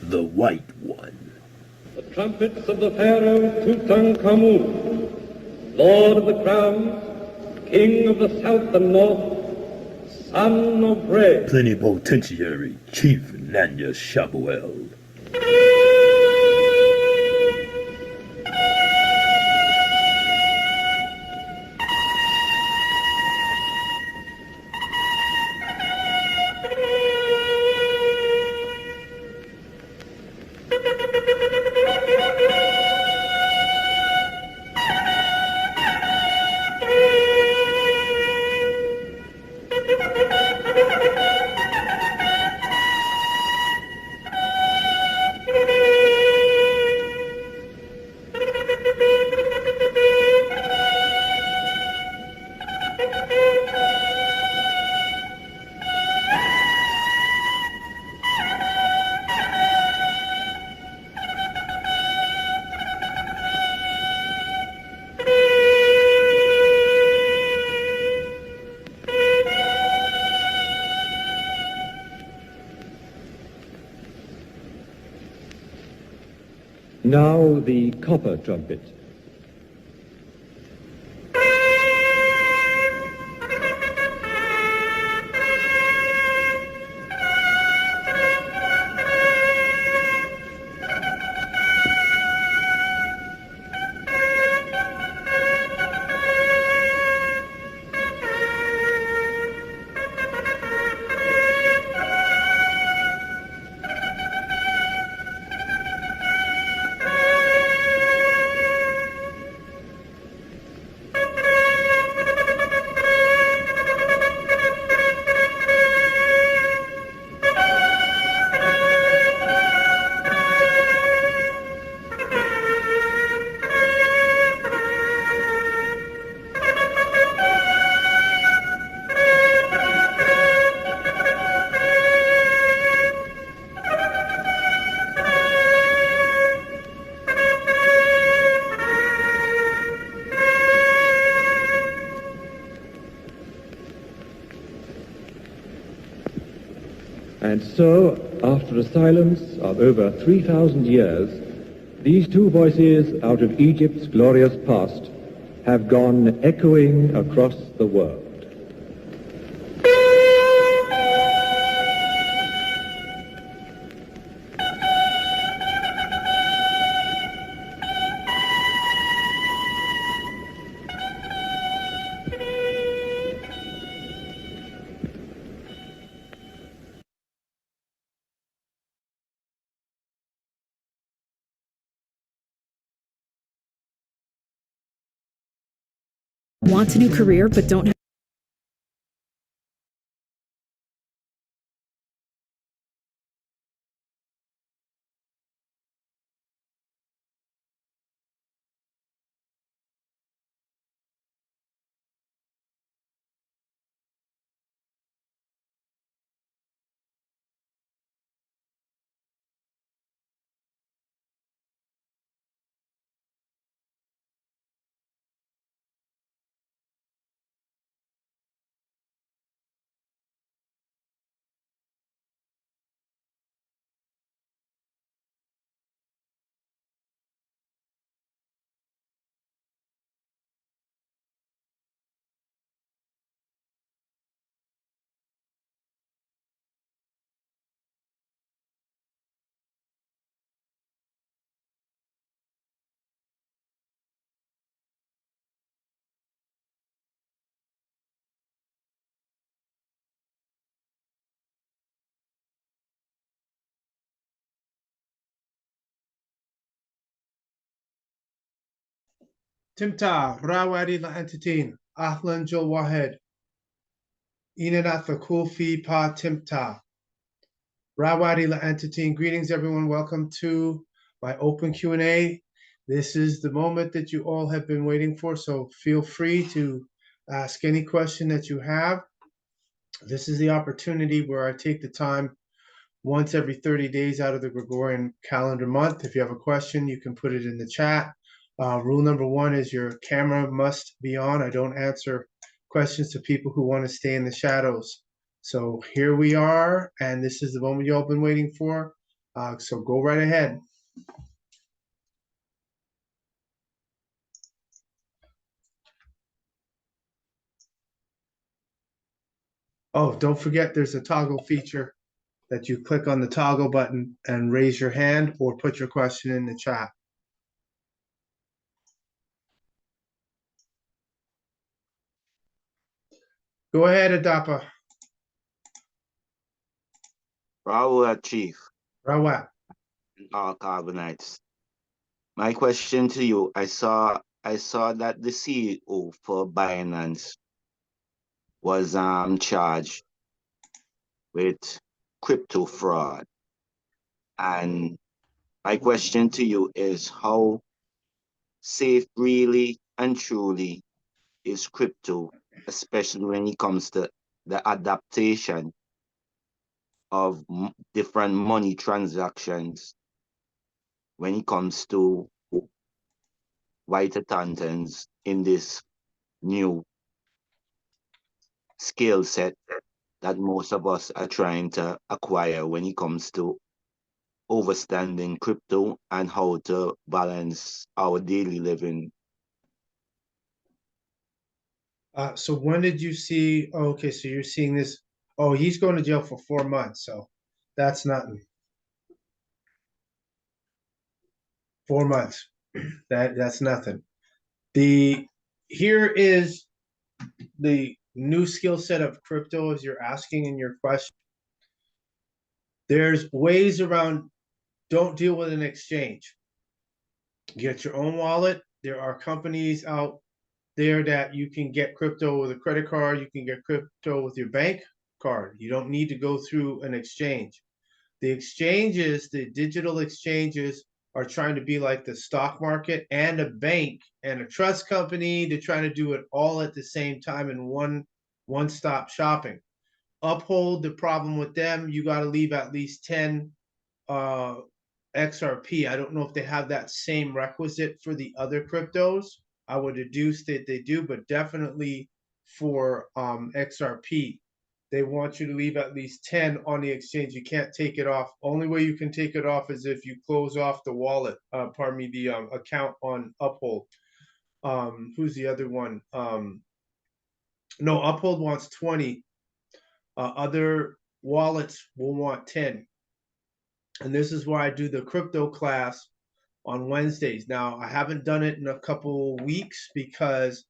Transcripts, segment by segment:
the White One. The trumpets of the Pharaoh Tutankhamun, Lord of the Crowns, King of the South and North, Son of Re. Plenipotentiary Chief Nanya Shabuel. Now the copper trumpet. And so, after a silence of over 3,000 years, these two voices out of Egypt's glorious past have gone echoing across the world. Want a new career but don't have Temt-Ta, Rawadi la Entitin, Ahlan Jul Wahed, Inanath the Kulfi Pa Temt-Ta. Rawadi la Entitin, greetings everyone, welcome to my open Q&A. This is the moment that you all have been waiting for, so feel free to ask any question that you have. This is the opportunity where I take the time once every 30 days out of the Gregorian calendar month. If you have a question, you can put it in the chat. Rule number one is your camera must be on. I don't answer questions to people who want to stay in the shadows. So here we are, and this is the moment you all been waiting for. So go right ahead. Oh, don't forget there's a toggle feature that you click on the toggle button and raise your hand or put your question in the chat. Go ahead, Adapa. Raul, Chief, Rawat. all Carbonites. My question to you, I saw that the CEO for Binance was charged with crypto fraud. And my question to you is, how safe really and truly is crypto, especially when it comes to the adaptation of different money transactions when it comes to white accountants in this new skill set that most of us are trying to acquire when it comes to understanding crypto and how to balance our daily living. So when did you see? Oh, okay, so you're seeing this. Oh, he's going to jail for 4 months, so that's nothing. 4 months. That's nothing. Here is the new skill set of crypto as you're asking in your question. There's ways around. Don't deal with an exchange. Get your own wallet. There are companies out there that you can get crypto with a credit card. You can get crypto with your bank card. You don't need to go through an exchange. The exchanges, the digital exchanges, are trying to be like the stock market and a bank and a trust company. They're trying to do it all at the same time in one-stop shopping. Uphold, the problem with them, you got to leave at least 10 XRP. I don't know if they have that same requisite for the other cryptos. I would deduce that they do, but definitely for XRP, they want you to leave at least 10 on the exchange. You can't take it off. Only way you can take it off is if you close off the wallet, pardon me, the account on Uphold. Who's the other one? No, Uphold wants 20. Other wallets will want 10. And this is why I do the crypto class on Wednesdays. Now, I haven't done it in a couple weeks because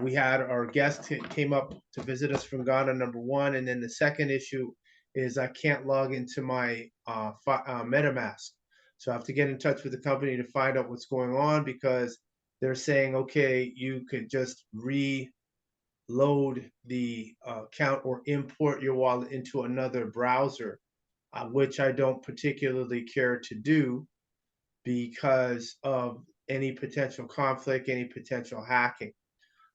we had our guest came up to visit us from Ghana, number one. And then the second issue is I can't log into my MetaMask. So I have to get in touch with the company to find out what's going on because they're saying, okay, you could just reload the account or import your wallet into another browser, which I don't particularly care to do because of any potential conflict, any potential hacking.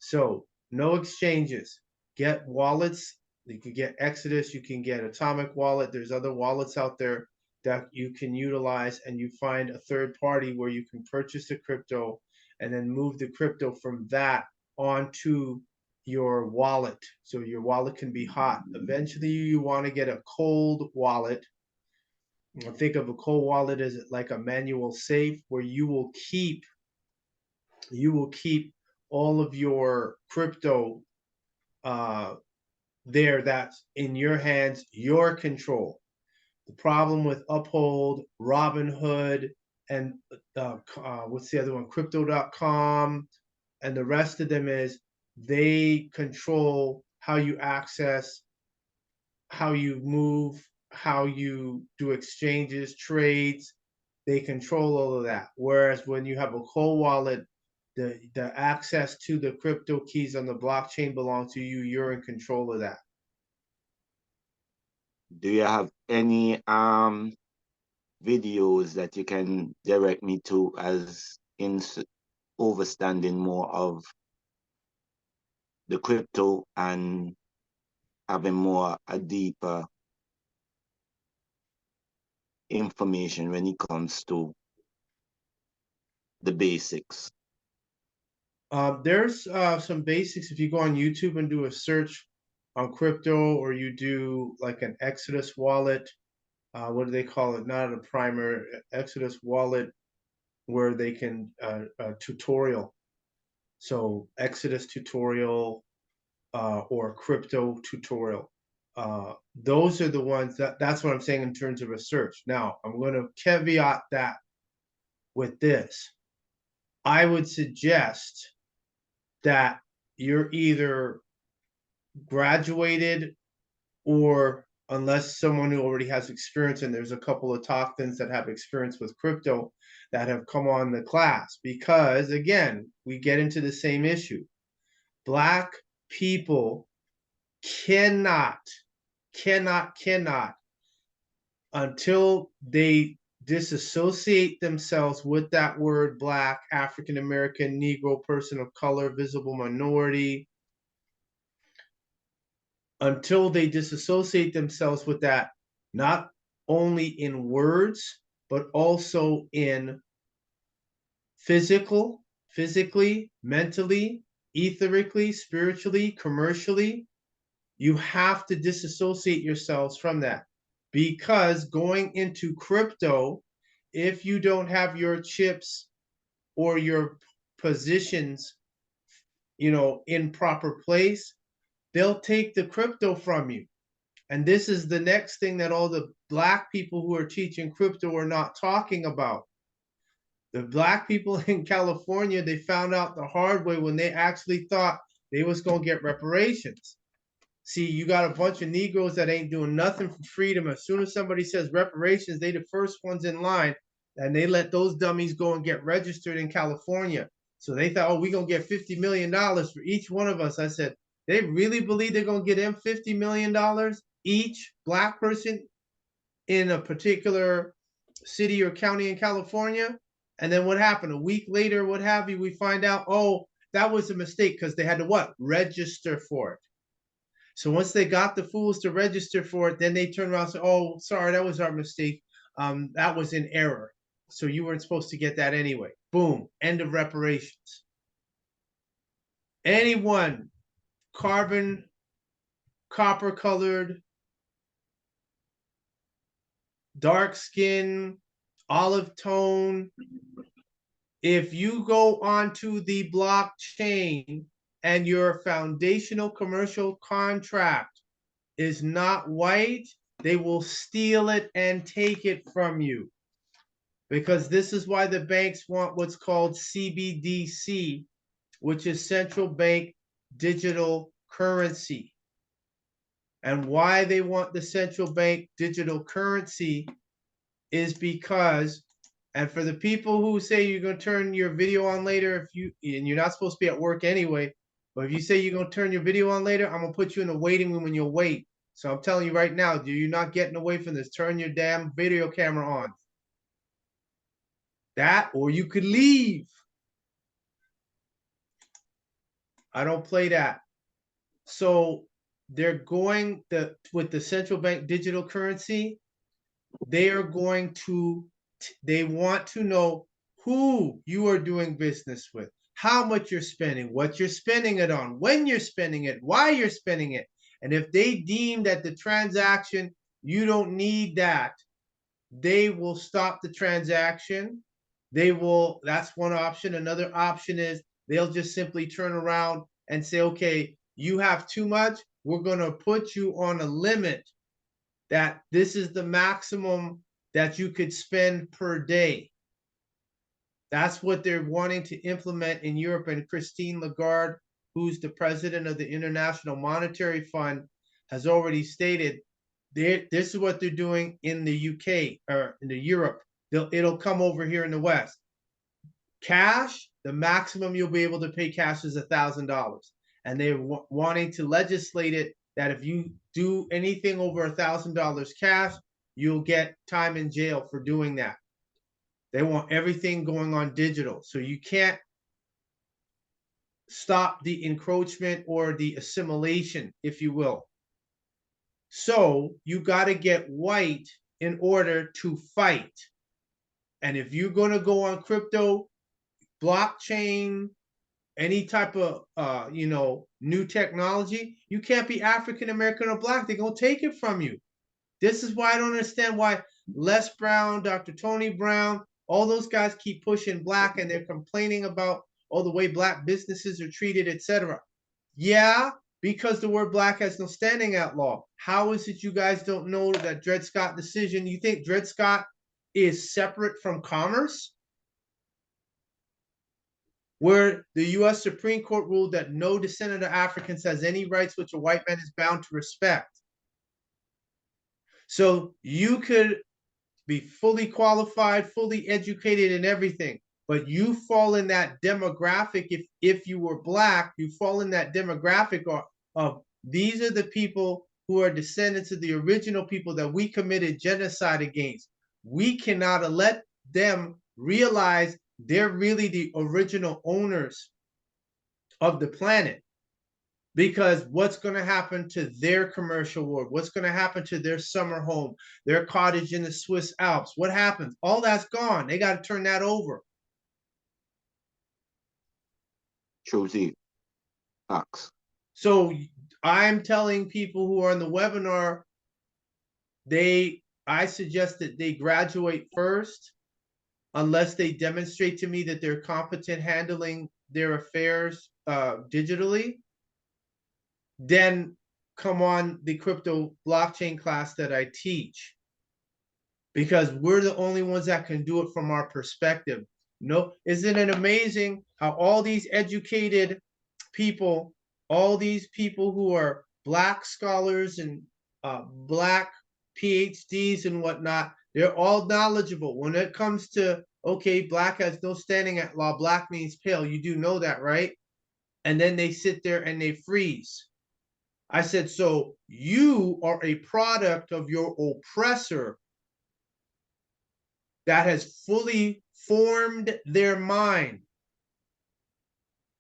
So no exchanges. Get wallets. You can get Exodus. You can get Atomic Wallet. There's other wallets out there that you can utilize, and you find a third party where you can purchase the crypto and then move the crypto from that onto your wallet. So your wallet can be hot. Eventually, you want to get a cold wallet. Think of a cold wallet as like a manual safe where you will keep all of your crypto there that's in your hands, your control. The problem with Uphold, Robinhood, and what's the other one? Crypto.com, and the rest of them is they control how you access, how you move, how you do exchanges, trades. They control all of that. Whereas when you have a cold wallet, the access to the crypto keys on the blockchain belong to you. You're in control of that. Do you have any videos that you can direct me to as in understanding more of the crypto and having more a deeper information when it comes to the basics? There's some basics. If you go on YouTube and do a search on crypto, or you do like an Exodus wallet, what do they call it? Not a primer, Exodus wallet, where they can tutorial. So Exodus tutorial or crypto tutorial. Those are the ones that's what I'm saying in terms of research. Now, I'm going to caveat that with this. I would suggest that you're either graduated or unless someone who already has experience, and there's a couple of toxins that have experience with crypto that have come on the class, because again, we get into the same issue. Black people cannot, until they disassociate themselves with that word Black, African American, Negro, person of color, visible minority, until they disassociate themselves with that, not only in words, but also in physically, mentally, etherically, spiritually, commercially, you have to disassociate yourselves from that. Because going into crypto, if you don't have your chips or your positions, in proper place, they'll take the crypto from you. And this is the next thing that all the Black people who are teaching crypto are not talking about. The Black people in California, they found out the hard way when they actually thought they was going to get reparations. See, you got a bunch of Negroes that ain't doing nothing for freedom. As soon as somebody says reparations, they the first ones in line, and they let those dummies go and get registered in California. So they thought, oh, we're going to get $50 million for each one of us. I said, they really believe they're going to get them $50 million each Black person in a particular city or county in California? And then what happened? A week later, what have you, we find out, oh, that was a mistake because they had to what? Register for it. So once they got the fools to register for it, then they turn around and say, oh, sorry, that was our mistake. That was in error. So you weren't supposed to get that anyway. Boom, end of reparations. Anyone carbon, copper colored, dark skin, olive tone, if you go onto the blockchain and your foundational commercial contract is not white, they will steal it and take it from you. Because this is why the banks want what's called CBDC, which is central bank digital currency. And why they want the central bank digital currency is because, and for the people who say you're going to turn your video on later, and you're not supposed to be at work anyway, but if you say you're going to turn your video on later, I'm going to put you in the waiting room and you'll wait. So I'm telling you right now, you're not getting away from this. Turn your damn video camera on. That, or you could leave. I don't play that. So they're going with the central bank digital currency, they are going to, they want to know who you are doing business with, how much you're spending, what you're spending it on, when you're spending it, why you're spending it. And if they deem that the transaction, you don't need that, they will stop the transaction. They will, that's one option. Another option is they'll just simply turn around and say, okay, you have too much. We're going to put you on a limit that this is the maximum that you could spend per day. That's what they're wanting to implement in Europe. And Christine Lagarde, who's the president of the International Monetary Fund, has already stated this is what they're doing in the UK or in the Europe. It'll come over here in the West. Cash, the maximum you'll be able to pay cash is $1,000. And they're wanting to legislate it that if you do anything over $1,000 cash, you'll get time in jail for doing that. They want everything going on digital. So you can't stop the encroachment or the assimilation, if you will. So you got to get white in order to fight. And if you're going to go on crypto, blockchain, any type of new technology, you can't be African American or Black. They're going to take it from you. This is why I don't understand why Les Brown, Dr. Tony Brown, all those guys keep pushing black, and they're complaining about the way black businesses are treated, etc. Yeah, because the word black has no standing at law. How is it you guys don't know that Dred Scott decision? You think Dred Scott is separate from commerce? Where the U.S. Supreme Court ruled that no descendant of Africans has any rights which a white man is bound to respect. So you could be fully qualified, fully educated and everything, but you fall in that demographic. If you were black, you fall in that demographic of these are the people who are descendants of the original people that we committed genocide against. We cannot let them realize they're really the original owners of the planet. Because what's going to happen to their commercial world? What's going to happen to their summer home, their cottage in the Swiss Alps? What happens? All that's gone. They got to turn that over. Truly. Facts. So I'm telling people who are on the webinar, I suggest that they graduate first, unless they demonstrate to me that they're competent handling their affairs digitally. Then come on the crypto blockchain class that I teach, because we're the only ones that can do it from our perspective. No, isn't it amazing how all these educated people, all these people who are black scholars and black PhDs and whatnot, they're all knowledgeable when it comes to, okay, black has no standing at law, black means pale. You do know that, right? And then they sit there and they freeze. I said, so you are a product of your oppressor that has fully formed their mind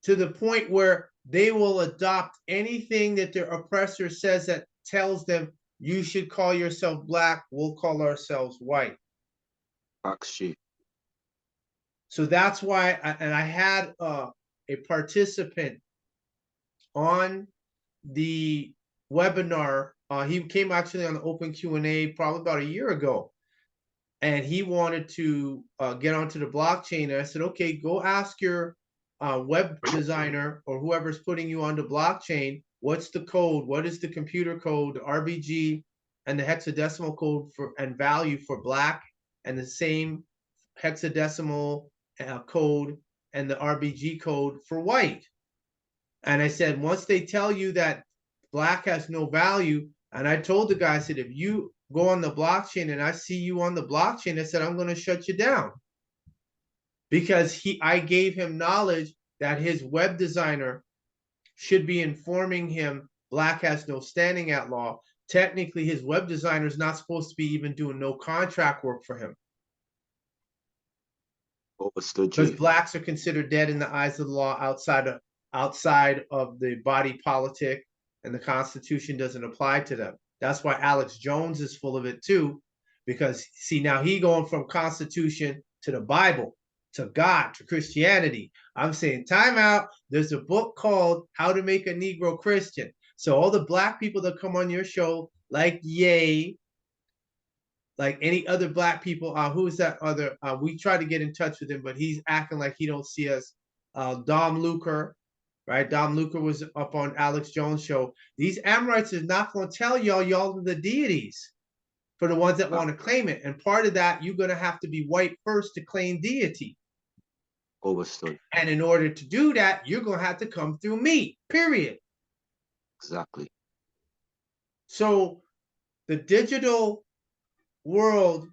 to the point where they will adopt anything that their oppressor says that tells them you should call yourself black, we'll call ourselves white. Facts. So that's why, I had a participant on the webinar. He came actually on the open Q&A probably about a year ago, and he wanted to get onto the blockchain. And I said, okay, go ask your web designer or whoever's putting you on the blockchain, what's the code? What is the computer code, the RBG, and the hexadecimal code for and value for black, and the same hexadecimal code and the RBG code for white. And I said, once they tell you that black has no value, and I told the guy, I said, if you go on the blockchain and I see you on the blockchain, I said, I'm going to shut you down. Because I gave him knowledge that his web designer should be informing him black has no standing at law. Technically, his web designer is not supposed to be even doing no contract work for him. Because blacks are considered dead in the eyes of the law outside of the body politic, and the Constitution doesn't apply to them. That's why Alex Jones is full of it too, because see, now he going from Constitution to the Bible, to God, to Christianity. I'm saying time out. There's a book called How to Make a Negro Christian. So all the black people that come on your show, like Ye, like any other black people, who's that other? We try to get in touch with him, but he's acting like he don't see us. Dom Luker, right? Dom Luker was up on Alex Jones' show. These Amorites is not going to tell y'all are the deities for the ones that want to claim it. And part of that, you're going to have to be white first to claim deity. Overstood. And in order to do that, you're going to have to come through me, period. Exactly. So the digital world,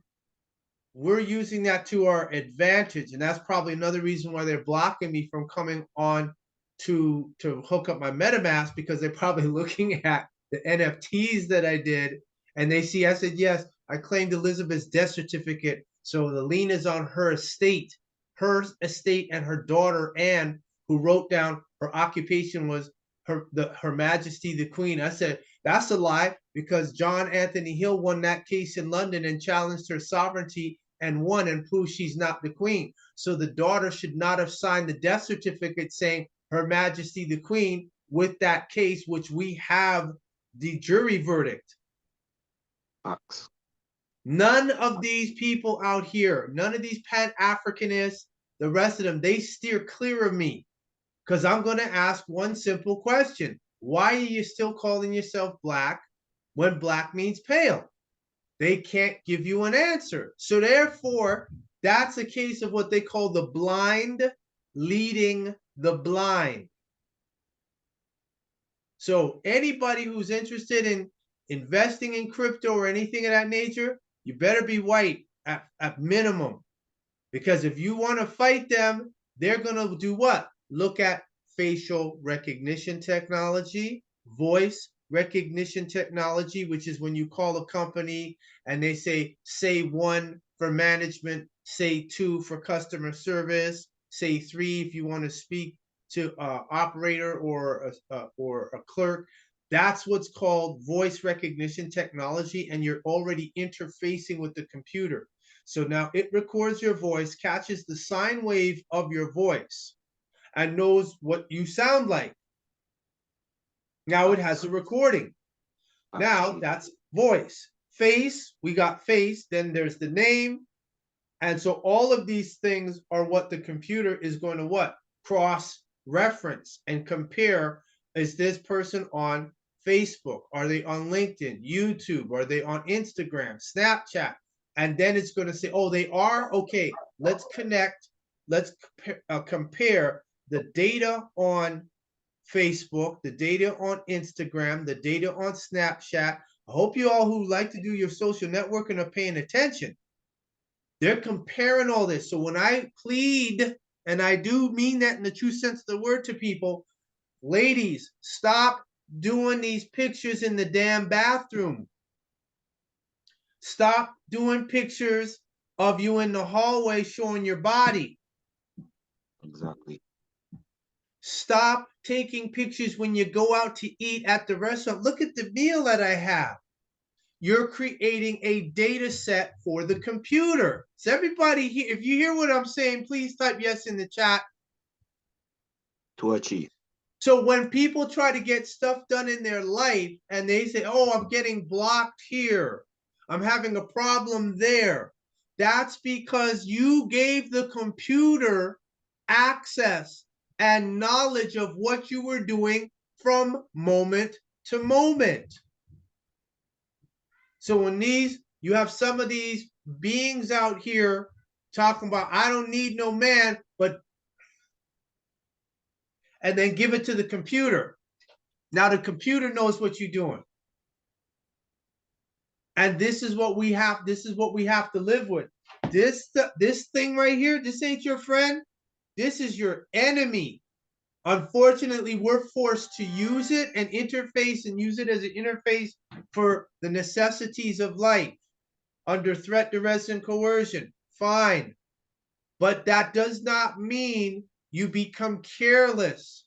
we're using that to our advantage, and that's probably another reason why they're blocking me from coming on to hook up my MetaMask, because they're probably looking at the NFTs that I did, and they see I said, yes, I claimed Elizabeth's death certificate, so the lien is on her estate and her daughter Anne, who wrote down her occupation was Her Majesty the Queen. I said, that's a lie, because John Anthony Hill won that case in London and challenged her sovereignty and won and proved she's not the queen. So the daughter should not have signed the death certificate saying Her Majesty the Queen with that case, which we have the jury verdict. Facts. None of these people out here, none of these Pan-Africanists, the rest of them, they steer clear of me because I'm going to ask one simple question. Why are you still calling yourself black when black means pale? They can't give you an answer. So therefore, that's a case of what they call the blind leading the blind. So anybody who's interested in investing in crypto or anything of that nature, you better be white at minimum. Because if you want to fight them, they're going to do what? Look at facial recognition technology, voice recognition technology, which is when you call a company and they say 1 for management, say 2 for customer service, say 3 if you want to speak to an operator or a clerk. That's what's called voice recognition technology, and you're already interfacing with the computer. So now it records your voice, catches the sine wave of your voice, and knows what you sound like. Now it has a recording. Now that's voice. Face, we got face, then there's the name. And so all of these things are what the computer is going to what? Cross-reference and compare. Is this person on Facebook? Are they on LinkedIn, YouTube? Are they on Instagram, Snapchat? And then it's going to say, oh, they are? Okay, let's connect. Let's compare the data on Facebook, the data on Instagram, the data on Snapchat. I hope you all who like to do your social networking are paying attention. They're comparing all this. So when I plead, and I do mean that in the true sense of the word to people, ladies, stop doing these pictures in the damn bathroom. Stop doing pictures of you in the hallway showing your body. Exactly. Stop taking pictures when you go out to eat at the restaurant. Look at the meal that I have. You're creating a data set for the computer. So everybody here, if you hear what I'm saying, please type yes in the chat. To achieve. So when people try to get stuff done in their life and they say, oh, I'm getting blocked here, I'm having a problem there, that's because you gave the computer access and knowledge of what you were doing from moment to moment. So when you have some of these beings out here talking about, I don't need no man, and then give it to the computer. Now the computer knows what you're doing. And this is what we have to live with. This thing right here, this ain't your friend. This is your enemy. Unfortunately, we're forced to use it and interface and use it as an interface for the necessities of life under threat, duress, and coercion. Fine. But that does not mean you become careless.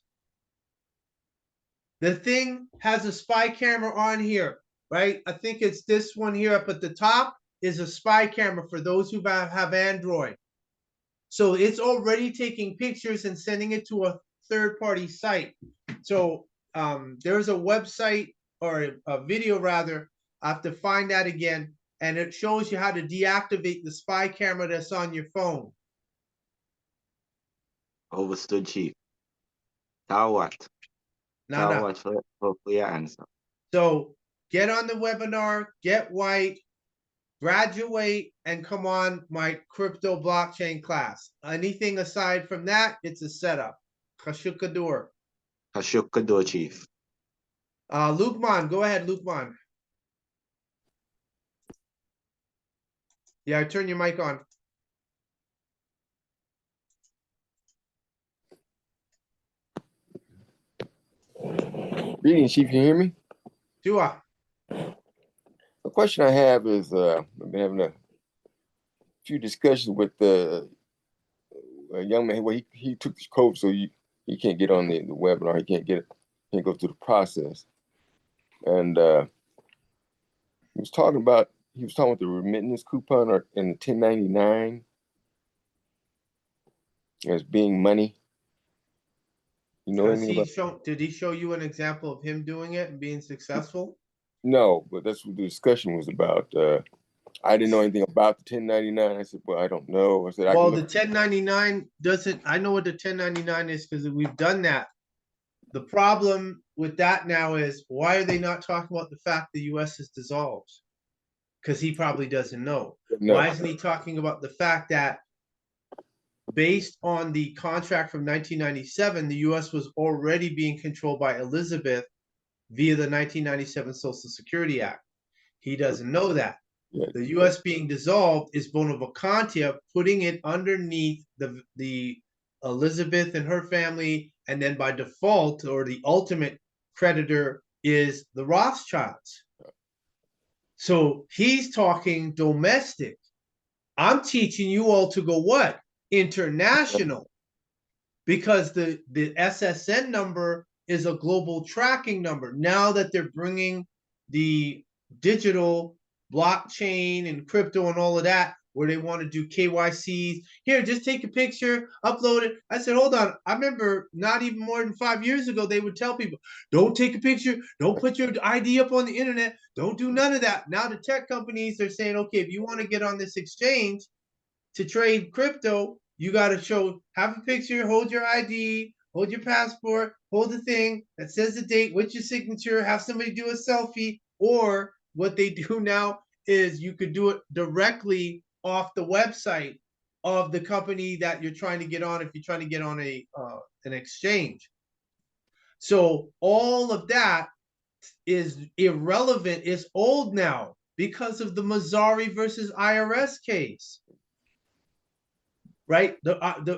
The thing has a spy camera on here, right? I think it's this one here up at the top is a spy camera for those who have Android. So it's already taking pictures and sending it to a third-party site. So there's a website or a video rather. I have to find that again, and it shows you how to deactivate the spy camera that's on your phone. Overstood, Chief. Shaayuaat. Shaayuaat for your answer. So get on the webinar, get white, graduate, and come on my crypto blockchain class. Anything aside from that, it's a setup. Kashukador. Kashukador, Chief. Lukman, go ahead, Lukman. Yeah, turn your mic on. Greetings, Chief. You hear me? Do I? The question I have is, I've been having a few discussions with a young man. Well, he took this code, so he can't get on the webinar. He can't go through the process. And he was talking about the remittance coupon and the 1099 as being money. You know anything about? Did he show you an example of him doing it and being successful? No, but that's what the discussion was about. I didn't know anything about the 1099. I said, well, I don't know. I said, I Well, can the look. 1099 doesn't, I know what the 1099 is because we've done that. The problem with that now is why are they not talking about the fact the US is dissolved? Because he probably doesn't know. No. Why isn't he talking about the fact that based on the contract from 1997, the US was already being controlled by Elizabeth via the 1997 Social Security Act? He doesn't know that. Yeah. The US being dissolved is bona vacantia, putting it underneath the Elizabeth and her family, and then by default, or the ultimate creditor is the Rothschilds. So he's talking domestic. I'm teaching you all to go what? International. Because the SSN number is a global tracking number. Now that they're bringing the digital blockchain and crypto and all of that, where they want to do KYCs. Here, just take a picture, upload it. I said, hold on. I remember not even more than 5 years ago, they would tell people, don't take a picture, don't put your ID up on the internet, don't do none of that. Now the tech companies are saying, okay, if you want to get on this exchange to trade crypto, you got to show, have a picture, hold your ID, hold your passport, hold the thing that says the date with your signature, have somebody do a selfie, or what they do now is you could do it directly off the website of the company that you're trying to get on if you're trying to get on an exchange. So all of that is irrelevant, is old now because of the Mazzari versus IRS case. Right? The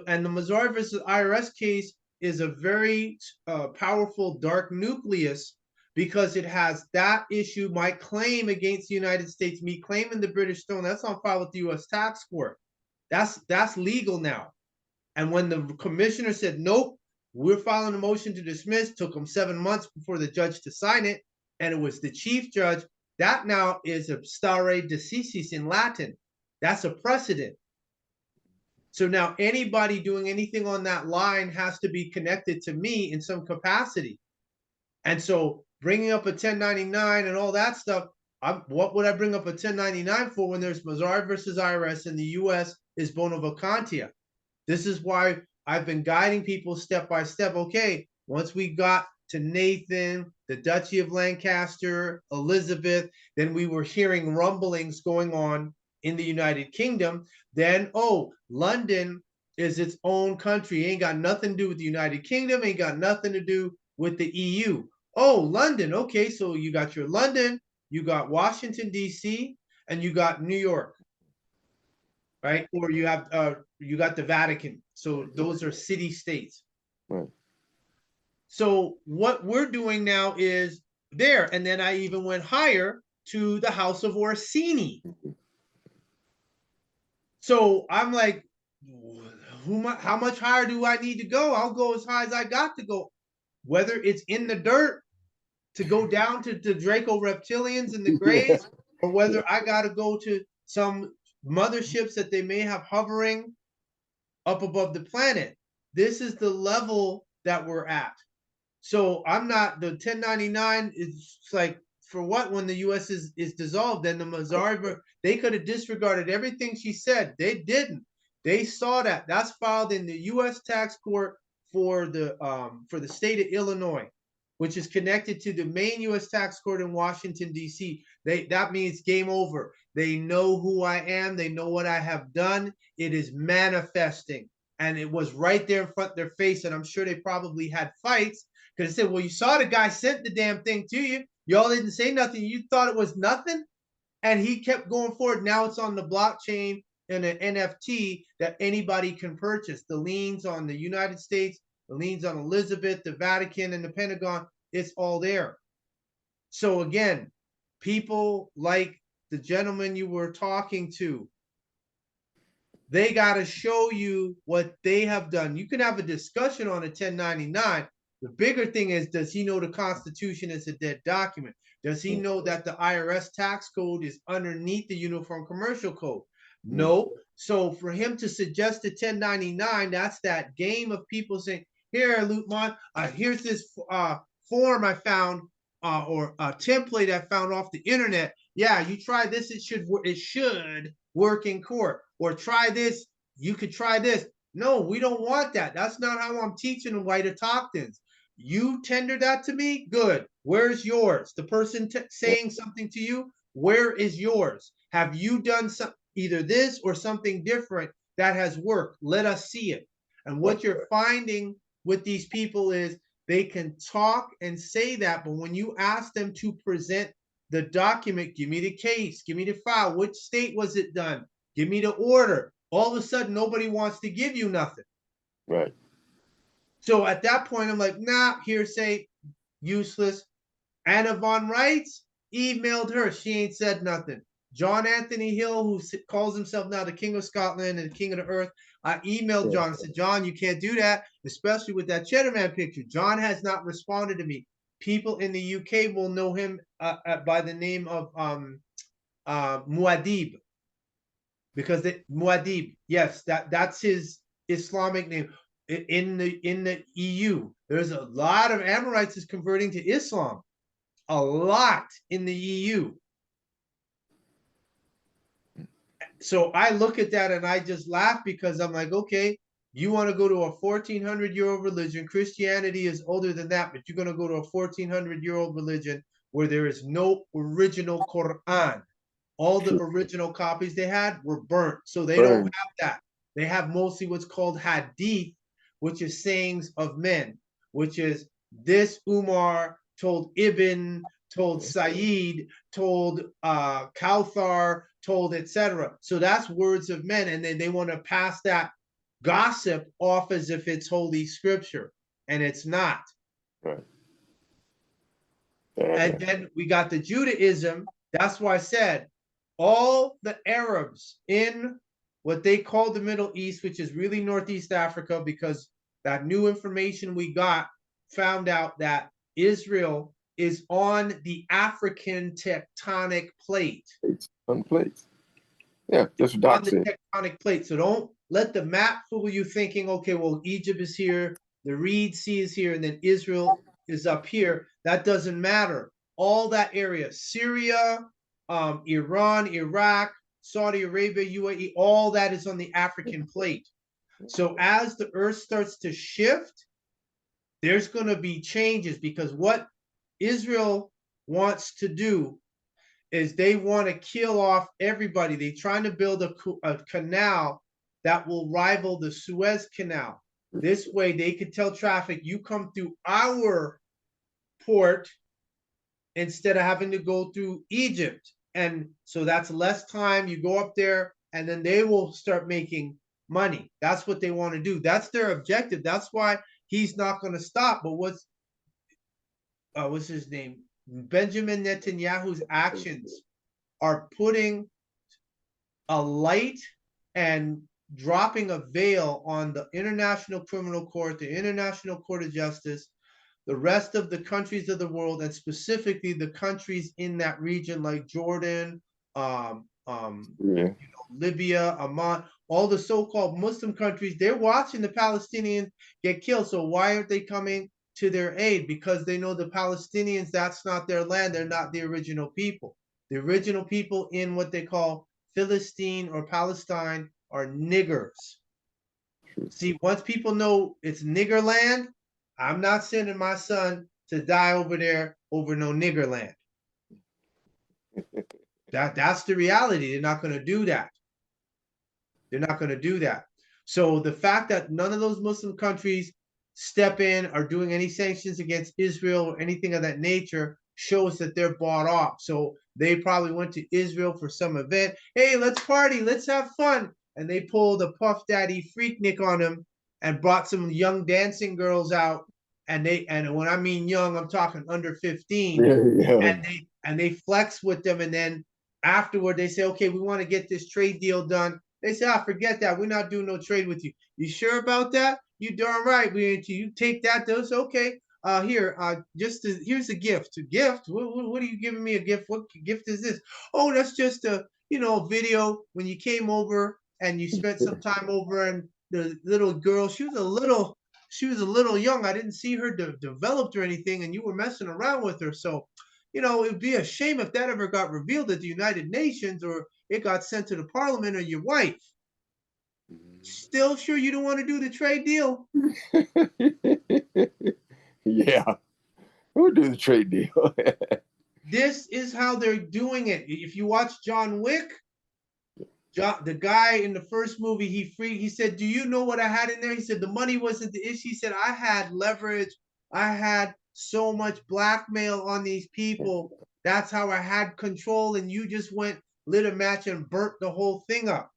Mazzari versus IRS case is a very powerful dark nucleus because it has that issue, my claim against the United States, me claiming the British stone, that's on file with the U.S. tax court. That's legal now. And when the commissioner said, nope, we're filing a motion to dismiss, took them 7 months before the judge to sign it, and it was the chief judge, that now is a stare decisis in Latin. That's a precedent. So now anybody doing anything on that line has to be connected to me in some capacity. And so bringing up a 1099 and all that stuff, what would I bring up a 1099 for when there's Mazzari versus IRS and the U.S. is bona vacantia? This is why I've been guiding people step by step. Okay, once we got to Nathan, the Duchy of Lancaster, Elizabeth, then we were hearing rumblings going on in the United Kingdom. Then, oh, London is its own country. It ain't got nothing to do with the United Kingdom. Ain't got nothing to do with the EU. Oh, London. Okay, so you got your London, you got Washington, D.C., and you got New York, right? Or you got the Vatican. So those are city states. Right. So what we're doing now is there. And then I even went higher to the House of Orsini. So I'm like, how much higher do I need to go? I'll go as high as I got to go. Whether it's in the dirt to go down to the Draco reptilians in the graves, or whether I got to go to some motherships that they may have hovering up above the planet. This is the level that we're at. So I'm not, the 1099 is like, for what, when the U.S. is dissolved? Then the Mazzari, they could have disregarded everything she said. They didn't. They saw that. That's filed in the U.S. tax court for the state of Illinois, which is connected to the main U.S. tax court in Washington, D.C. That means game over. They know who I am. They know what I have done. It is manifesting. And it was right there in front of their face. And I'm sure they probably had fights because they said, well, you saw the guy sent the damn thing to you. Y'all didn't say nothing. You thought it was nothing. And he kept going forward. Now it's on the blockchain and an NFT that anybody can purchase. The liens on the United States, the liens on Elizabeth, the Vatican, and the Pentagon, it's all there. So again, people like the gentleman you were talking to, they got to show you what they have done. You can have a discussion on a 1099. The bigger thing is, does he know the Constitution is a dead document? Does he know that the IRS tax code is underneath the Uniform Commercial Code? No. So for him to suggest a 1099, that's that game of people saying, here, Lutmon, here's this form I found or a template I found off the internet. Yeah, you try this, it should work in court. Or try this, you could try this. No, we don't want that. That's not how I'm teaching them white Autochtons. You tender that to me, good. Where's yours? The person saying something to you, where is yours? Have you done either this or something different that has worked? Let us see it. And what you're finding with these people is they can talk and say that, but when you ask them to present the document, give me the case, give me the file, which state was it done? Give me the order. All of a sudden, nobody wants to give you nothing. Right. So at that point, I'm like, nah, hearsay, useless. Anna von Reitz emailed her. She ain't said nothing. John Anthony Hill, who calls himself now the King of Scotland and the King of the Earth, I emailed John and said, John, you can't do that, especially with that Cheddar Man picture. John has not responded to me. People in the UK will know him by the name of Muad'Dib, because Muad'Dib, yes, that's his Islamic name. In the EU, there's a lot of Amorites is converting to Islam, a lot in the EU. So I look at that and I just laugh, because I'm like, okay, you want to go to a 1400-year-old religion. Christianity is older than that, but you're going to go to a 1400-year-old religion where there is no original Quran. All the original copies they had were burnt. So they don't have that. They have mostly what's called hadith, which is sayings of men, which is this Umar told Ibn, told Said, told Kauthar, told etc. So that's words of men, and then they want to pass that gossip off as if it's holy scripture, and it's not. Right. And then we got the Judaism. That's why I said all the Arabs in what they call the Middle East, which is really Northeast Africa, because that new information we got found out that Israel is on the African tectonic plate. On the plate. Yeah, that's what Doc said. On the tectonic plate. So don't let the map fool you thinking, okay, well, Egypt is here, the Red Sea is here, and then Israel is up here. That doesn't matter. All that area, Syria, Iran, Iraq, Saudi Arabia, UAE, all that is on the African plate. So as the earth starts to shift, there's going to be changes, because what Israel wants to do is they want to kill off everybody. They're trying to build a canal that will rival the Suez Canal. This way they could tell traffic, you come through our port instead of having to go through Egypt. And so that's less time. You go up there and then they will start making money. That's what they want to do. That's their objective. That's why he's not going to stop. But what's his name? Benjamin Netanyahu's actions are putting a light and dropping a veil on the International Criminal Court, the International Court of Justice, the rest of the countries of the world, and specifically the countries in that region like Jordan, Libya, Amman, all the so-called Muslim countries. They're watching the Palestinians get killed. So why aren't they coming to their aid? Because they know the Palestinians, that's not their land. They're not the original people. The original people in what they call Philistine or Palestine are niggers. See, once people know it's nigger land, I'm not sending my son to die over there over no nigger land. That's the reality. They're not going to do that. They're not going to do that. So the fact that none of those Muslim countries step in or doing any sanctions against Israel or anything of that nature shows that they're bought off. So they probably went to Israel for some event. Hey, let's party, let's have fun. And they pulled a Puff Daddy Freaknik on them and brought some young dancing girls out. And when I mean young, I'm talking under 15. And they flex with them. And then afterward, they say, okay, we want to get this trade deal done. They say, forget that. We're not doing no trade with you. You sure about that? You darn right. You take that. Those okay. Here's a gift. A gift? What are you giving me a gift? What gift is this? Oh, that's just a video when you came over and you spent some time over, and the little girl, she was a little she was a little young. I didn't see her developed or anything, and you were messing around with her. So, you know, it'd be a shame if that ever got revealed at the United Nations or it got sent to the Parliament or your wife. Still sure you don't want to do the trade deal? Yeah, we'll do the trade deal. This is how they're doing it. If you watch John Wick, the guy in the first movie, he said, do you know what I had in there? He said, the money wasn't the issue. He said, I had leverage. I had so much blackmail on these people. That's how I had control. And you just went, lit a match and burnt the whole thing up.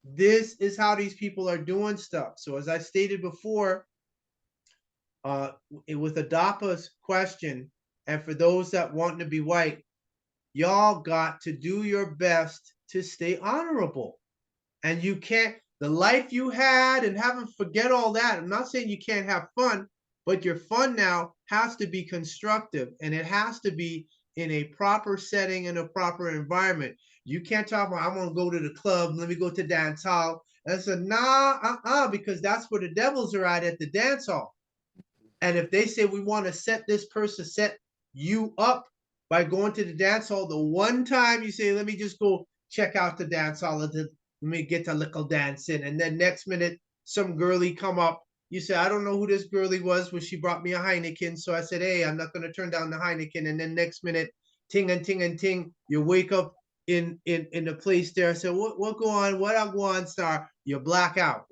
This is how these people are doing stuff. So as I stated before, with Adapa's question, and for those that want to be white, y'all got to do your best to stay honorable. And you can't, the life you had, and haven't forget all that. I'm not saying you can't have fun, but your fun now has to be constructive, and it has to be in a proper setting and a proper environment. You can't talk about, I'm gonna go to the club, let me go to dance hall. And I said, nah, because that's where the devils are at the dance hall. And if they say we want to set this person, set you up by going to the dance hall, the one time you say, let me just go check out the dance hall, let me get a little dance in. And then next minute, some girlie come up. You say, I don't know who this girlie was, but she brought me a Heineken. So I said, hey, I'm not going to turn down the Heineken. And then next minute, ting and ting and ting, you wake up in the place there. I said, what go on? What I go on, star? You black out.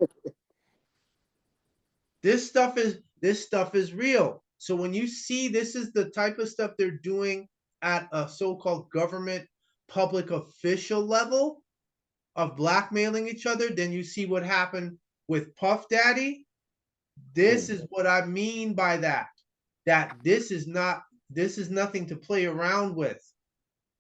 This stuff is real. So when you see this is the type of stuff they're doing at a so-called government public official level of blackmailing each other, then you see what happened with Puff Daddy. This is what I mean by that. That this is nothing to play around with,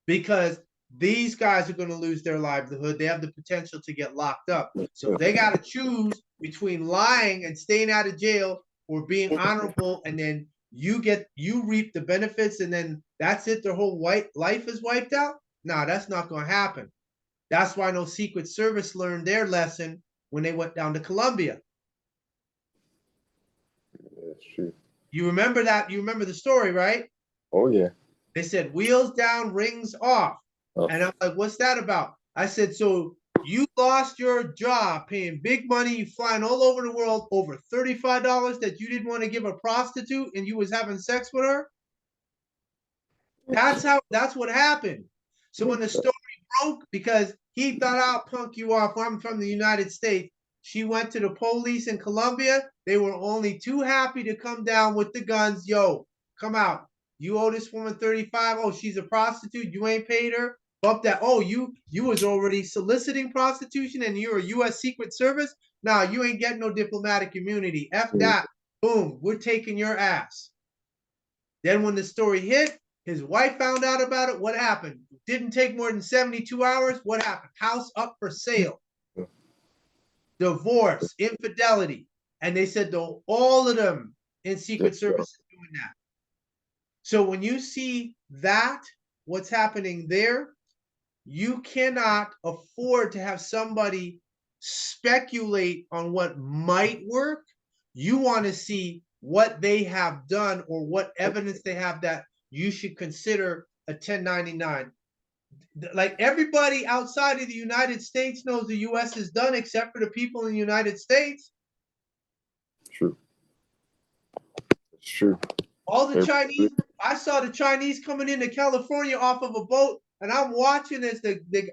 because these guys are going to lose their livelihood. They have the potential to get locked up. So they got to choose between lying and staying out of jail or being honorable, and then you reap the benefits, and then that's it. Their whole life is wiped out. No, that's not going to happen. That's why no Secret Service learned their lesson when they went down to Colombia. That's true. You remember that? You remember the story, right? Oh, yeah. They said, wheels down, rings off. Oh. And I'm like, what's that about? I said, so you lost your job paying big money, you flying all over the world, over $35 that you didn't want to give a prostitute, and you was having sex with her? That's what happened. So when the story broke, because he thought, I'll punk you off, I'm from the United States, she went to the police in Colombia. They were only too happy to come down with the guns. Yo, come out. You owe this woman 35. Oh, she's a prostitute. You ain't paid her. Bump that. Oh, you was already soliciting prostitution and you're a U.S. Secret Service. Nah, you ain't getting no diplomatic immunity. F that. Boom. We're taking your ass. Then when the story hit, his wife found out about it. What happened? Didn't take more than 72 hours. What happened? House up for sale. Divorce, infidelity. And they said, though, all of them in Secret Service is doing that. So when you see that, what's happening there, you cannot afford to have somebody speculate on what might work. You want to see what they have done or what evidence they have that you should consider a 1099. Like everybody outside of the United States knows the U.S. is done, except for the people in the United States. True. It's true. All the Chinese, I saw the Chinese coming into California off of a boat, and I'm watching as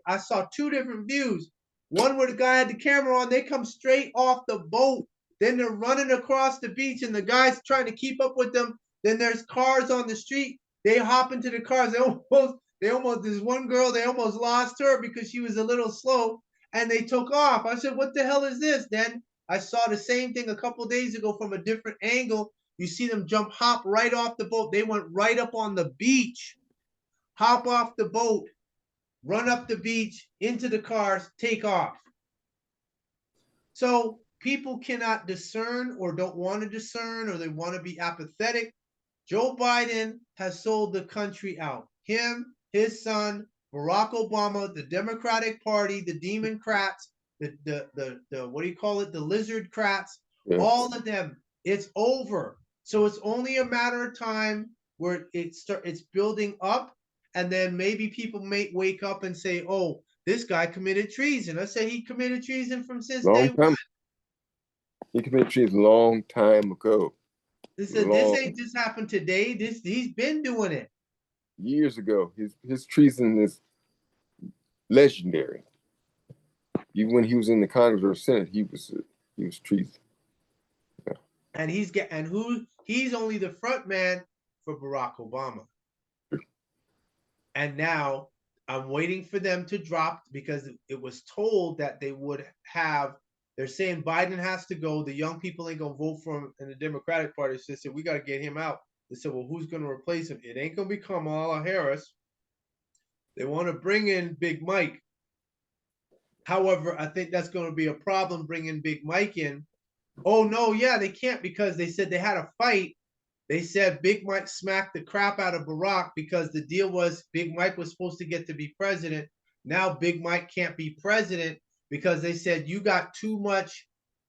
I saw two different views. One where the guy had the camera on, they come straight off the boat. Then they're running across the beach, and the guy's trying to keep up with them. Then there's cars on the street. They hop into the cars. There's one girl, they almost lost her because she was a little slow, and they took off. I said, what the hell is this? Then I saw the same thing a couple days ago from a different angle. You see them hop right off the boat. They went right up on the beach, hop off the boat, run up the beach, into the cars, take off. So people cannot discern or don't want to discern, or they want to be apathetic. Joe Biden has sold the country out. Him, his son, Barack Obama, the Democratic Party, the Democrats, the what do you call it? The Lizardcrats, all of them. It's over. So it's only a matter of time where it's building up, and then maybe people may wake up and say, "Oh, this guy committed treason." I say he committed treason from since day Long one. time. He committed treason a long time ago. This Long ain't just happened today. He's been doing it. years ago. His treason is legendary. Even when he was in the Congress or Senate, he was treason. Yeah. And he's only the front man for Barack Obama. And now I'm waiting for them to drop, because it was told that they would have. They're saying Biden has to go. The young people ain't gonna vote for him, and the Democratic Party said we got to get him out. They said, well, who's gonna replace him? It ain't gonna be Kamala Harris. They want to bring in Big Mike. However, I think that's going to be a problem bringing Big Mike in. Oh no, yeah, they can't, because they said they had a fight. They said Big Mike smacked the crap out of Barack because the deal was Big Mike was supposed to get to be president. Now Big Mike can't be president because they said you got too much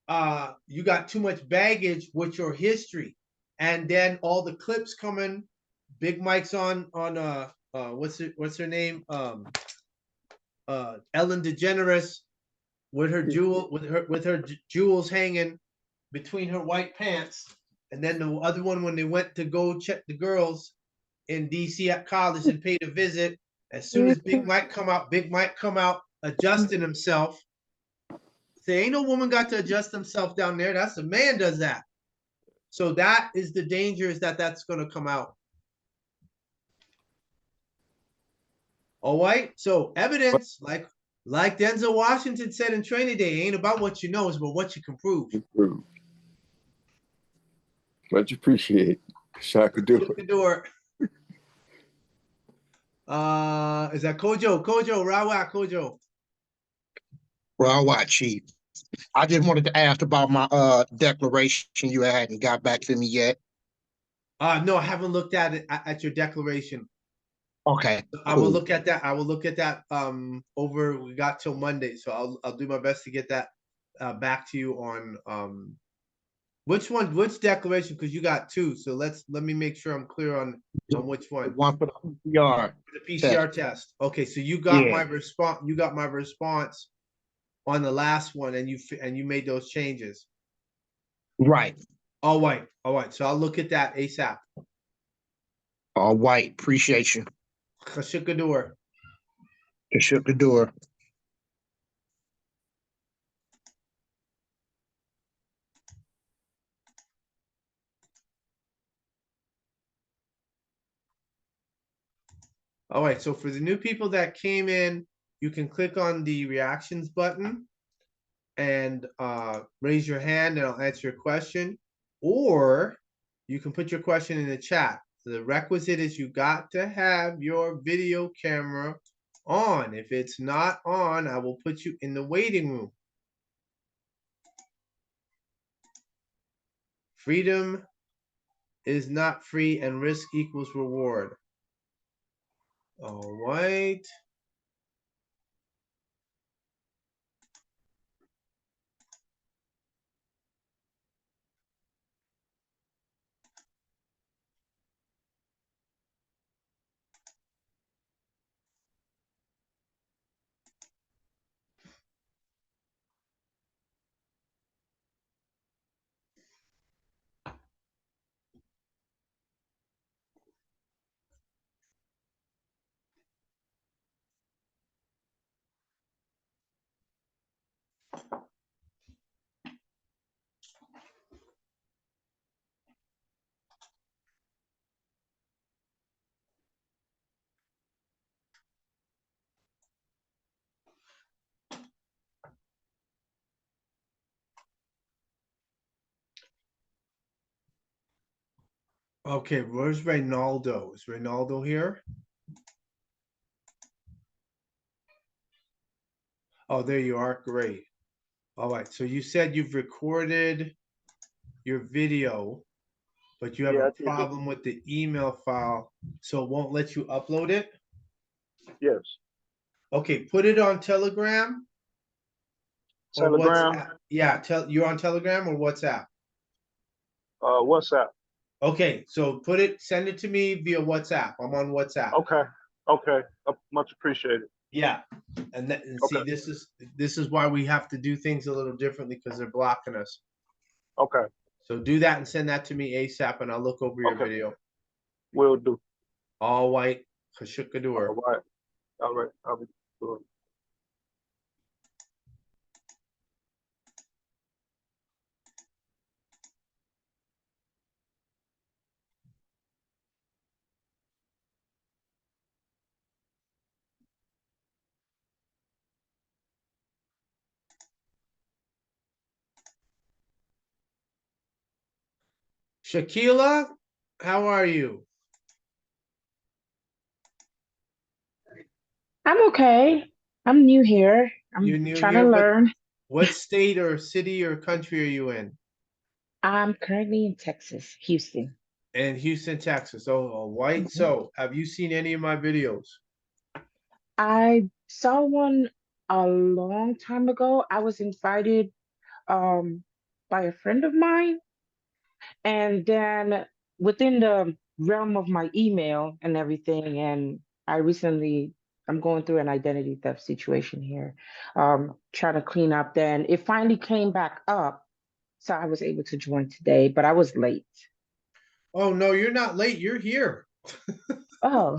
baggage with your history. And then all the clips coming, Big Mike's on what's her name? Ellen DeGeneres with her jewels hanging between her white pants. And then the other one, when they went to go check the girls in DC at college and paid a visit, as soon as Big Mike come out adjusting himself. Say, ain't no woman got to adjust himself down there. That's a man does that. So that is the danger, is that that's going to come out. All right. So evidence, like Denzel Washington said in Training Day, ain't about what you know, it's about what you can prove. Much appreciate. Shaayuaat. Is that Kojo? Rawat Kojo. Rawat, Chief. I just wanted to ask about my declaration. You hadn't got back to me yet. No, I haven't looked at it at your declaration. Okay. I will look at that. Over. We got till Monday, so I'll do my best to get that back to you on which declaration, because you got two. So let me make sure I'm clear on which one. One for the PCR. The PCR test. Okay, so you got my response. You got my response on the last one, and you made those changes. Right. All right. So I'll look at that ASAP. All right. Appreciate you. Shaayuaat. Shaayuaat. All right, so for the new people that came in, you can click on the reactions button and raise your hand, and I'll answer your question. Or you can put your question in the chat. The requisite is you got to have your video camera on. If it's not on, I will put you in the waiting room. Freedom is not free, and risk equals reward. All right. Okay, where's Reynaldo? Is Reynaldo here? Oh, there you are. Great. All right. So you said you've recorded your video, but you have a problem with the email file, so it won't let you upload it? Yes. Okay, put it on Telegram. Or Telegram. WhatsApp. Yeah, you're on Telegram or WhatsApp? WhatsApp. Okay, so send it to me via WhatsApp. I'm on WhatsApp. Okay. Okay. Much appreciated. Yeah, and see, Okay. this is why we have to do things a little differently because they're blocking us. Okay. So do that and send that to me ASAP, and I'll look over your Okay. video. Will do. All white, Kashukador. All right. All right. I'll be doing it. Shakila, how are you? I'm okay. I'm new here. You're I'm new trying to here. learn. What state or city or country are you in? I'm currently in Texas, Houston. In Houston, Texas. Oh, white. Mhm. So, have you seen any of my videos? I saw one a long time ago. I was invited um by a friend of mine, and then within the realm of my email and everything, and I'm going through an identity theft situation here, trying to clean up. Then it finally came back up, so I was able to join today, but I was late. Oh no, you're not late. You're here. Oh,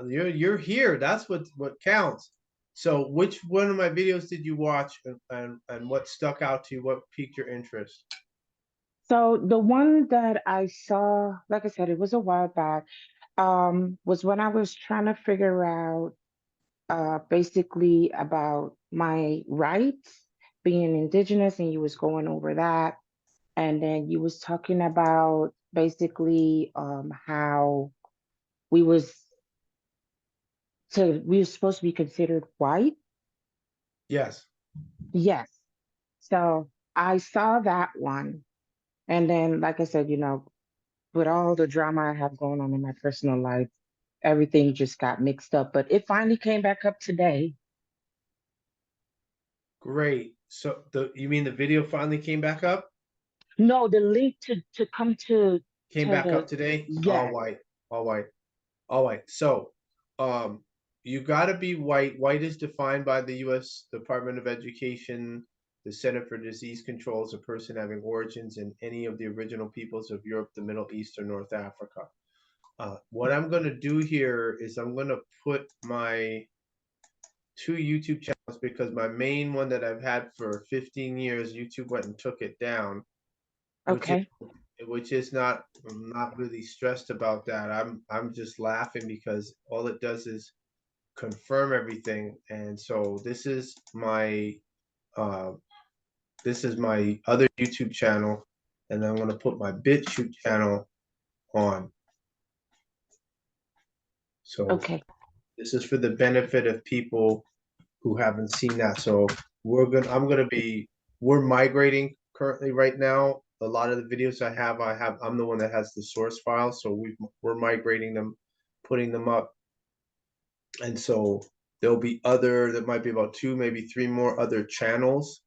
You're here. That's what counts. So, which one of my videos did you watch, and what stuck out to you? What piqued your interest? so the one that I saw, like I said, it was a while back, was when I was trying to figure out basically about my rights being indigenous, and you was going over that. And then you was talking about basically how we was we were supposed to be considered white. Yes. Yes. So I saw that one. And then, like I said, with all the drama I have going on in my personal life, everything just got mixed up. But it finally came back up today. Great. So you mean the video finally came back up? No, the link to come Came to back up the today? All yes. white. All white. All white. So, you got to be white. White is defined by the U.S. Department of Education, the Center for Disease Control, as a person having origins in any of the original peoples of Europe, the Middle East, or North Africa. What I'm going to do here is I'm going to put my two YouTube channels, because my main one that I've had for 15 years, YouTube went and took it down, which is Okay. not, I'm not really stressed about that. I'm just laughing because all it does is confirm everything. And so uh this is my other YouTube channel, and I'm going to put my BitChute channel on. So Okay. this is for the benefit of people who haven't seen that. So we're migrating currently right now. A lot of the videos I'm the one that has the source file. So we're migrating them, putting them up. And so there might be about two, maybe three more other channels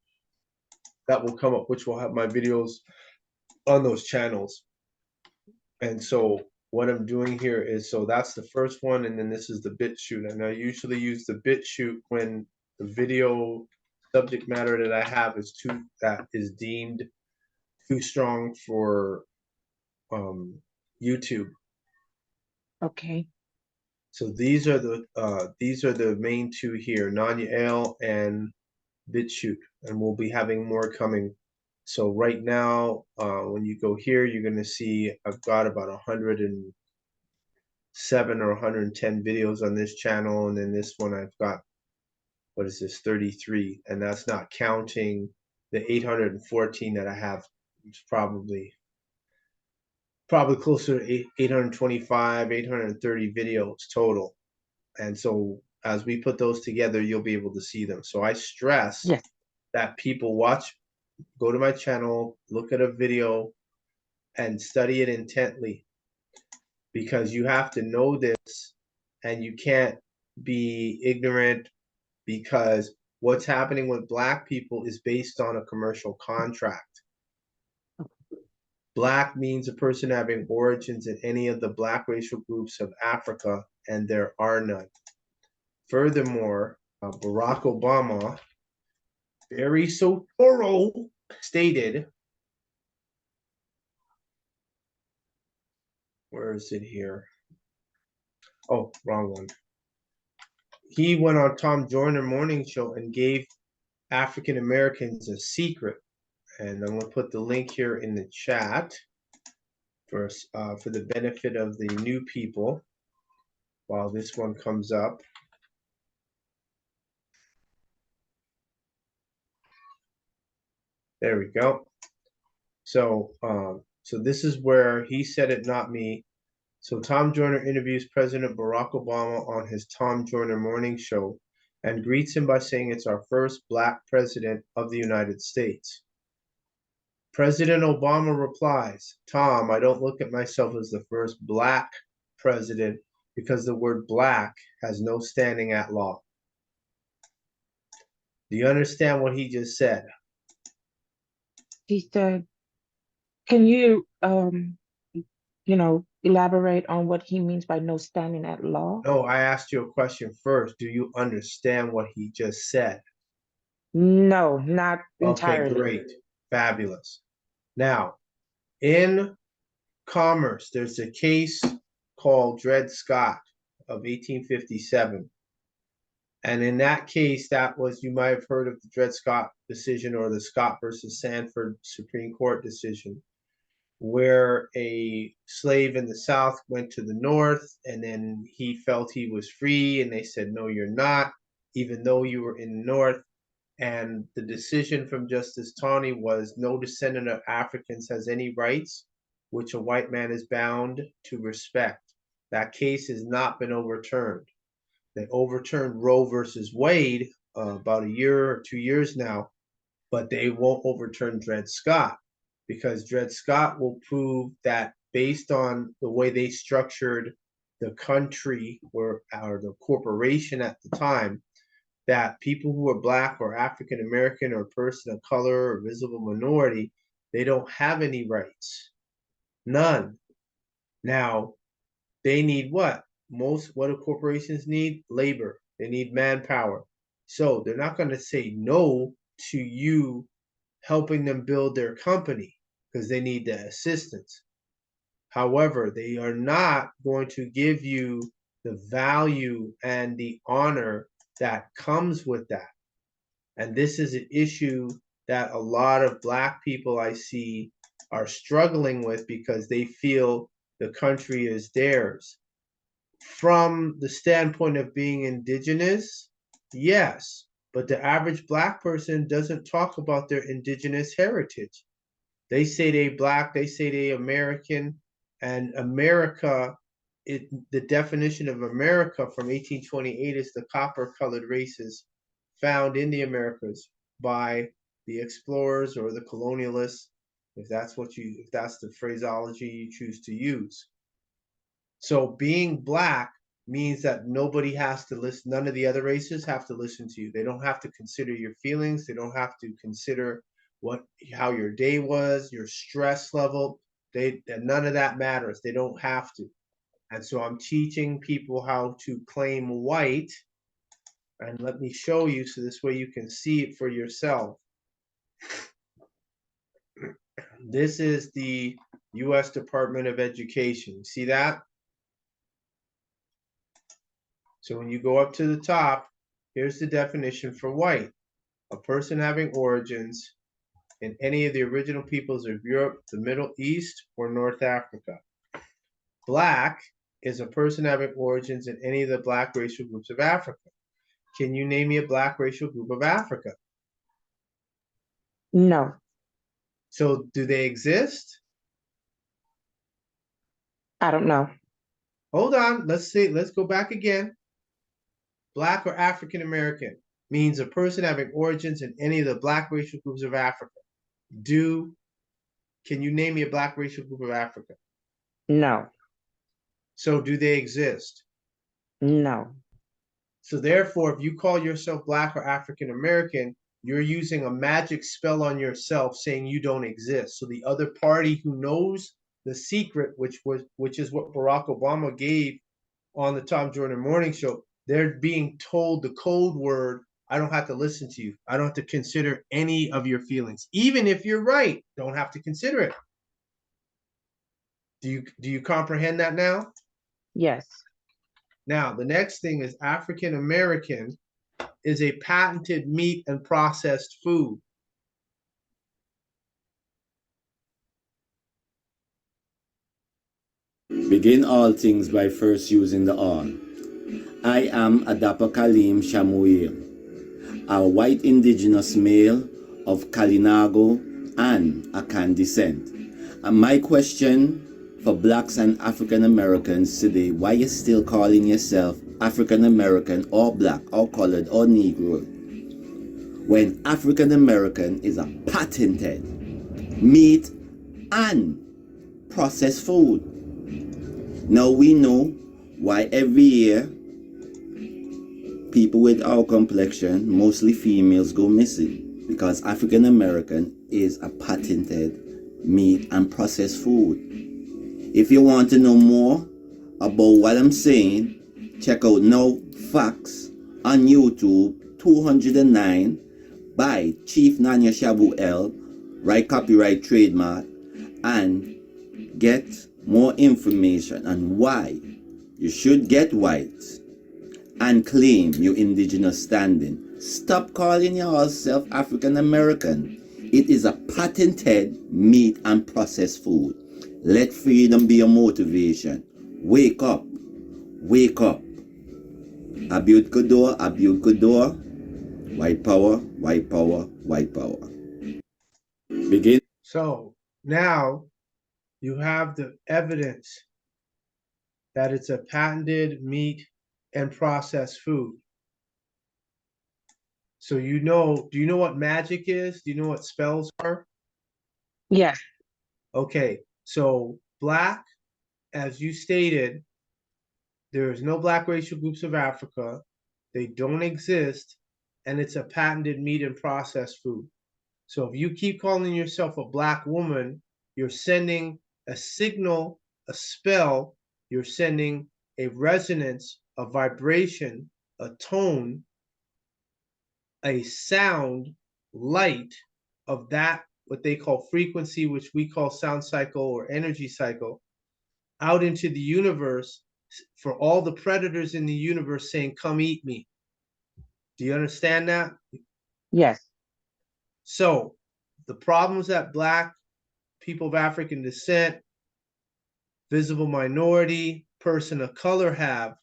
that will come up, which will have my videos on those channels. And so what I'm doing here is, so that's the first one, and then this is the BitChute. And I usually use the BitChute when the video subject matter that I have that is deemed too strong for YouTube. Okay. So these are the main two here, Nanya and BitChute, and we'll be having more coming. So right now, when you go here, you're going to see I've got about 107 or 110 videos on this channel, and then this one I've got, what is this, 33, and that's not counting the 814 that I have. It's probably closer to 825, 830 videos total. And so as we put those together, you'll be able to see them. So I stress Yes. that people go to my channel, look at a video, and study it intently, because you have to know this, and you can't be ignorant, because what's happening with Black people is based on a commercial contract. Black means a person having origins in any of the Black racial groups of Africa, and there are none. Furthermore, Barack Obama, very so thorough, stated, where is it here? Oh, wrong one. He went on Tom Joyner Morning Show and gave African Americans a secret. And I'm going to put the link here in the chat for the benefit of the new people while this one comes up. There we go. So, so this is where he said it, not me. So Tom Joyner interviews President Barack Obama on his Tom Joyner Morning Show and greets him by saying it's our first Black president of the United States. President Obama replies, Tom, I don't look at myself as the first Black president because the word Black has no standing at law. Do you understand what he just said? He said, can you, elaborate on what he means by no standing at law? No, I asked you a question first. Do you understand what he just said? No, not Okay, entirely. great. Fabulous. Now, in commerce, there's a case called Dred Scott of 1857. And in that case, that was, you might have heard of the Dred Scott decision or the Scott versus Sanford Supreme Court decision, where a slave in the South went to the North and then he felt he was free and they said, no, you're not, even though you were in the North. And the decision from Justice Taney was no descendant of Africans has any rights, which a white man is bound to respect. That case has not been overturned. They overturned Roe versus Wade about a year or 2 years now, but they won't overturn Dred Scott because Dred Scott will prove that based on the way they structured the country or the corporation at the time, that people who are Black or African American or person of color or visible minority, they don't have any rights. None. Now, they need what? What do corporations need? Labor. They need manpower. So they're not going to say no to you helping them build their company because they need the assistance. However, they are not going to give you the value and the honor that comes with that. And this is an issue that a lot of Black people I see are struggling with because they feel the country is theirs. From the standpoint of being indigenous, yes, but the average Black person doesn't talk about their indigenous heritage. They say they Black, they say they American, and America, the definition of America from 1828 is the copper-colored races found in the Americas by the explorers or the colonialists, if that's the phraseology you choose to use. So being Black means that nobody has to listen, none of the other races have to listen to you. They don't have to consider your feelings. They don't have to consider how your day was, your stress level. None of that matters. They don't have to. And so I'm teaching people how to claim white. And let me show you so this way you can see it for yourself. This is the U.S. Department of Education. See that? So when you go up to the top, here's the definition for white. A person having origins in any of the original peoples of Europe, the Middle East, or North Africa. Black is a person having origins in any of the Black racial groups of Africa. Can you name me a Black racial group of Africa? No. So do they exist? I don't know. Hold on, let's see, let's go back again. Black or African American means a person having origins in any of the Black racial groups of Africa. Can you name me a Black racial group of Africa? No. So do they exist? No. So therefore, if you call yourself Black or African American, you're using a magic spell on yourself saying you don't exist. So the other party who knows the secret, which is what Barack Obama gave on the Tom Jordan Morning Show, they're being told the code word, I don't have to listen to you. I don't have to consider any of your feelings. Even if you're right, don't have to consider it. Do you comprehend that now? Yes. Now, the next thing is African American is a patented meat and processed food. Begin all things by first using the on. I am Adapa Kalim Shamuel, a white indigenous male of Kalinago and Akan descent. And my question for blacks and African Americans today, why you still calling yourself African American or black or colored or Negro when African American is a patented meat and processed food? Now we know why every year people with our complexion, mostly females, go missing, because African American is a patented meat and processed food. If you want to know more about what I'm saying, check out Now Facts on YouTube 209 by Chief Nanya Shabuel, right copyright trademark, and get more information on why you should get white and claim your indigenous standing. Stop calling yourself African American. It is a patented meat and processed food. Let freedom be your motivation. Wake up. Wake up. Abdur Kodor, Abdur Kodor. White power, white power, white power. Begin. So now you have the evidence that it's a patented meat and processed food. So do you know what magic is? Do you know what spells are? Yes. Okay, so black, as you stated, there is no black racial groups of Africa. They don't exist, and it's a patented meat and processed food. So if you keep calling yourself a black woman, you're sending a signal, a spell, you're sending a resonance, a vibration, a tone, a sound, light of that, what they call frequency, which we call sound cycle or energy cycle, out into the universe for all the predators in the universe saying, come eat me. Do you understand that? Yes. So the problems that black people of African descent, visible minority, person of color have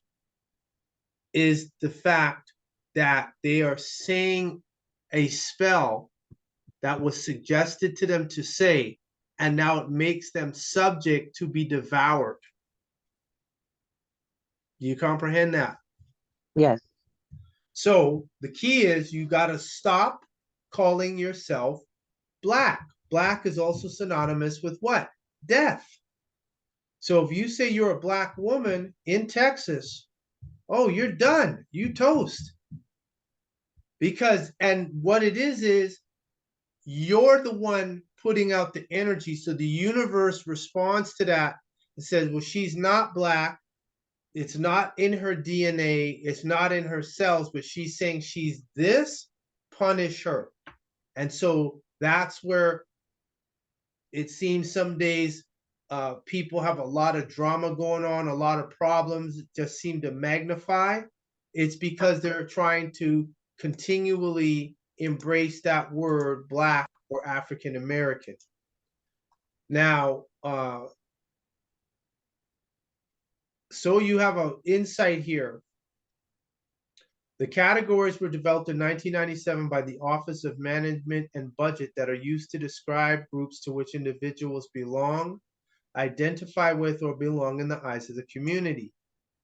is the fact that they are saying a spell that was suggested to them to say, and now it makes them subject to be devoured. Do you comprehend that? Yes. So the key is you got to stop calling yourself black. Black is also synonymous with what? Death. So if you say you're a black woman in Texas, oh, you're done. You toast. Because, and what it is you're the one putting out the energy. So the universe responds to that and says, well, she's not black. It's not in her DNA. It's not in her cells, but she's saying she's this, punish her. And so that's where it seems some days people have a lot of drama going on, a lot of problems just seem to magnify. It's because they're trying to continually embrace that word black or African American. Now, so you have an insight here. The categories were developed in 1997 by the Office of Management and Budget that are used to describe groups to which individuals belong, identify with, or belong in the eyes of the community.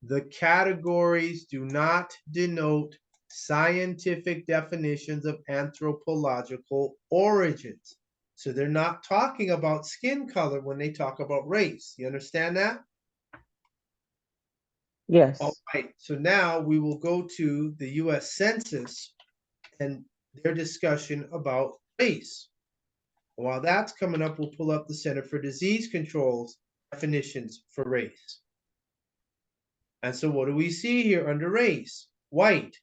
The categories do not denote scientific definitions of anthropological origins. So they're not talking about skin color when they talk about race. You understand that? Yes. All right. So now we will go to the U.S. Census. And their discussion about race. While that's coming up, we'll pull up the Center for Disease Control's definitions for race. And so what do we see here under race? White,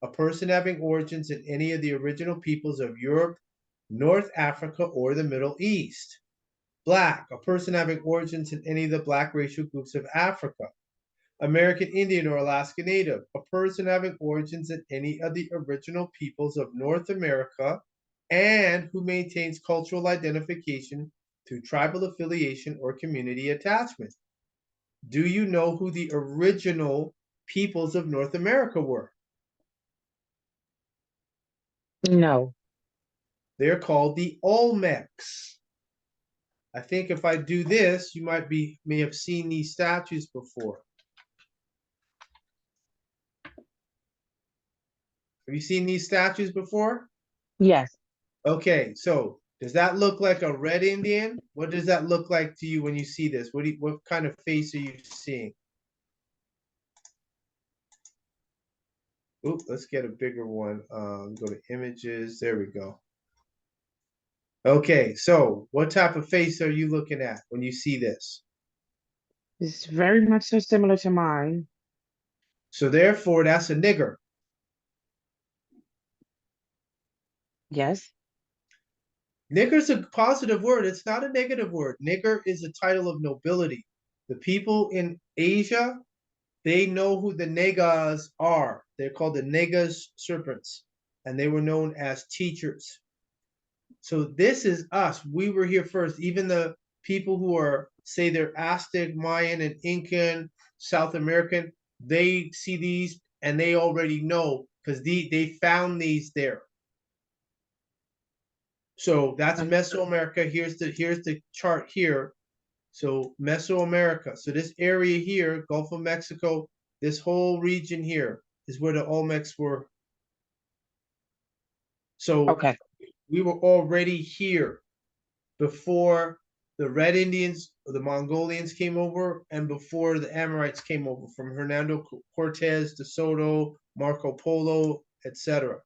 a person having origins in any of the original peoples of Europe, North Africa, or the Middle East. Black, a person having origins in any of the black racial groups of Africa. American Indian or Alaska Native, a person having origins in any of the original peoples of North America and who maintains cultural identification through tribal affiliation or community attachment. Do you know who the original peoples of North America were? No. They're called the Olmecs. I think if I do this, you may have seen these statues before. Have you seen these statues before? Yes. Okay, so does that look like a red Indian? What does that look like to you when you see this? What kind of face are you seeing? Oop, let's get a bigger one. Go to images. There we go. Okay, so what type of face are you looking at when you see this? It's very much so similar to mine. So therefore, that's a nigger. Yes. Nigger's a positive word. It's not a negative word. Nigger is a title of nobility. The people in Asia, they know who the Negas are. They're called the Negas serpents, and they were known as teachers. So this is us. We were here first. Even the people who are, say, they're Aztec, Mayan, and Incan, South American, they see these and they already know because they found these there. So that's Mesoamerica. Here's the chart here. So Mesoamerica. So this area here, Gulf of Mexico, this whole region here is where the Olmecs were. So Okay. we were already here before the Red Indians, the Mongolians came over, and before the Amorites came over from Hernando Cortez, De Soto, Marco Polo, etc.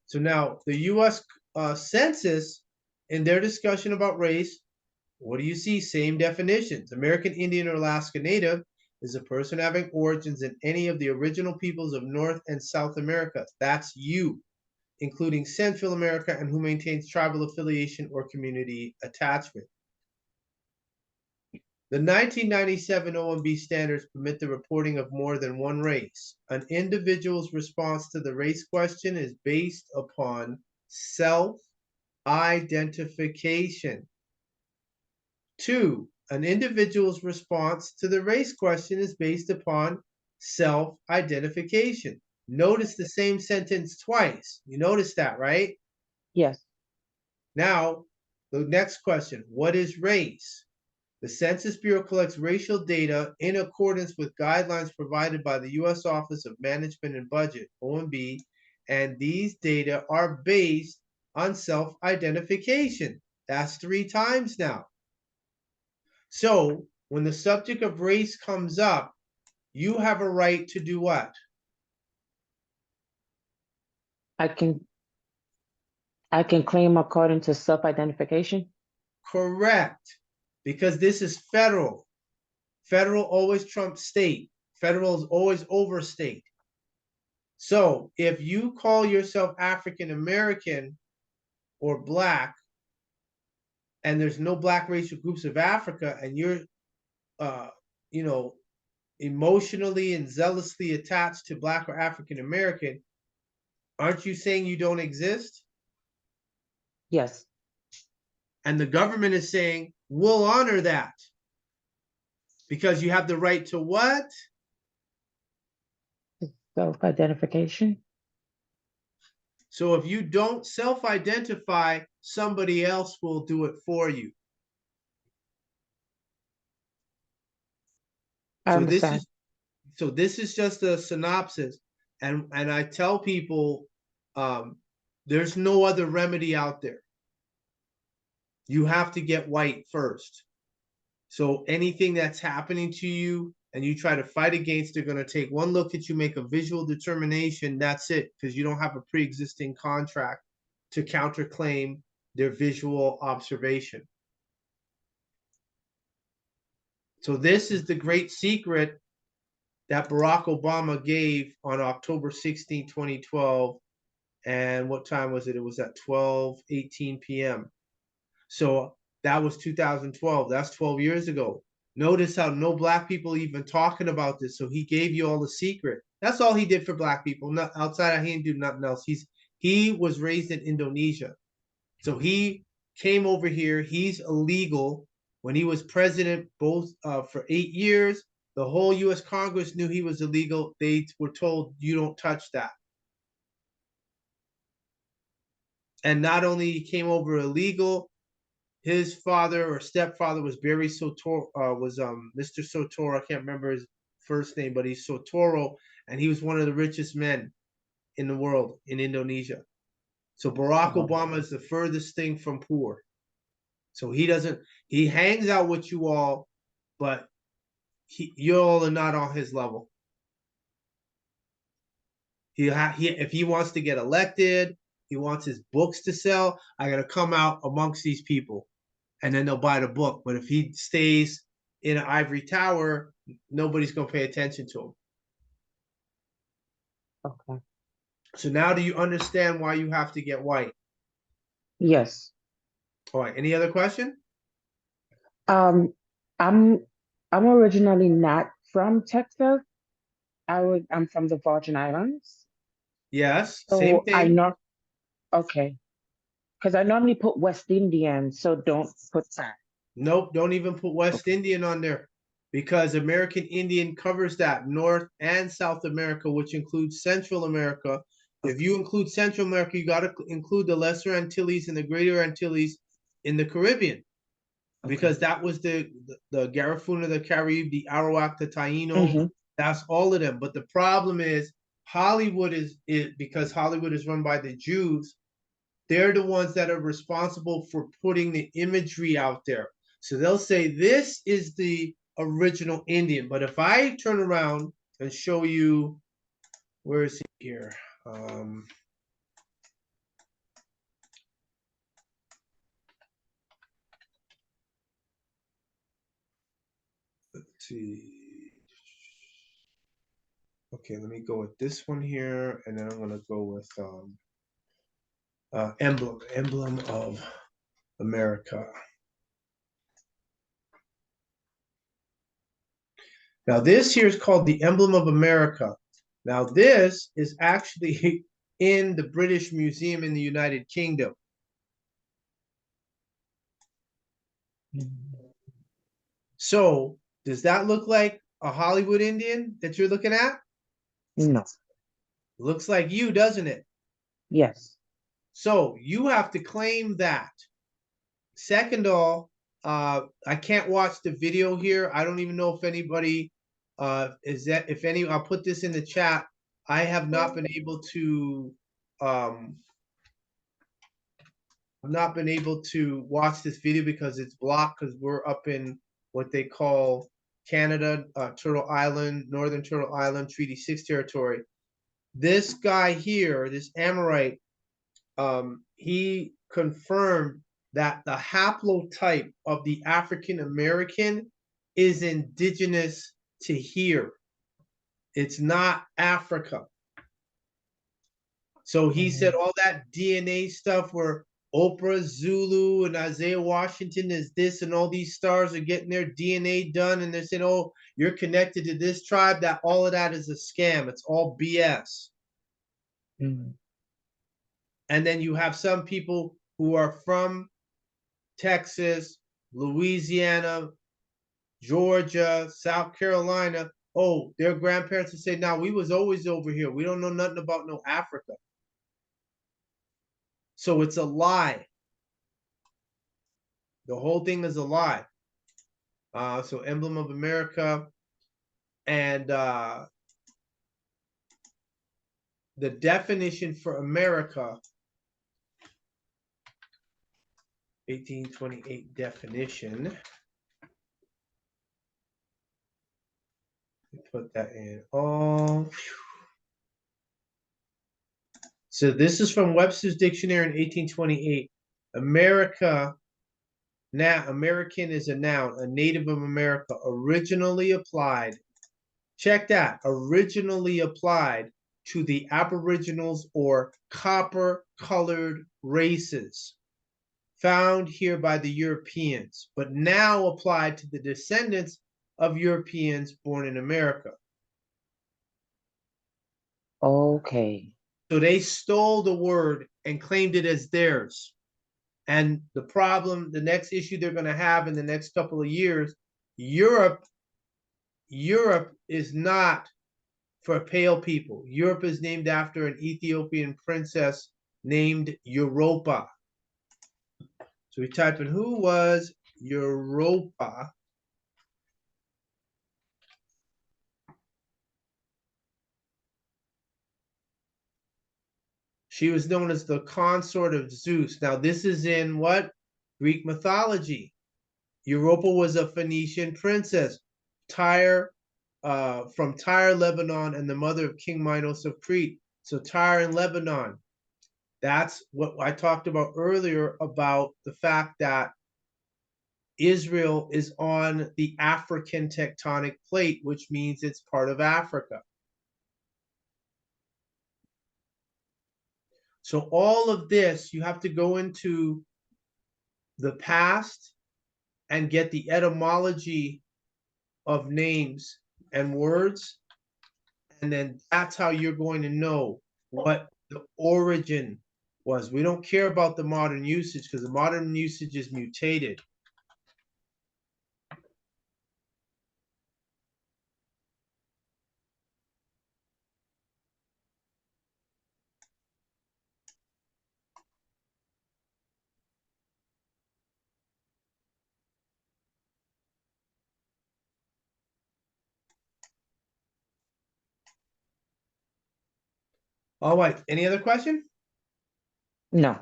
So now the U.S. Census, in their discussion about race, what do you see? Same definitions. American Indian or Alaska Native is a person having origins in any of the original peoples of North and South America. That's you, including Central America, and who maintains tribal affiliation or community attachment. The 1997 OMB standards permit the reporting of more than one race. An individual's response to the race question is based upon self-identification. 2, an individual's response to the race question is based upon self-identification. Notice the same sentence twice. You notice that, right? Yes. Now, the next question, what is race? The Census Bureau collects racial data in accordance with guidelines provided by the U.S. Office of Management and Budget, OMB, and these data are based on self-identification. That's 3 times now. So when the subject of race comes up, you have a right to do what? I can claim according to self-identification. Correct. Because this is federal. Federal always trumps state. Federal is always over state. So if you call yourself African American or Black, and there's no Black racial groups of Africa, and you're, emotionally and zealously attached to Black or African American, aren't you saying you don't exist? Yes. And the government is saying, we'll honor that. Because you have the right to what? Self-identification. So if you don't self-identify, somebody else will do it for you. I understand. This is just a synopsis. And I tell people, there's no other remedy out there. You have to get white first. So anything that's happening to you, and you try to fight against, they're going to take one look at you, make a visual determination. That's it, because you don't have a pre-existing contract to counterclaim their visual observation. So this is the great secret that Barack Obama gave on October 16, 2012. And what time was it? It was at 12:18 p.m. So that was 2012. That's 12 years ago. Notice how no black people even talking about this. So he gave you all the secret. That's all he did for black people. Not outside of, he didn't do nothing else. He was raised in Indonesia. So he came over here. He's illegal. When he was president, both for 8 years, the whole U.S. Congress knew he was illegal. They were told, you don't touch that. And not only he came over illegal, his father or stepfather was Barry Sotoro, Mr. Sotoro. I can't remember his first name, but he's Sotoro, and he was one of the richest men in the world in Indonesia. So Barack Obama is the furthest thing from poor. So he hangs out with you all, but you all are not on his level. If he wants to get elected, he wants his books to sell, I got to come out amongst these people, and then they'll buy the book. But if he stays in an ivory tower, nobody's going to pay attention to him. Okay. So now do you understand why you have to get white? Yes. All right. Any other question? I'm originally not from Texas. I'm from the Virgin Islands. Yes. So Same thing. Okay. Because I normally put West Indian, so don't put that. Nope. Don't even put West Indian on there, because American Indian covers that North and South America, which includes Central America. If you include Central America, you got to include the Lesser Antilles and the Greater Antilles in the Caribbean, because that was the Garifuna, the Caribe, the Arawak, the Taino. That's all of them. But the problem is Hollywood is because Hollywood is run by the Jews. They're the ones that are responsible for putting the imagery out there. So they'll say this is the original Indian. But if I turn around and show you, where is he here? Let's see. Okay, let me go with this one here, and then I'm gonna go with emblem of America. Now this here is called the Emblem of America. Now this is actually in the British Museum in the United Kingdom. So does that look like a Hollywood Indian that you're looking at? No. Looks like you, doesn't it? Yes. So you have to claim that. Second of all, I can't watch the video here. I don't even know if anybody I'll put this in the chat. I have not been able to watch this video because it's blocked, because we're up in what they call Canada, Turtle Island, Northern Turtle Island, Treaty 6 territory. This guy here, this Amorite, he confirmed that the haplotype of the African American is indigenous to here. It's not Africa. So he said all that DNA stuff where Oprah, Zulu, and Isaiah Washington is this, and all these stars are getting their DNA done, and they're saying, oh, you're connected to this tribe, that all of that is a scam. It's all BS. And then you have some people who are from Texas, Louisiana, Georgia, South Carolina. Oh, their grandparents would say, now we was always over here. We don't know nothing about no Africa. So it's a lie. The whole thing is a lie. So Emblem of America, and the definition for America, 1828 definition. put that in. Oh, so this is from Webster's Dictionary in 1828. American is a noun, a native of America, originally applied. Check that, originally applied to the aboriginals or copper-colored races found here by the Europeans, but now applied to the descendants of Europeans born in America. Okay. So they stole the word and claimed it as theirs. And the problem, the next issue they're going to have in the next couple of years, Europe is not for pale people. Europe is named after an Ethiopian princess named Europa. So we type in who was Europa. She was known as the consort of Zeus. Now this is in what? Greek mythology. Europa was a Phoenician princess, from Tyre, Lebanon, and the mother of King Minos of Crete. So Tyre and Lebanon. That's what I talked about earlier about the fact that Israel is on the African tectonic plate, which means it's part of Africa. So all of this, you have to go into the past and get the etymology of names and words. And then that's how you're going to know what the origin was. We don't care about the modern usage because the modern usage is mutated. All right, any other question? No.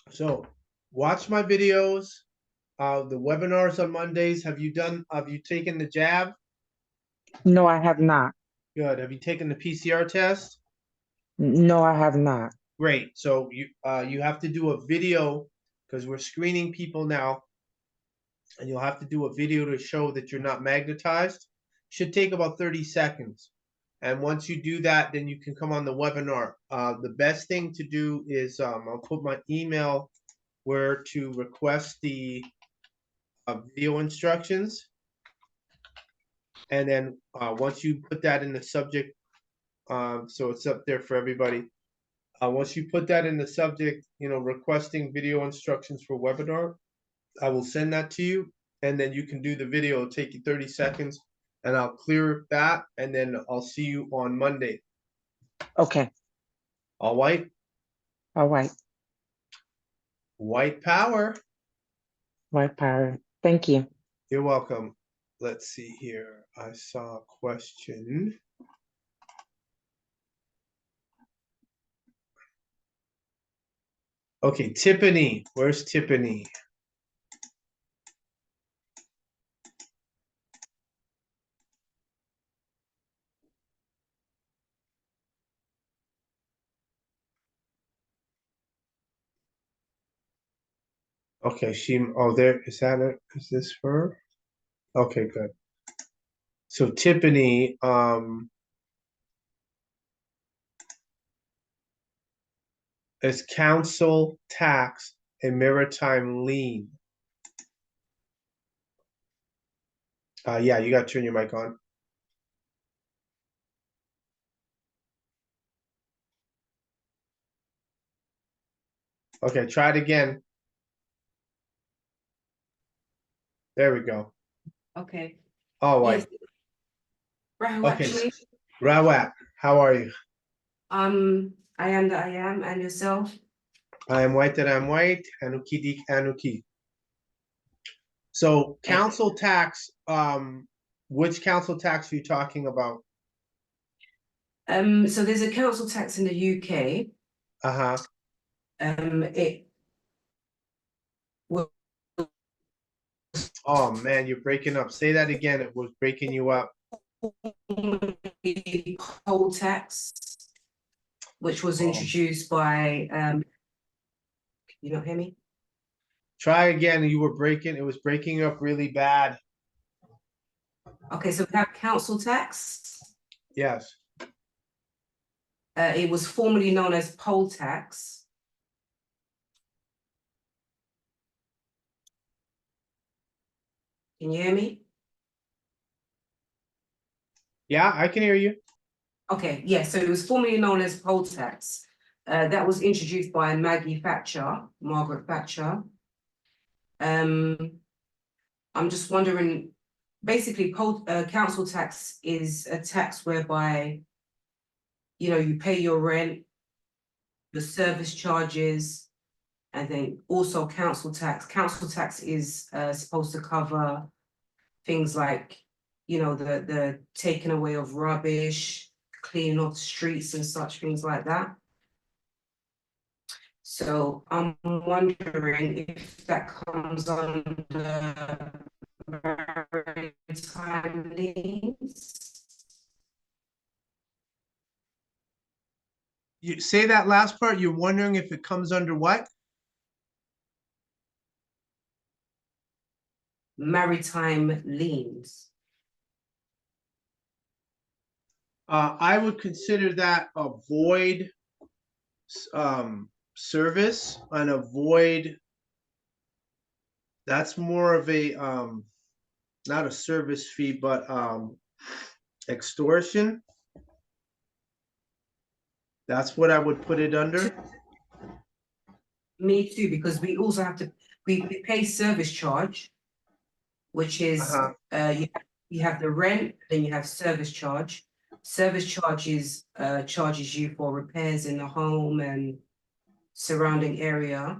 So watch my videos, the webinars on Mondays. Have you taken the jab? No, I have not. Good. Have you taken the PCR test? No, I have not. Great. So you have to do a video because we're screening people now, and you'll have to do a video to show that you're not magnetized. Should take about 30 seconds. And once you do that, then you can come on the webinar. The best thing to do is I'll put my email where to request the video instructions. And then once you put that in the subject, so it's up there for everybody. Once you put that in the subject, requesting video instructions for webinar, I will send that to you. And then you can do the video. It'll take you 30 seconds. And I'll clear that, and then I'll see you on Monday. Okay. All right? All right. White power. White power. Thank you. You're welcome. Let's see here. I saw a question. Okay, Tiffany. Where's Tiffany? Okay, there, is this her? Okay, good. So Tiffany, is council tax a maritime lien? Yeah, you got to turn your mic on. Okay, try it again. There we go. Okay. All Yes. right. Rahwat, Okay. please. Rawat, how are you? I am that I am, and yourself? I am white that I'm white. Anuki dik Anuki. So council tax, which council tax are you talking about? So there's a council tax in the UK. Uh-huh. It was Oh man, you're breaking up. Say that again. It was breaking you up. Poll tax, which was introduced by, can you not hear me? Try again. You were breaking. It was breaking up really bad. Okay, so we have council tax. Yes. It was formerly known as poll tax. Can you hear me? Yeah, I can hear you. Okay, yeah, so it was formerly known as poll tax. That was introduced by Margaret Thatcher. I'm just wondering, basically, council tax is a tax whereby, you pay your rent, the service charges, and then also council tax. Council tax is supposed to cover things like, the taking away of rubbish, cleaning up the streets and such things like that. So I'm wondering if that comes under maritime liens. You say that last part. You're wondering if it comes under what? Maritime liens. I would consider that a void service and a void. That's more of a not a service fee, but extortion. That's what I would put it under. Me too, because we also have to, we pay service charge, which is, you have the rent, then you have service charge. Service charges charges you for repairs in the home and surrounding area.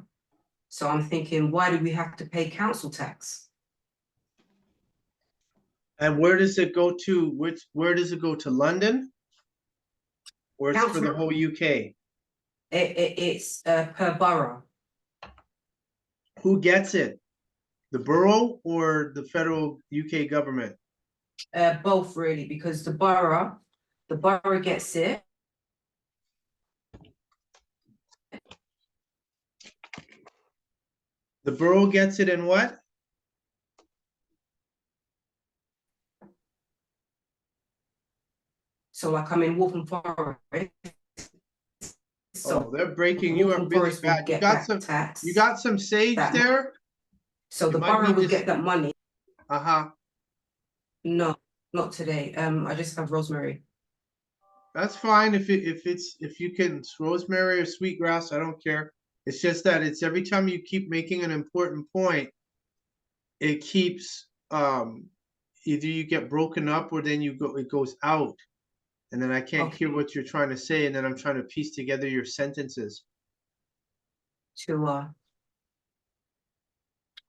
So I'm thinking, why do we have to pay council tax? And where does it go to? Where does it go to? London? Or it's for the whole UK? It's per borough. Who gets it? The borough or the federal UK government? Both really, because the borough gets it. The borough gets it in what? So like I'm in Waltham Forest. So they're breaking you up really bad. You got some tax. You got some sage there? So the borough will get that money. No, not today. I just have rosemary. That's fine if you can rosemary or sweetgrass, I don't care. It's just that it's every time you keep making an important point, it keeps either you get broken up or then it goes out. And then I can't hear what you're trying to say, and then I'm trying to piece together your sentences.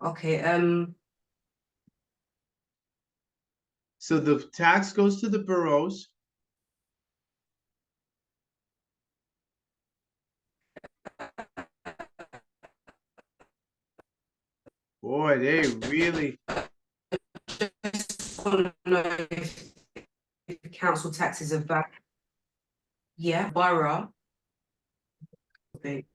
Okay, so the tax goes to the boroughs. Boy, they really. Council taxes are back. Yeah, borough. Okay.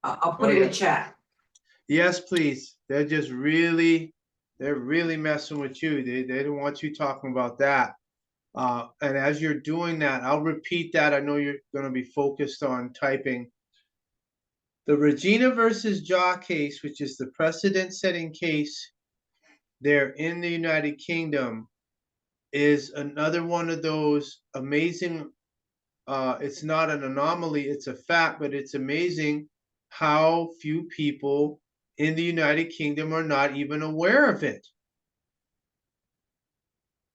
I'll put it in the chat. Yes, please. They're just really, they're really messing with you. They don't want you talking about that. And as you're doing that, I'll repeat that. I know you're going to be focused on typing. The Regina versus Jaw case, which is the precedent-setting case there in the United Kingdom, is another one of those amazing, it's not an anomaly, it's a fact, but it's amazing how few people in the United Kingdom are not even aware of it.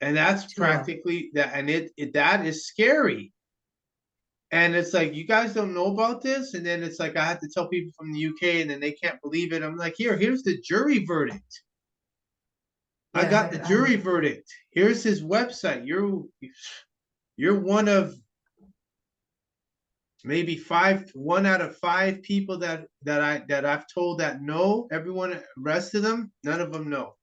And that's practically that, and that is scary. And it's like, you guys don't know about this? And then it's like, I have to tell people from the UK and then they can't believe it. I'm like, here's the jury verdict. Yeah, I got the jury verdict. Here's his website. You're one of maybe one out of five people that I've told that know. Everyone, rest of them, none of them know.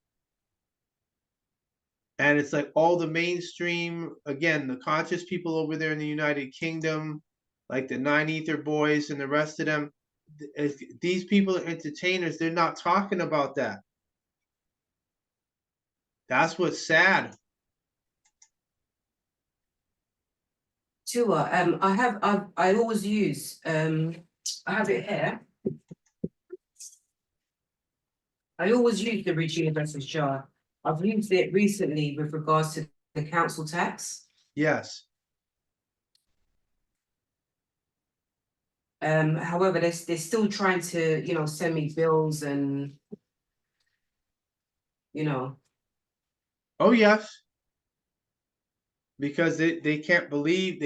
And it's like all the mainstream, again, the conscious people over there in the United Kingdom, like the 9thday boys and the rest of them, these people are entertainers. They're not talking about that. That's what's sad. Tua, I always use, I have it here. I always use the Regina versus jar. I've used it recently with regards to the council tax. Yes. However, they're still trying to, you know, send me bills and, you know. Oh, yes. Because they can't believe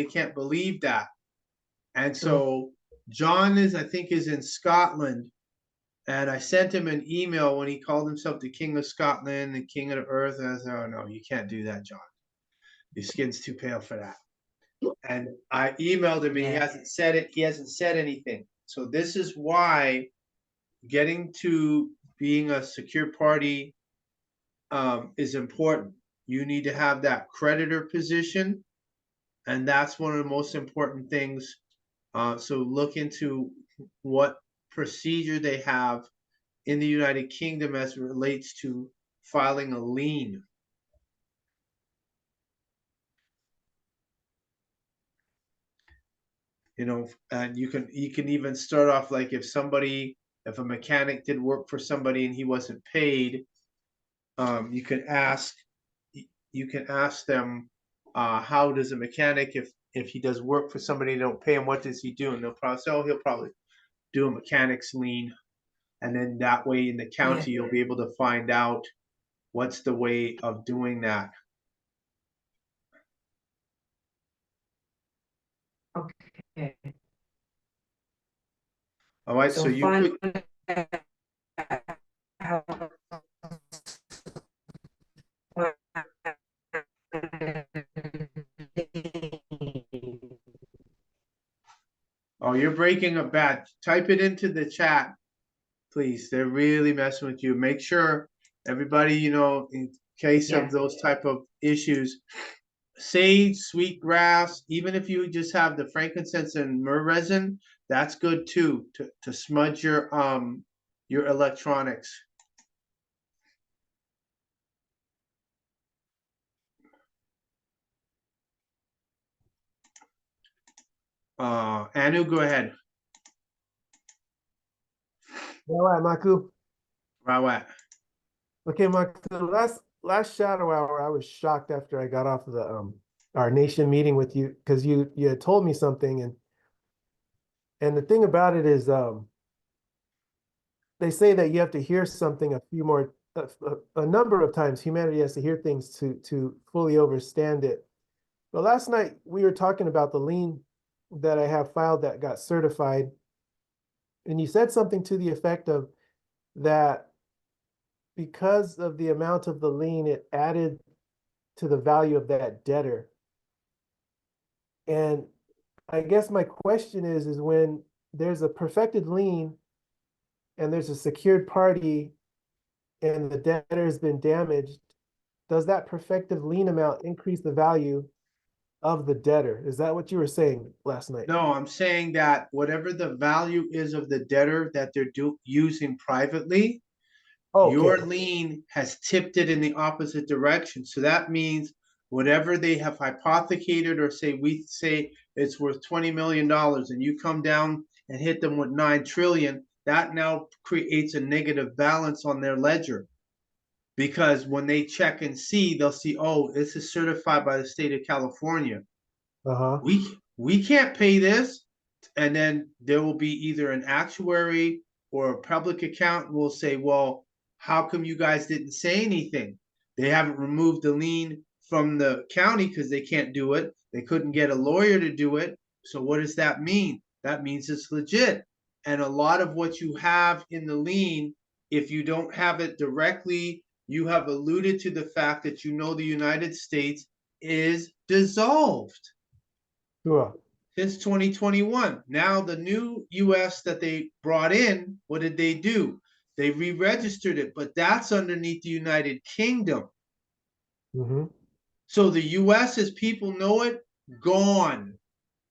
that. And so John I think is in Scotland. And I sent him an email when he called himself the King of Scotland, the King of the Earth. And I said, oh no, you can't do that, John. Your skin's too pale for that. And I emailed him and he hasn't said it. He hasn't said anything. So this is why getting to being a secure party is important. You need to have that creditor position. And that's one of the most important things. So look into what procedure they have in the United Kingdom as it relates to filing a lien. You know, and you can even start off like if a mechanic did work for somebody and he wasn't paid, you can ask them, how does a mechanic, if he does work for somebody and don't pay him, what does he do? And they'll probably say, oh, he'll probably do a mechanic's lien. And then that way in the county, you'll be able to find out what's the way of doing that. Okay. All right, so you could. Oh, you're breaking up bad. Type it into the chat, please. They're really messing with you. Make sure everybody, you know, in case of those type of issues, sage, sweetgrass, even if you just have the frankincense and myrrh resin, that's good too, to smudge your electronics. Anu, go ahead. All right, Maku. Rawat. Okay, Maku. Last shadow hour, I was shocked after I got off of the our nation meeting with you because you had told me something, and the thing about it is they say that you have to hear something a number of times. Humanity has to hear things to fully understand it. But last night we were talking about the lien that I have filed that got certified, and you said something to the effect of that because of the amount of the lien, it added to the value of that debtor. And I guess my question is when there's a perfected lien and there's a secured party and the debtor has been damaged, does that perfected lien amount increase the value of the debtor? Is that what you were saying last night? No, I'm saying that whatever the value is of the debtor that they're using privately, your lien has tipped it in the opposite direction. So that means whatever they have hypothecated or we say it's worth $20 million and you come down and hit them with 9 trillion, that now creates a negative balance on their ledger. Because when they check and see, they'll see, oh, this is certified by the state of California. We can't pay this. And then there will be either an actuary or a public accountant will say, well, how come you guys didn't say anything? They haven't removed the lien from the county because they can't do it. They couldn't get a lawyer to do it. So what does that mean? That means it's legit. And a lot of what you have in the lien, if you don't have it directly, you have alluded to the fact that you know the United States is dissolved. Sure. since 2021. Now the new US that they brought in, what did they do? They re-registered it, but that's underneath the United Kingdom. Mm-hmm. So the US, as people know it, gone.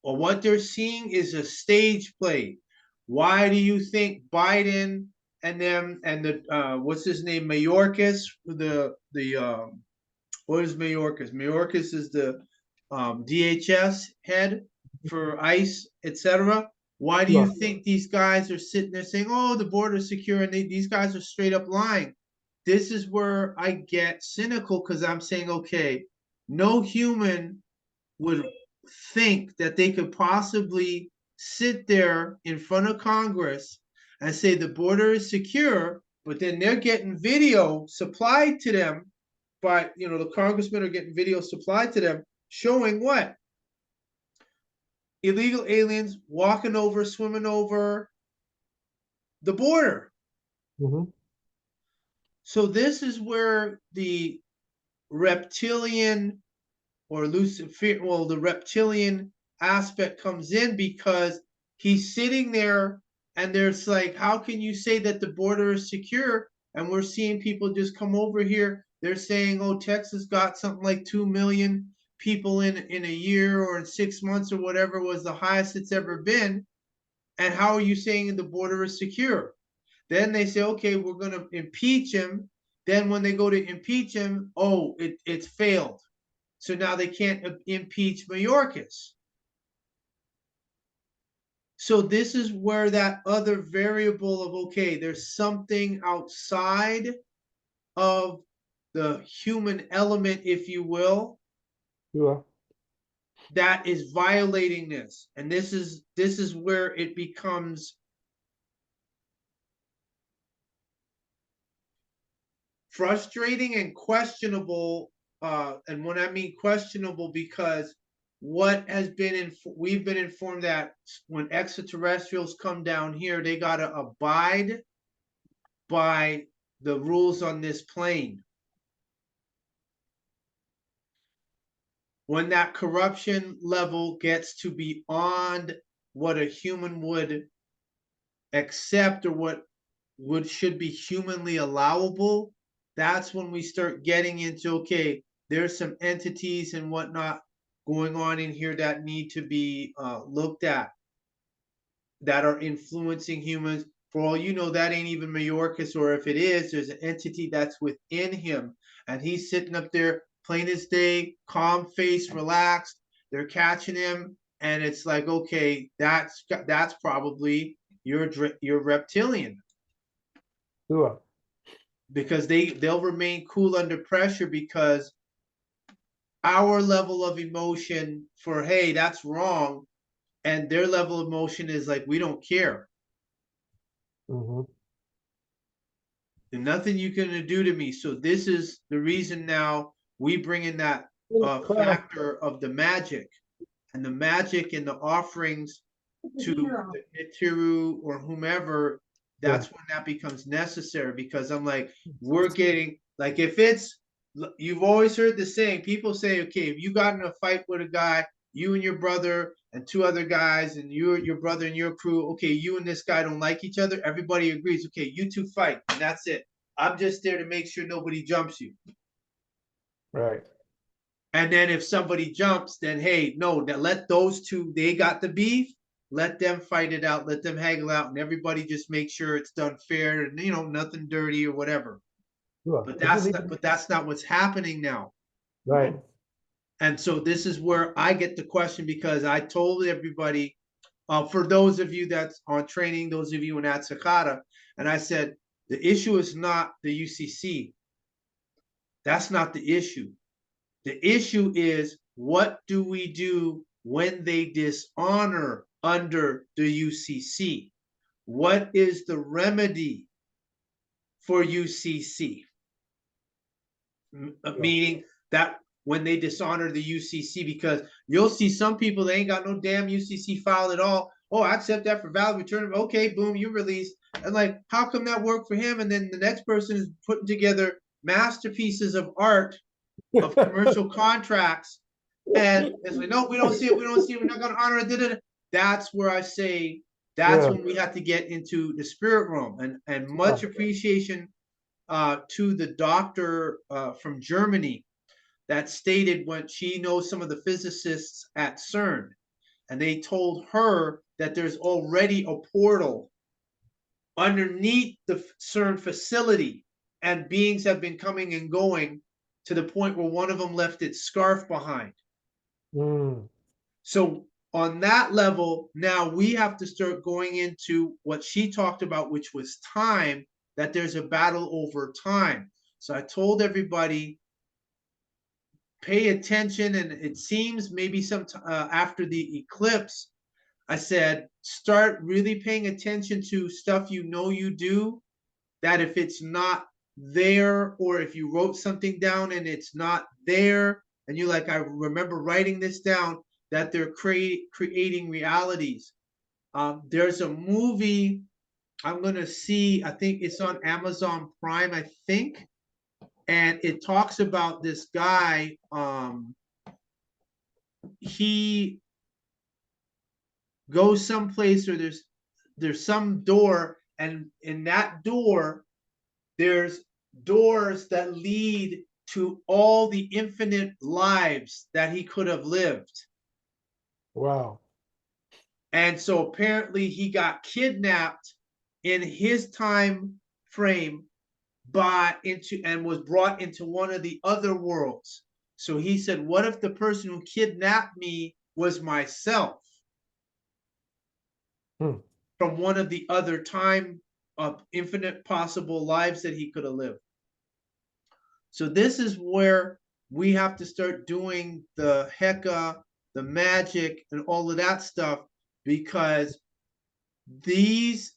Or what they're seeing is a stage play. Why do you think Biden and them and the what's his name, Mayorkas, what is Mayorkas? Mayorkas is the DHS head for ICE, etc. Why do you think these guys are sitting there saying, "Oh, the border is secure," and these guys are straight up lying? This is where I get cynical because I'm saying, okay, no human would think that they could possibly sit there in front of Congress and say the border is secure, but then they're getting video supplied to them by, the congressmen are getting video supplied to them showing what? Illegal aliens walking over, swimming over the border. Mm-hmm. So this is where the reptilian or the reptilian aspect comes in, because he's sitting there and there's like, how can you say that the border is secure? And we're seeing people just come over here. They're saying, oh, Texas got something like 2 million people in a year or in 6 months or whatever was the highest it's ever been. And how are you saying the border is secure? Then they say, okay, we're going to impeach him. Then when they go to impeach him, oh, it's failed. So now they can't impeach Mayorkas. So this is where that other variable of, okay, there's something outside of the human element, if you will, that is violating this. And this is where it becomes frustrating and questionable. And when I mean questionable, because what has been we've been informed that when extraterrestrials come down here, they got to abide by the rules on this plane. When that corruption level gets to beyond what a human would accept or what should be humanly allowable, that's when we start getting into, okay, there's some entities and whatnot going on in here that need to be looked at, that are influencing humans. For all you know, that ain't even Mayorkas, or if it is, there's an entity that's within him, and he's sitting up there plain as day, calm face, relaxed. They're catching him, and it's like, okay, that's probably your reptilian. Sure. Because they'll remain cool under pressure, because our level of emotion for, hey, that's wrong, and their level of emotion is like, we don't care. Mm-hmm. And nothing you can do to me. So this is the reason now we bring in that factor of the magic, and the magic and the offerings to the Nitiru or whomever. That's when that becomes necessary, because I'm like, we're getting, like, if it's, you've always heard the saying, people say, okay, if you got in a fight with a guy, you and your brother and 2 other guys, and your brother and your crew, okay, you and this guy don't like each other, everybody agrees, okay, you 2 fight, and that's it. I'm just there to make sure nobody jumps you. Right. And then if somebody jumps, then hey, no, let those 2, they got the beef, let them fight it out, let them haggle out, and everybody just make sure it's done fair and nothing dirty or whatever. Sure. But that's not what's happening now. Right. And so this is where I get the question, because I told everybody, for those of you that's on training, those of you in At-sik-hata, and I said, the issue is not the UCC. That's not the issue. The issue is, what do we do when they dishonor under the UCC? What is the remedy for UCC? Meaning that when they dishonor the UCC, because you'll see some people, they ain't got no damn UCC file at all. Oh, I accept that for valid return. Okay, boom, you release. And like, how come that worked for him? And then the next person is putting together masterpieces of art of commercial contracts And it's like, no, we don't see it, we don't see it, we're not gonna honor it. Da-da-da. That's where I say that's Yeah. when we have to get into the spirit realm. And much Yeah. appreciation to the doctor from Germany that stated when she knows some of the physicists at CERN, and they told her that there's already a portal underneath the CERN facility, and beings have been coming and going to the point where one of them left its scarf behind. Mm. So on that level, now we have to start going into what she talked about, which was time, that there's a battle over time. So I told everybody, pay attention, and it seems maybe some after the eclipse, I said, start really paying attention to stuff you know you do, that if it's not there, or if you wrote something down and it's not there, and you're like, I remember writing this down, that they're creating realities. There's a movie I'm going to see, I think it's on Amazon Prime, I think, and it talks about this guy. He goes someplace, or there's some door, and in that door there's doors that lead to all the infinite lives that he could have lived. Wow. And so apparently he got kidnapped in his time frame and was brought into one of the other worlds. So he said, what if the person who kidnapped me was myself? From one of the other time of infinite possible lives that he could have lived. So this is where we have to start doing the Heka, the magic, and all of that stuff, because these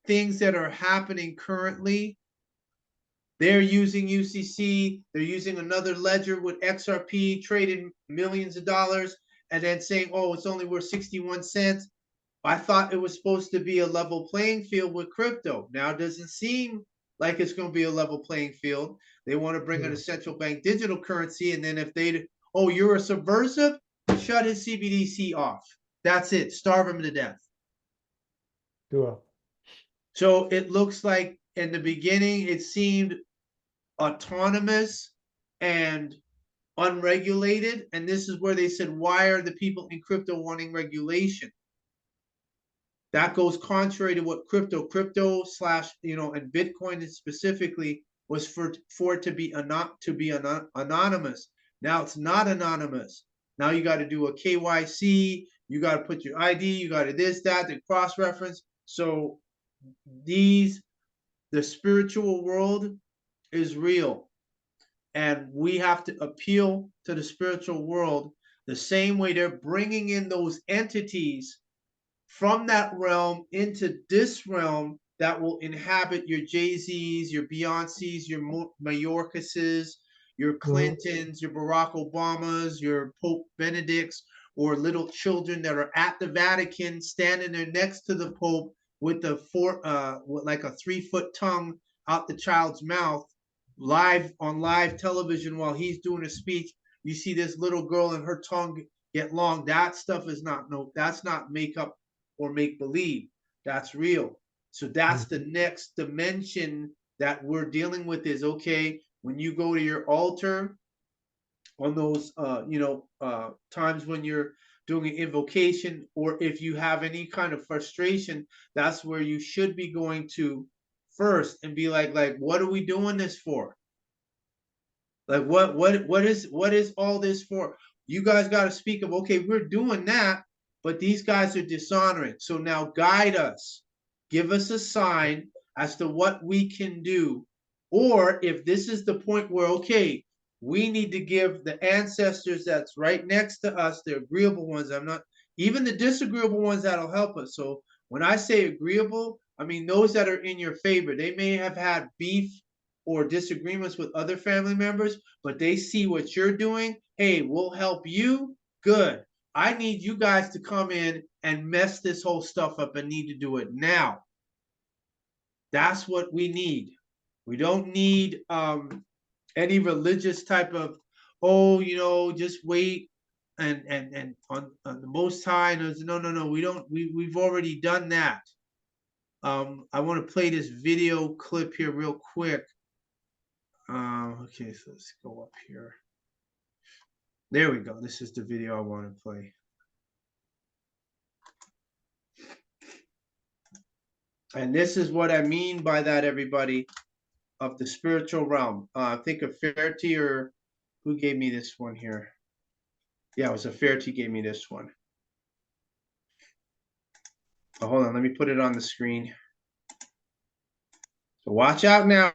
things that are happening currently, they're using UCC, they're using another ledger with XRP, trading millions of dollars, and then saying, oh, it's only worth 61 cents. I thought it was supposed to be a level playing field with crypto. Now it doesn't seem like it's going to be a level playing field. They want to bring in a central bank digital currency, and then if they, oh, you're a subversive, shut his CBDC off. That's it. Starve him to death. Sure. So it looks like in the beginning it seemed autonomous and unregulated, and this is where they said, why are the people in crypto wanting regulation? That goes contrary to what crypto slash, and Bitcoin specifically was for it to be anonymous. Now it's not anonymous. Now you got to do a KYC, you got to put your ID, you got to this, that, the cross reference. So the spiritual world is real, and we have to appeal to the spiritual world the same way they're bringing in those entities from that realm into this realm that will inhabit your Jay-Z's, your Beyoncé's, your Mayorkases, your Clintons, your Barack Obamas, your Pope Benedicts, or little children that are at the Vatican standing there next to the Pope with like a 3-foot tongue out the child's mouth, on live television while he's doing a speech. You see this little girl and her tongue get long. That stuff is that's not makeup or make believe. That's real. So that's the next dimension that we're dealing with, is okay, when you go to your altar on those times when you're doing an invocation, or if you have any kind of frustration, that's where you should be going to first and be like, what are we doing this for? Like, what is all this for? You guys got to speak of, okay, we're doing that, but these guys are dishonoring. So now guide us, give us a sign as to what we can do. Or if this is the point where, okay, we need to give the ancestors that's right next to us, the agreeable ones, even the disagreeable ones, that'll help us. So when I say agreeable, I mean those that are in your favor. They may have had beef or disagreements with other family members, but they see what you're doing. Hey, we'll help you. Good. I need you guys to come in and mess this whole stuff up, and need to do it now. That's what we need. We don't need any religious type of, just wait, and on the Most High, and no, we've already done that. I want to play this video clip here real quick. Okay, so let's go up here. There we go. This is the video I want to play. And this is what I mean by that, everybody, of the spiritual realm. I think of Fairty, or who gave me this one here? Yeah, it was a Fairty gave me this one. Oh, hold on, let me put it on the screen. So watch out now.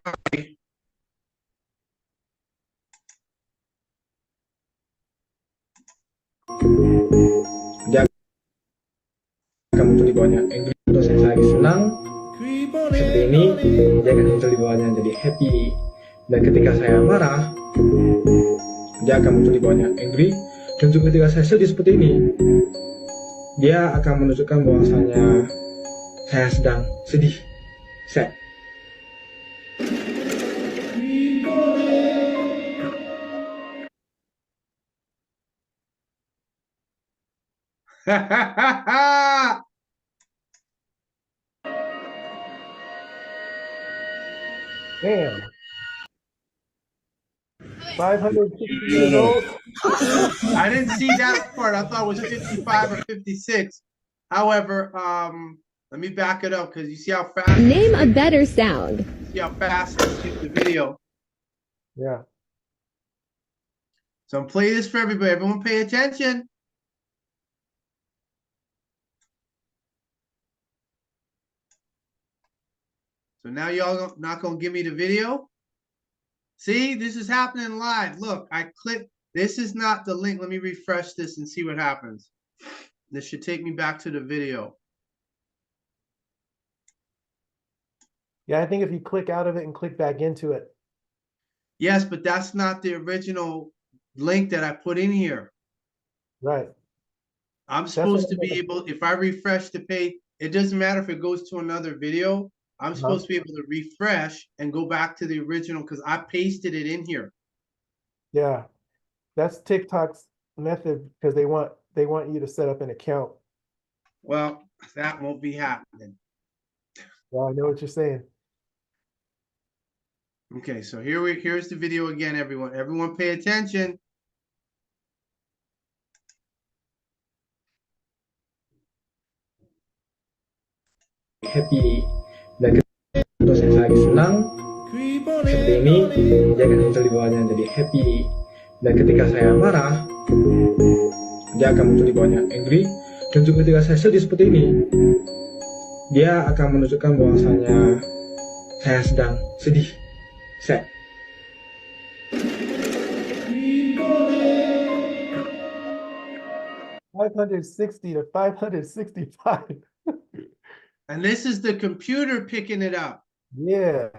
Dia akan muncul di bawahnya angry. Terus saya lagi senang seperti ini, dia akan muncul di bawahnya jadi happy. Dan ketika saya marah, dia akan muncul di bawahnya angry. Dan juga ketika saya sedih seperti ini, dia akan menunjukkan bahwasanya saya sedang sedih, sad. Damn. 560 years old. I didn't see that part. I thought it was 55 or 56. However, let me back it up because you see how fast. Name a better sound. See how fast I shoot the video. Yeah. So I'm playing this for everybody. Everyone pay attention. So now y'all not gonna give me the video? See, this is happening live. Look, I clicked. This is not the link. Let me refresh this and see what happens. This should take me back to the video. Yeah, I think if you click out of it and click back into it. Yes, but that's not the original link that I put in here. Right. I'm supposed to be able, if I refresh the page, it doesn't matter if it goes to another video. I'm supposed to be able to refresh and go back to the original because I pasted it in here. Yeah, that's TikTok's method because they want you to set up an account. Well, that won't be happening. Well, I know what you're saying. Okay, so here's the video again, everyone. Everyone pay attention. Happy. Dan terus saya lagi senang seperti ini, dia akan muncul di bawahnya jadi happy. Dan ketika saya marah, dia akan muncul di bawahnya angry. Dan juga ketika saya sedih seperti ini, dia akan menunjukkan bahwasanya saya sedang sedih, sad. $560 to $565. And this is the computer picking it up. Yeah.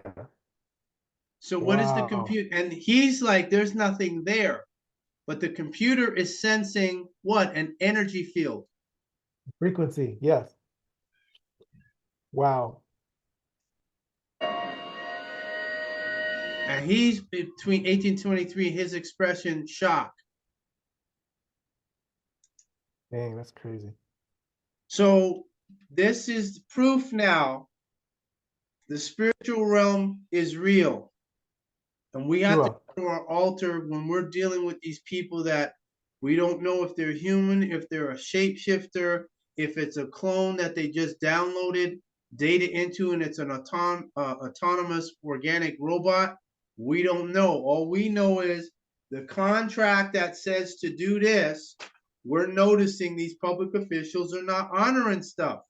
So what is the computer? And he's like, there's nothing there. But the computer is sensing what? An energy field. Frequency, yes. Wow. And he's between 1823, his expression, shock. Dang, that's crazy. So this is proof now. The spiritual realm is real. And we have to go to our altar when we're dealing with these people that we don't know if they're human, if they're a shapeshifter, if it's a clone that they just downloaded data into and it's an autonomous organic robot. We don't know. All we know is the contract that says to do this, we're noticing these public officials are not honoring stuff.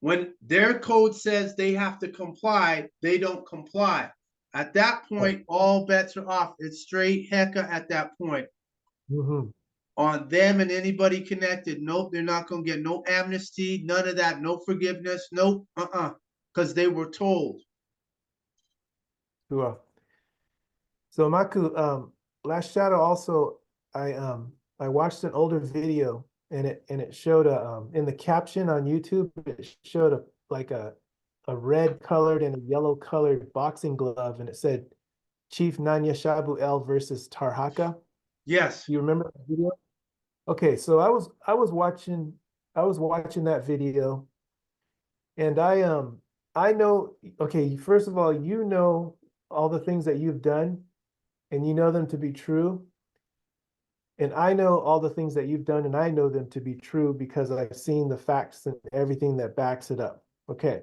When their code says they have to comply, they don't comply. At that point, all bets are off. It's straight hecka at that point. On them and anybody connected. Nope, they're not going to get no amnesty, none of that, no forgiveness, nope, because they were told. Sure. So Maku, Last Shadow also, I watched an older video and it showed in the caption on YouTube, it showed a red colored and a yellow colored boxing glove, and it said Chief Nanya Shabu El versus Tarhaka. Yes. Do you remember that video? Okay, so I was watching that video, and I know, okay, first of all, you know all the things that you've done, and you know them to be true. And I know all the things that you've done, and I know them to be true because I've seen the facts and everything that backs it up. Okay.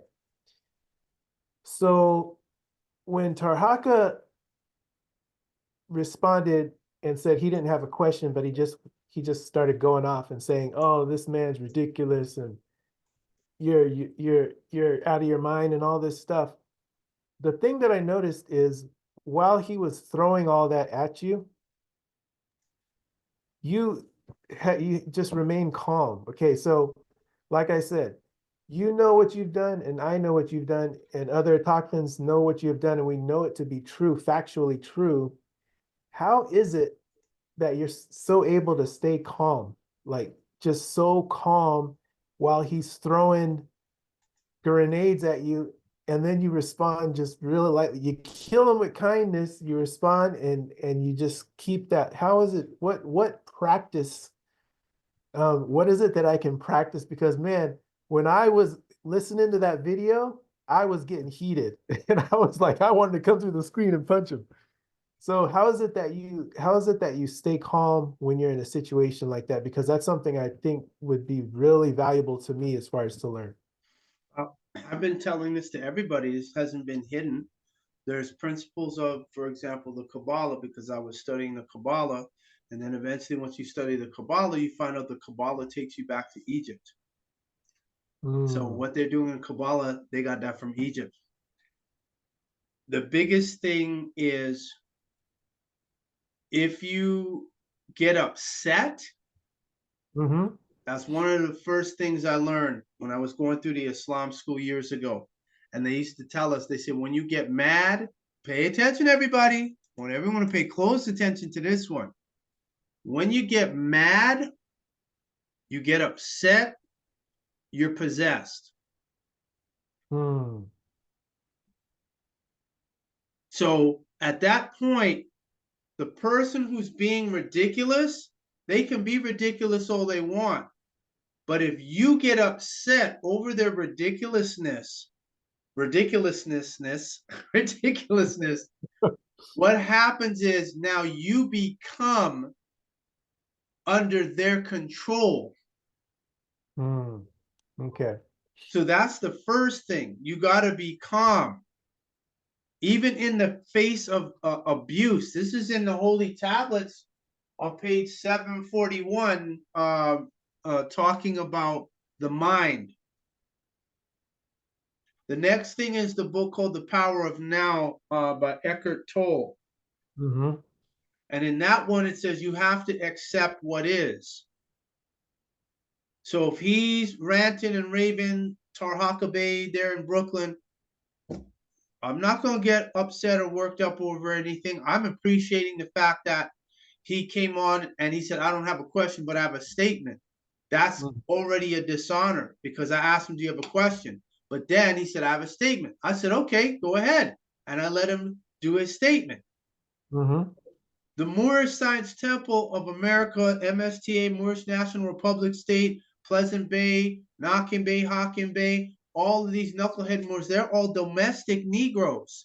So when Tarhaka responded and said he didn't have a question, but he just started going off and saying, "Oh, this man's ridiculous, and you're out of your mind," and all this stuff. The thing that I noticed is while he was throwing all that at you, you just remain calm. Okay, so like I said, you know what you've done, and I know what you've done, and other Takvans know what you've done, and we know it to be true, factually true. How is it that you're so able to stay calm, like just so calm while he's throwing grenades at you, and then you respond just really lightly? You kill him with kindness, you respond, and you just keep that. How is it? What practice? What is it that I can practice? Because man, when I was listening to that video, I was getting heated, and I was like, I wanted to come through the screen and punch him. So how is it that you stay calm when you're in a situation like that? Because that's something I think would be really valuable to me as far as to learn. I've been telling this to everybody. This hasn't been hidden. There's principles of, for example, the Kabbalah, because I was studying the Kabbalah. And then eventually, once you study the Kabbalah, you find out the Kabbalah takes you back to Egypt. So what they're doing in Kabbalah, they got that from Egypt. The biggest thing is if you get upset, that's one of the first things I learned when I was going through the Islam school years ago. And they used to tell us, they said, when you get mad, pay attention, everybody. I want everyone to pay close attention to this one. When you get mad, you get upset, you're possessed. So at that point, the person who's being ridiculous, they can be ridiculous all they want. But if you get upset over their ridiculousness, what happens is now you become under their control. Okay. So that's the first thing. You got to be calm. Even in the face of abuse. This is in the Holy Tablets on page 741, talking about the mind. The next thing is the book called The Power of Now by Eckhart Tolle. And in that one, it says you have to accept what is. So if he's ranting and raving, Tarhaka Bay there in Brooklyn, I'm not going to get upset or worked up over anything. I'm appreciating the fact that he came on and he said, I don't have a question, but I have a statement. That's already a dishonor because I asked him, do you have a question? But then he said, I have a statement. I said, okay, go ahead. And I let him do his statement. The Moorish Science Temple of America, MSTA, Moorish National Republic State, Pleasant Bay, Nakin Bay, Hakim Bay, all of these knucklehead Moors, they're all domestic Negroes.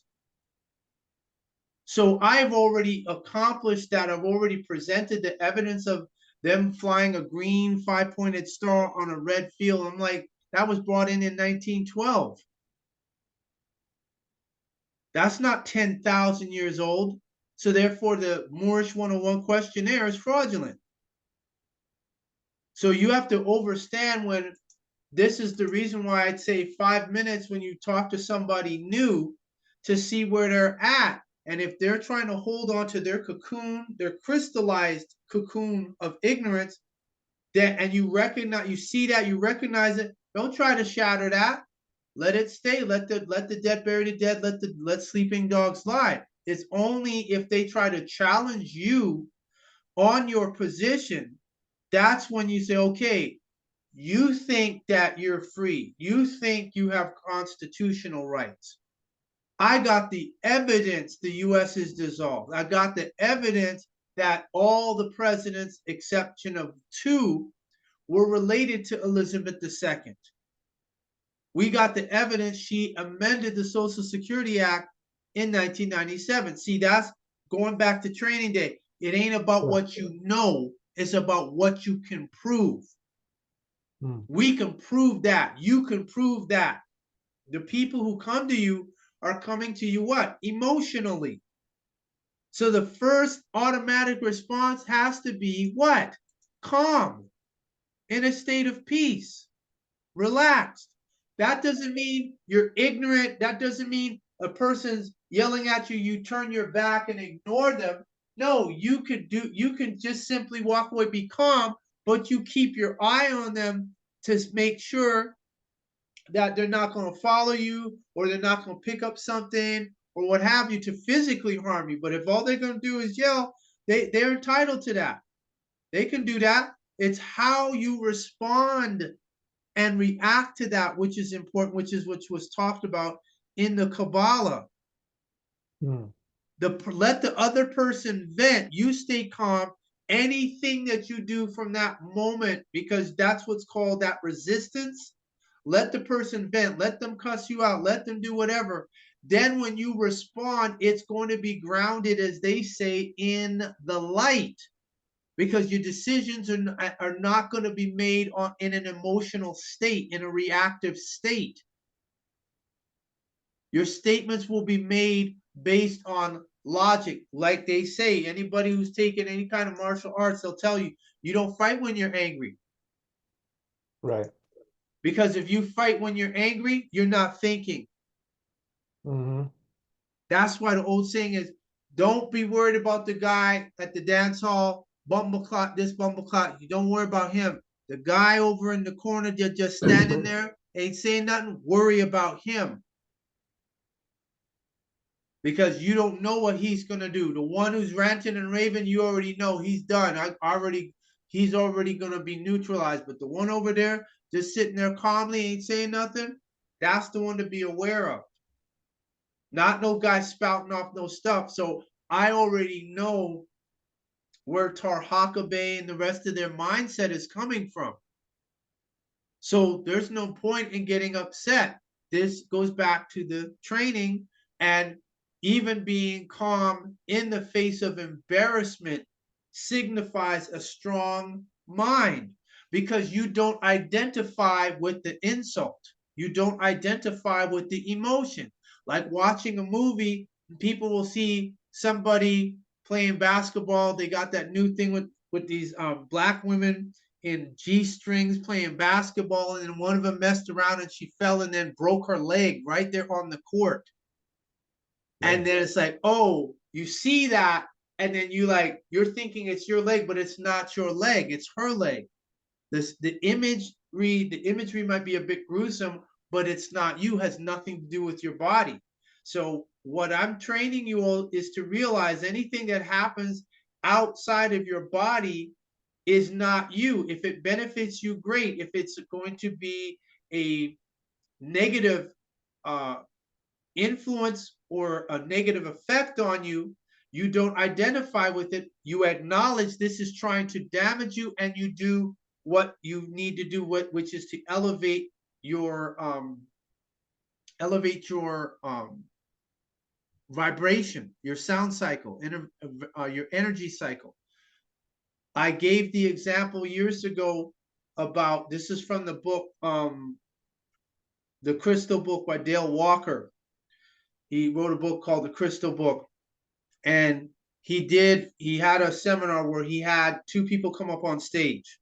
So I've already accomplished that. I've already presented the evidence of them flying a green 5-pointed star on a red field. I'm like, that was brought in 1912. That's not 10,000 years old. So therefore, the Moorish 101 questionnaire is fraudulent. So you have to understand when this is the reason why I'd say 5 minutes when you talk to somebody new to see where they're at. And if they're trying to hold on to their cocoon, their crystallized cocoon of ignorance, and you recognize, you see that, you recognize it, don't try to shatter that. Let it stay. Let the dead bury the dead. Let sleeping dogs lie. It's only if they try to challenge you on your position, that's when you say, okay, you think that you're free. You think you have constitutional rights. I got the evidence the U.S. is dissolved. I got the evidence that all the presidents, exception of 2, were related to Elizabeth II. We got the evidence. She amended the Social Security Act in 1997. See, that's going back to training day. It ain't about what you know, it's about what you can prove. We can prove that. You can prove that. The people who come to you are coming to you what? Emotionally. So the first automatic response has to be what? Calm, in a state of peace, relaxed. That doesn't mean you're ignorant. That doesn't mean a person's yelling at you, you turn your back and ignore them. No, you can just simply walk away, be calm, but you keep your eye on them to make sure that they're not going to follow you, or they're not going to pick up something or what have you to physically harm you. But if all they're going to do is yell, they're entitled to that. They can do that. It's how you respond and react to that which is important, which was talked about in the Kabbalah. Let the other person vent. You stay calm. Anything that you do from that moment, because that's what's called that resistance. Let the person vent. Let them cuss you out. Let them do whatever. Then when you respond, it's going to be grounded, as they say, in the light, because your decisions are not going to be made in an emotional state, in a reactive state. Your statements will be made based on logic. Like they say, anybody who's taken any kind of martial arts, they'll tell you, you don't fight when you're angry. Right. Because if you fight when you're angry, you're not thinking. That's why the old saying is, don't be worried about the guy at the dance hall, bumbleclot, this bumbleclot. You don't worry about him. The guy over in the corner, they're just standing there, ain't saying nothing. Worry about him. Because you don't know what he's going to do. The one who's ranting and raving, you already know he's done. He's already going to be neutralized. But the one over there, just sitting there calmly, ain't saying nothing, that's the one to be aware of. Not no guy spouting off no stuff. So I already know where Tarhaka and the rest of their mindset is coming from. So there's no point in getting upset. This goes back to the training, and even being calm in the face of embarrassment signifies a strong mind, because you don't identify with the insult. You don't identify with the emotion. Like watching a movie, people will see somebody playing basketball. They got that new thing with these black women in G-strings playing basketball, and then one of them messed around and she fell and then broke her leg right there on the court. And then it's like, oh, you see that, and then you're thinking it's your leg, but it's not your leg, it's her leg. The imagery might be a bit gruesome, but it's not you, has nothing to do with your body. So what I'm training you all is to realize anything that happens outside of your body is not you. If it benefits you, great. If it's going to be a negative influence or a negative effect on you, you don't identify with it. You acknowledge this is trying to damage you, and you do what you need to do, which is to elevate your vibration, your sound cycle, your energy cycle. I gave the example years ago about, this is from the book, The Crystal Book by Dale Walker. He wrote a book called The Crystal Book, and he had a seminar where he had 2 people come up on stage.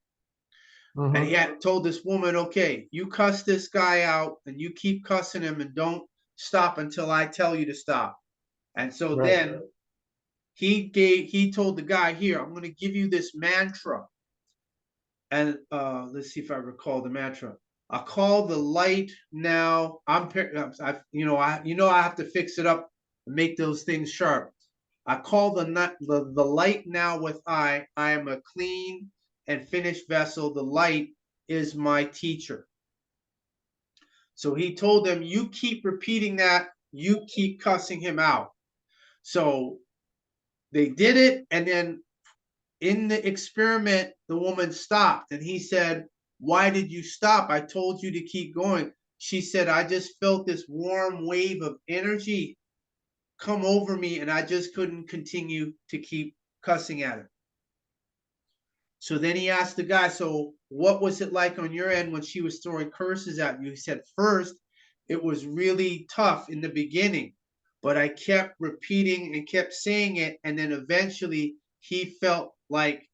And he had told this woman, okay, you cuss this guy out and you keep cussing him and don't stop until I tell you to stop. And so then he told the guy, here, I'm going to give you this mantra. And let's see if I recall the mantra. I call the light now. I have to fix it up and make those things sharp. I call the light now with I am a clean and finished vessel. The light is my teacher. So he told them, you keep repeating that, you keep cussing him out. So they did it, and then in the experiment, the woman stopped and he said, "Why did you stop? I told you to keep going." She said, "I just felt this warm wave of energy come over me and I just couldn't continue to keep cussing at her." So then he asked the guy, "So what was it like on your end when she was throwing curses at you?" He said, "First, it was really tough in the beginning, but I kept repeating and kept saying it, and then eventually he felt like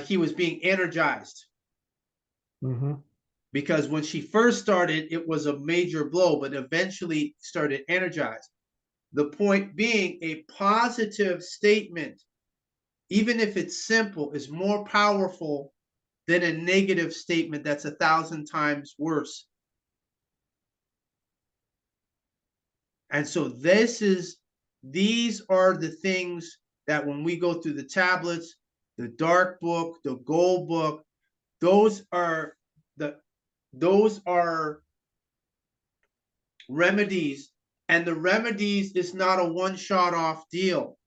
he was being energized." Mm-hmm. Because when she first started, it was a major blow, but eventually started energized. The point being, a positive statement, even if it's simple, is more powerful than a negative statement that's 1,000 times worse. And so these are the things that when we go through the tablets, the dark book, the gold book, those are remedies, and the remedies is not a one-shot off deal.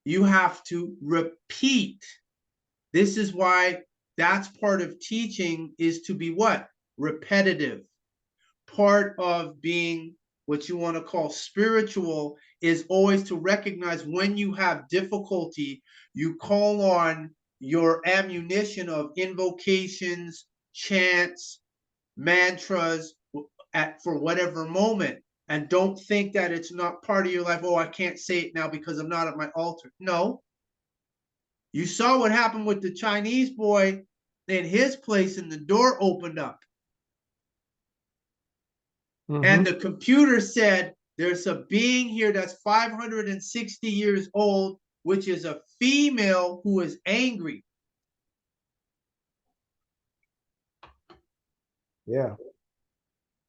You have to repeat. This is why that's part of teaching, is to be what? Repetitive. Part of being what you want to call spiritual is always to recognize when you have difficulty, you call on your ammunition of invocations, chants, mantras for whatever moment, and don't think that it's not part of your life. "Oh, I can't say it now because I'm not at my altar." No. You saw what happened with the Chinese boy in his place, and the door opened up. Mm-hmm. And the computer said, "There's a being here that's 560 years old, which is a female who is angry." Yeah.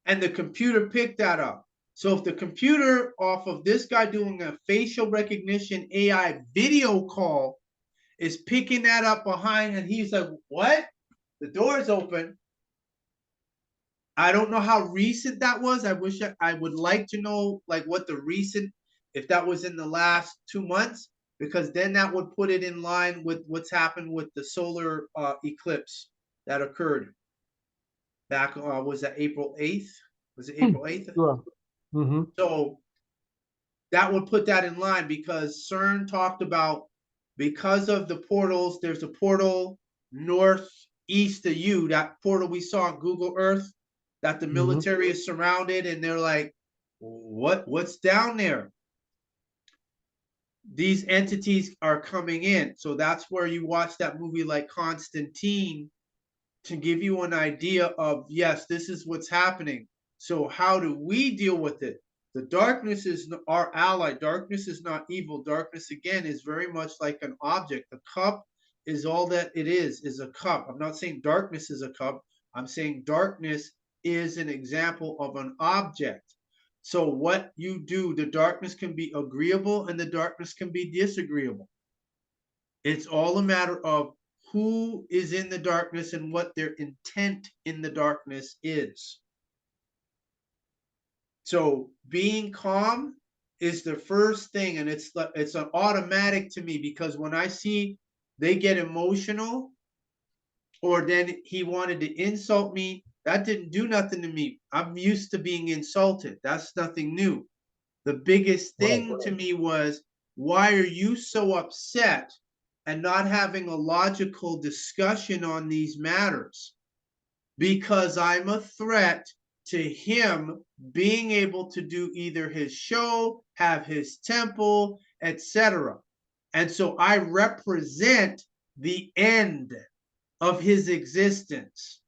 And the computer picked that up. So if the computer, off of this guy doing a facial recognition AI video call, is picking that up behind, and he's like, "What? The door is open." I don't know how recent that was. I wish I would like to know, like, what the recent, if that was in the last 2 months, because then that would put it in line with what's happened with the solar eclipse that occurred back, was that April 8th? Was it April 8th? Sure. Mm-hmm. So that would put that in line, because CERN talked about, because of the portals, there's a portal northeast of you, that portal we saw on Google Earth, that the military is surrounded, and they're like, what's down there? These entities are coming in. So that's where you watch that movie like Constantine, to give you an idea of, yes, this is what's happening. So how do we deal with it? The darkness is our ally. Darkness is not evil. Darkness, again, is very much like an object. The cup is all that it is a cup. I'm not saying darkness is a cup. I'm saying darkness is an example of an object. So what you do, the darkness can be agreeable and the darkness can be disagreeable. It's all a matter of who is in the darkness and what their intent in the darkness is. So being calm is the first thing, and it's an automatic to me, because when I see they get emotional, or then he wanted to insult me, that didn't do nothing to me. I'm used to being insulted. That's nothing new. The biggest thing to me was, why are you so upset and not having a logical discussion on these matters? Because I'm a threat to him being able to do either his show, have his temple, etc. And so I represent the end of his existence.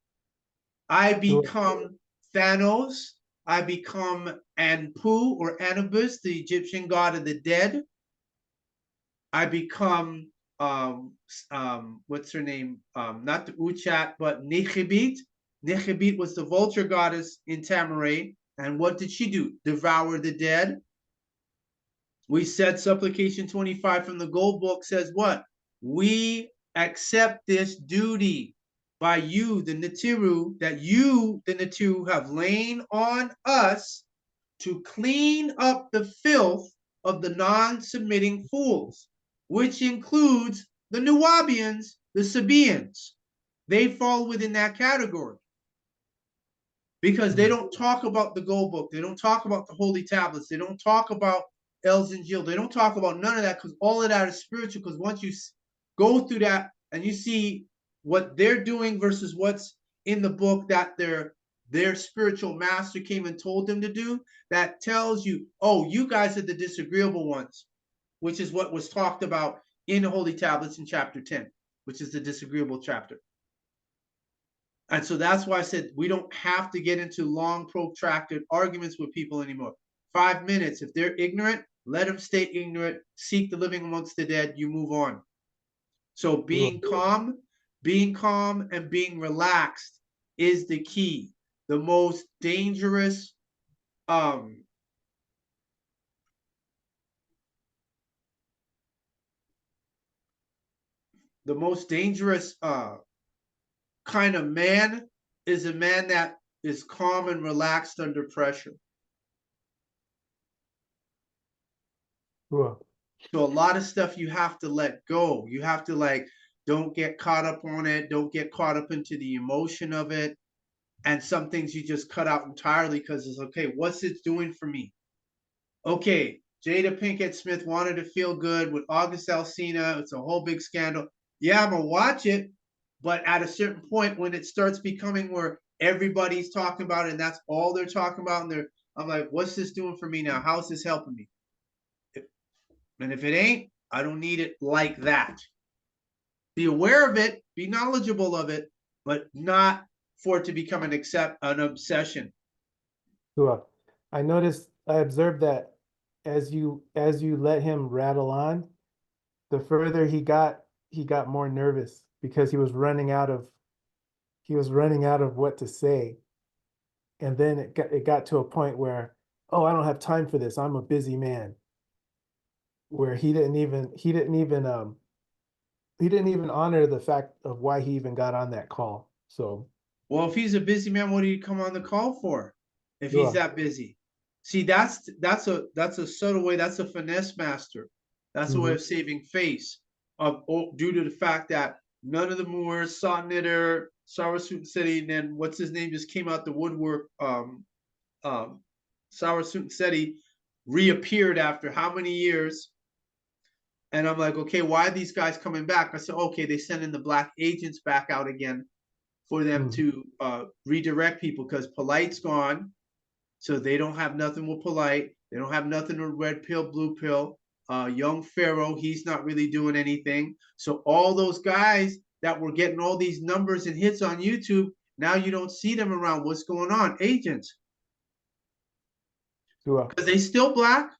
I become Thanos. I become Anpu or Anubis, the Egyptian god of the dead. I become what's her name? Not the Uchat, but Nechibit. Nechibit was the vulture goddess in Tamaray. And what did she do? Devour the dead. We said supplication 25 from the gold book says what? We accept this duty by you, the Natiru, that you, the Natiru, have lain on us to clean up the filth of the non-submitting fools, which includes the Nuwabians, the Sabaeans. They fall within that category because they don't talk about the gold book. They don't talk about the holy tablets. They don't talk about Els and Jill. They don't talk about none of that because all of that is spiritual. Because once you go through that and you see what they're doing versus what's in the book that their spiritual master came and told them to do, that tells you, oh, you guys are the disagreeable ones, which is what was talked about in the holy tablets in chapter 10, which is the disagreeable chapter. And so that's why I said we don't have to get into long, protracted arguments with people anymore. 5 minutes. If they're ignorant, let them stay ignorant. Seek the living amongst the dead. You move on. So being calm and being relaxed is the key. The most dangerous kind of man is a man that is calm and relaxed under pressure. Cool. So a lot of stuff you have to let go. You have to like, don't get caught up on it. Don't get caught up into the emotion of it. And some things you just cut out entirely because it's okay. What's it doing for me? Okay, Jada Pinkett Smith wanted to feel good with August Alsina. It's a whole big scandal. Yeah, I'm gonna watch it, but at a certain point when it starts becoming where everybody's talking about it and that's all they're talking about, and I'm like, what's this doing for me now? How's this helping me? And if it ain't, I don't need it like that. Be aware of it, be knowledgeable of it, but not for it to become an obsession. Cool. I observed that as you let him rattle on, the further he got more nervous because he was running out of what to say. And then it got to a point where, oh, I don't have time for this. I'm a busy man. Where he didn't even honor the fact of why he even got on that call. So, well, if he's a busy man, what did he come on the call for? If he's that busy, see, that's a subtle way. That's a finesse master. That's a way of saving face due to the fact that none of the Moors, Sot-Nitter, Sarasut City, and then what's his name just came out the woodwork. Sarasut City reappeared after how many years? And I'm like, okay, why are these guys coming back? I said, okay, they send in the black agents back out again for them to redirect people because Polite's gone. So they don't have nothing with Polite. They don't have nothing with red pill, blue pill. Young Pharaoh, he's not really doing anything. So all those guys that were getting all these numbers and hits on YouTube, now you don't see them around. What's going on? Agents. Because they still black.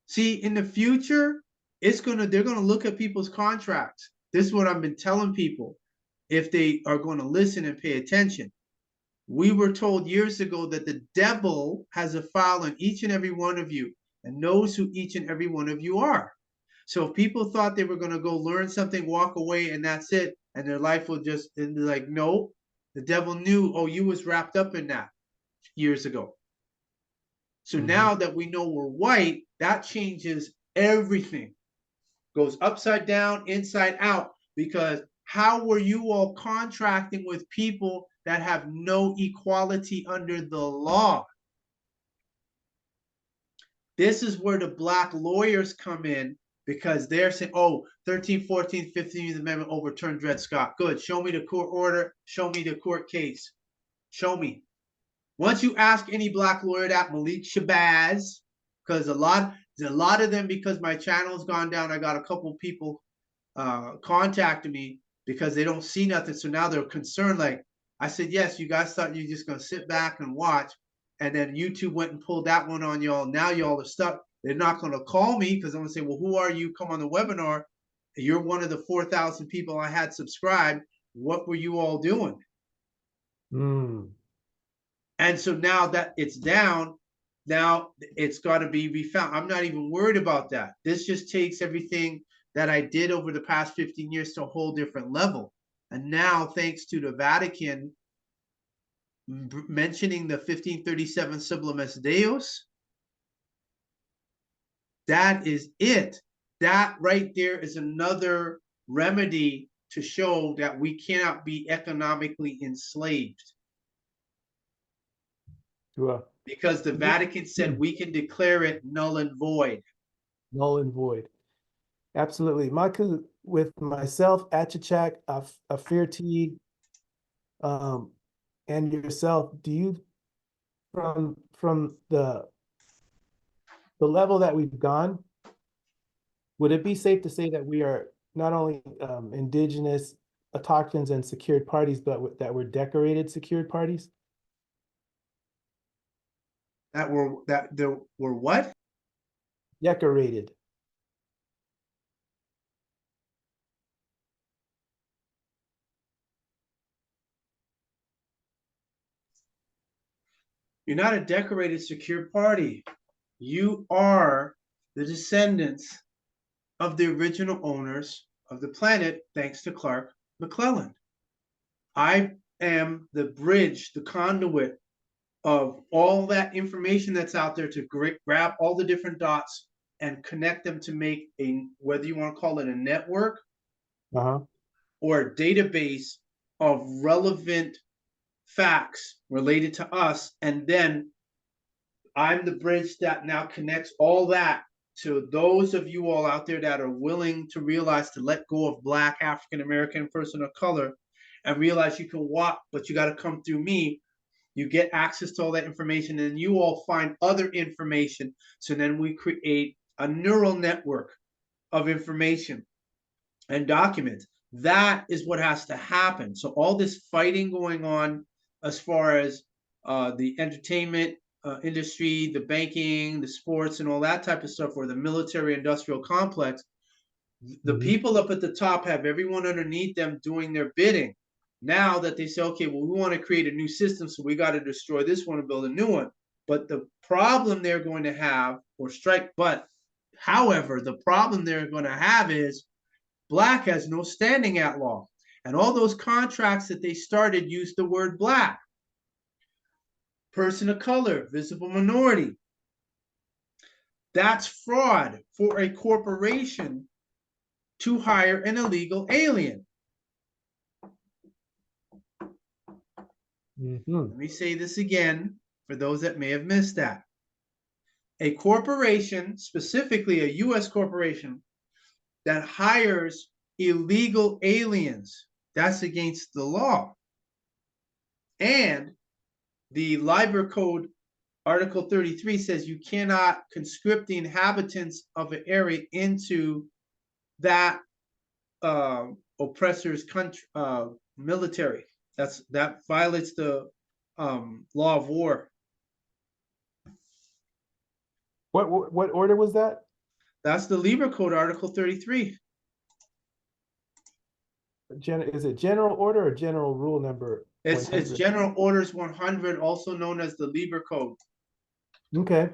See, in the future, they're gonna look at people's contracts. This is what I've been telling people if they are going to listen and pay attention. We were told years ago that the devil has a file on each and every one of you and knows who each and every one of you are. So if people thought they were going to go learn something, walk away, and that's it, and their life will just, and they're like, no, the devil knew, oh, you was wrapped up in that years ago. So now that we know we're white, that changes everything. Goes upside down, inside out, because how were you all contracting with people that have no equality under the law? This is where the black lawyers come in because they're saying, oh, 13th, 14th, 15th Amendment overturned Dred Scott. Good. Show me the court order. Show me the court case. Show me. Once you ask any black lawyer that, Malik Shabazz, because a lot of them, because my channel's gone down, I got a couple people contacting me because they don't see nothing. So now they're concerned. Like I said, yes, you guys thought you're just going to sit back and watch. And then YouTube went and pulled that one on y'all. Now y'all are stuck. They're not going to call me because I'm going to say, well, who are you? Come on the webinar. You're one of the 4,000 people I had subscribed. What were you all doing? And so now that it's down, now it's got to be refound. I'm not even worried about that. This just takes everything that I did over the past 15 years to a whole different level. And now, thanks to the Vatican mentioning the 1537 Sublimis Deus, That is it. That right there is another remedy to show that we cannot be economically enslaved. Sure. Because the Vatican said we can declare it null and void. Null and void. Absolutely. Maku, with myself, Achachak, Afirti, and yourself, do you, from the level that we've gone, would it be safe to say that we are not only indigenous, autochthones, and secured parties, but that we're decorated secured parties? That were what? Decorated. You're not a decorated secured party. You are the descendants of the original owners of the planet, thanks to Clark McClellan. I am the bridge, the conduit of all that information that's out there to grab all the different dots and connect them to make a, whether you want to call it a network or a database of relevant facts related to us. And then I'm the bridge that now connects all that to those of you all out there that are willing to realize to let go of Black, African American, person of color, and realize you can walk, but you got to come through me. You get access to all that information, and you all find other information. So then we create a neural network of information and documents. That is what has to happen. So all this fighting going on as far as the entertainment industry, the banking, the sports, and all that type of stuff, or the military industrial complex, the people up at the top have everyone underneath them doing their bidding. Now that they say, okay, well, we want to create a new system, so we got to destroy this one and build a new one. But the problem they're going to have, or strike, but however, the problem they're going to have is Black has no standing at law. And all those contracts that they started use the word Black. Person of color, visible minority. That's fraud for a corporation to hire an illegal alien. Let me say this again for those that may have missed that. A corporation, specifically a U.S. corporation, that hires illegal aliens, that's against the law. And the Liber Code, Article 33 says you cannot conscript the inhabitants of an area into that oppressor's country, military. That violates the law of war. What order was that? That's the Liber Code, Article 33. Is it general order or general rule number? It's General Orders 100, also known as the Liber Code. Okay,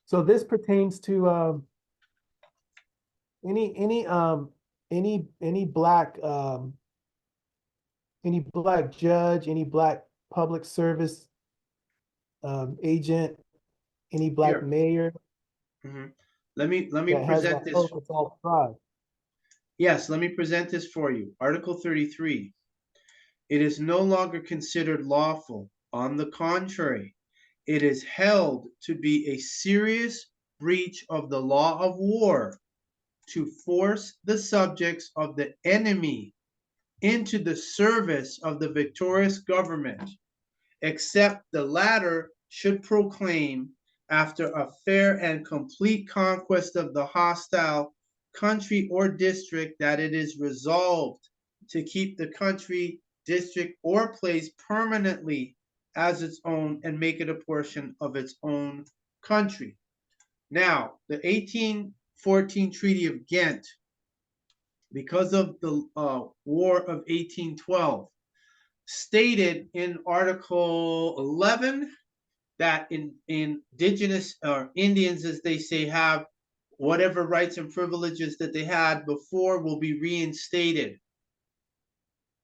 so this pertains to any black judge, any black public service agent, any black mayor. Let me present this. Yes, let me present this for you. Article 33. It is no longer considered lawful. On the contrary, it is held to be a serious breach of the law of war to force the subjects of the enemy into the service of the victorious government, except the latter should proclaim, after a fair and complete conquest of the hostile country or district, that it is resolved to keep the country, district, or place permanently as its own and make it a portion of its own country. Now, the 1814 Treaty of Ghent, because of the War of 1812, stated in Article 11 that indigenous or Indians, as they say, have whatever rights and privileges that they had before will be reinstated.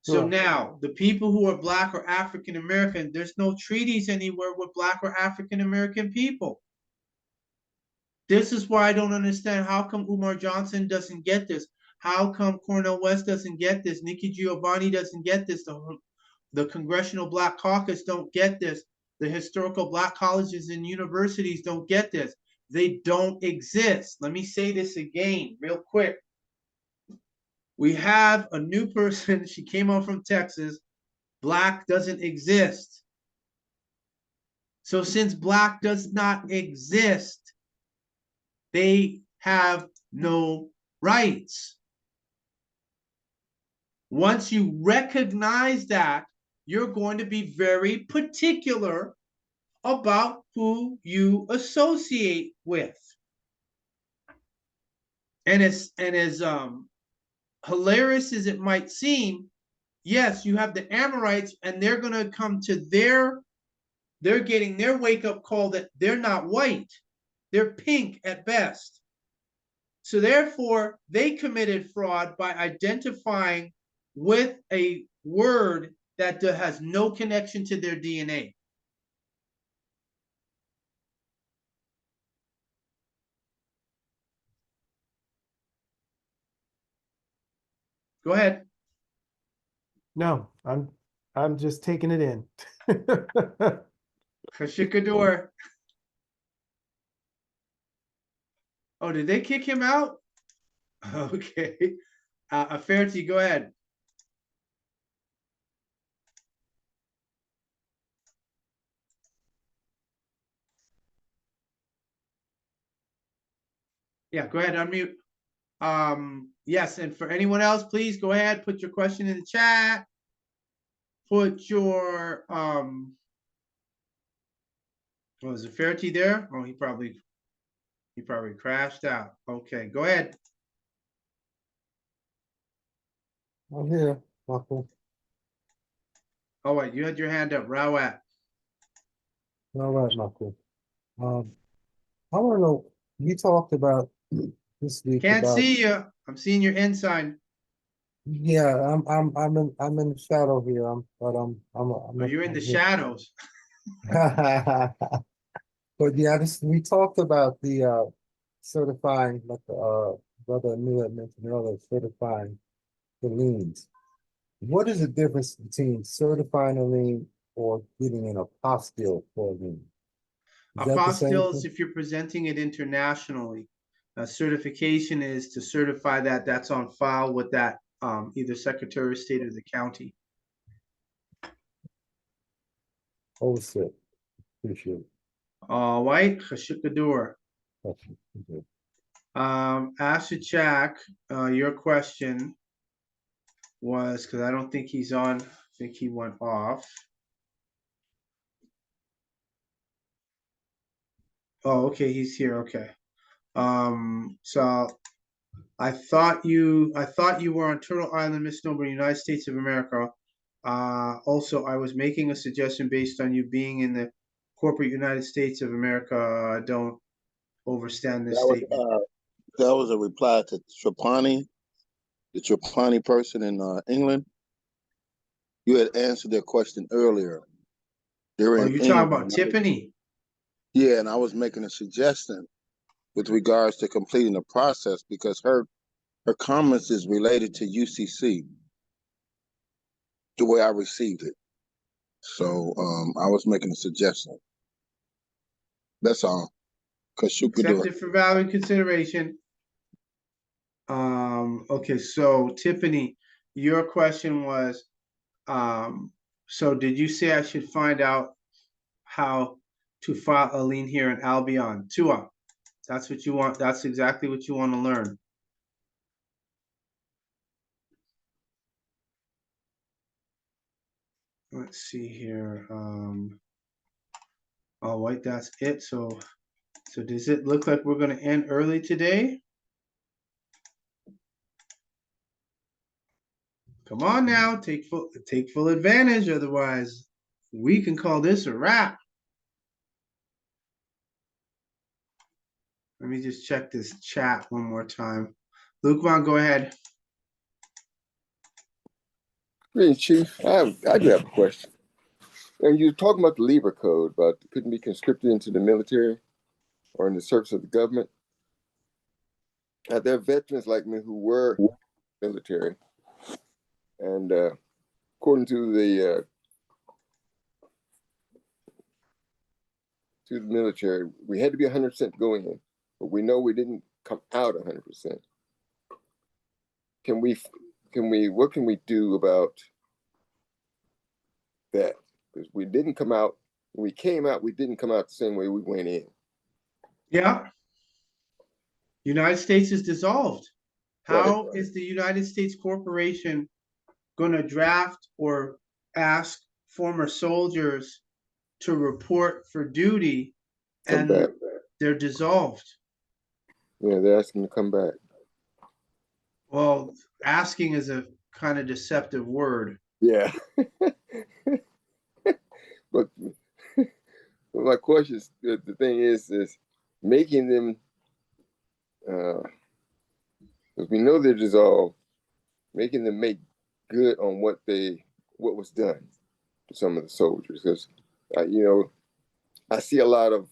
So now the people who are Black or African American, there's no treaties anywhere with Black or African American people. This is why I don't understand. How come Umar Johnson doesn't get this? How come Cornel West doesn't get this? Nikki Giovanni doesn't get this. The Congressional Black Caucus don't get this. The historical Black colleges and universities don't get this. They don't exist. Let me say this again real quick. We have a new person. She came out from Texas. Black doesn't exist. So since Black does not exist, they have no rights. Once you recognize that, you're going to be very particular about who you associate with. And as hilarious as it might seem, yes, you have the Amorites, and they're going to come to they're getting their wake-up call that they're not white. They're pink at best. So therefore, they committed fraud by identifying with a word that has no connection to their DNA. Go ahead. No, I'm just taking it in. Kashikador. Oh, did they kick him out? Okay. Aferti, go ahead. Yeah, go ahead, unmute. Yes, and for anyone else, please go ahead, put your question in the chat. Put your oh, is Aferti there? Oh, he probably crashed out. Okay, go ahead. I'm here, Michael. Oh wait, you had your hand up, Rawat. All right, Michael. I want to know, you talked about this week Can't about, see you. I'm seeing your end sign. yeah, I'm in the shadow here. Oh, you're in the shadows. But yeah, we talked about the certifying, like the brother New had mentioned earlier, certifying the liens. What is the difference between certifying a lien or getting an apostille for a lien? Is that the same Apostilles, thing? if you're presenting it internationally, a certification is to certify that that's on file with that either Secretary of State or the county. Oh, shit. Appreciate it. All right, Khashikadur. Ashachak, your question was, because I don't think he's on, I think he went off. Oh, okay, he's here. Okay. So I thought you were on Turtle Island, Misnomer, United States of America. Also, I was making a suggestion based on you being in the corporate United States of America. I don't overstand this statement. That was a reply to Trapani, the Trapani person in England. You had answered their question earlier. They're in You're talking England. about Tiffany? Yeah, and I was making a suggestion with regards to completing the process because her comments is related to UCC, the way I received it. So I was making a suggestion. That's all. Because you could do Accepted it. for value and consideration. Okay, so Tiffany, your question was, so did you say I should find out how to file a lien here in Albion? Tua, that's what you want. That's exactly what you want to learn. Let's see here. All right, that's it. So does it look like we're going to end early today? Come on now, take full advantage. Otherwise, we can call this a wrap. Let me just check this chat one more time. Lukewan, go ahead. Hey, Chief, I do have a question. And you're talking about the Libra Code, but it couldn't be conscripted into the military or in the service of the government. there are veterans like me who were military, and according to the military, we had to be 100% going in, but we know we didn't come out 100%. What can we do about that? Because we didn't come out, when we came out, we didn't come out the same way we went in. Yeah. United States is dissolved. How Right. is the United States corporation going to draft or ask former soldiers to report for duty Come and back. they're dissolved? Yeah, they're asking to come back. Well, asking is a kind of deceptive word. Yeah. But my question is, the thing is making them, because we know they're dissolved, making them make good on what was done to some of the soldiers. Because, I see a lot of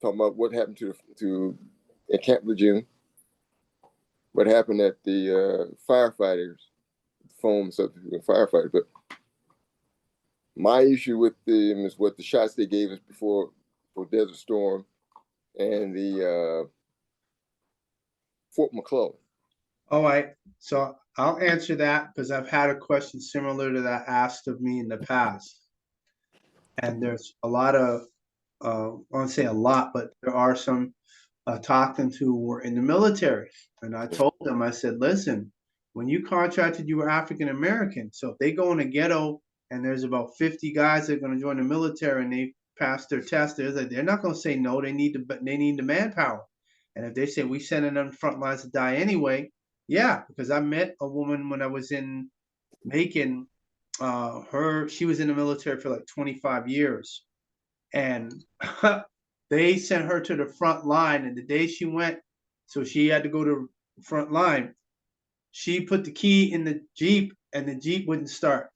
talking about what happened to at Camp Lejeune, what happened at the firefighters, foam substitute firefighters. But my issue with them is what the shots they gave us before for Desert Storm and the Fort McClellan. All right, so I'll answer that because I've had a question similar to that asked of me in the past. And there's a lot of, I won't say a lot, but there are some Autochtons who were in the military. And I told them, I said, listen, when you contracted, you were African American. So if they go in a ghetto and there's about 50 guys that are going to join the military and they pass their test, they're not going to say no. They need the manpower. And if they say we sending them front lines to die anyway, yeah, because I met a woman when I was in Macon. She was in the military for like 25 years, and they sent her to the front line. And the day she went, so she had to go to the front line. She put the key in the Jeep, and the Jeep wouldn't start.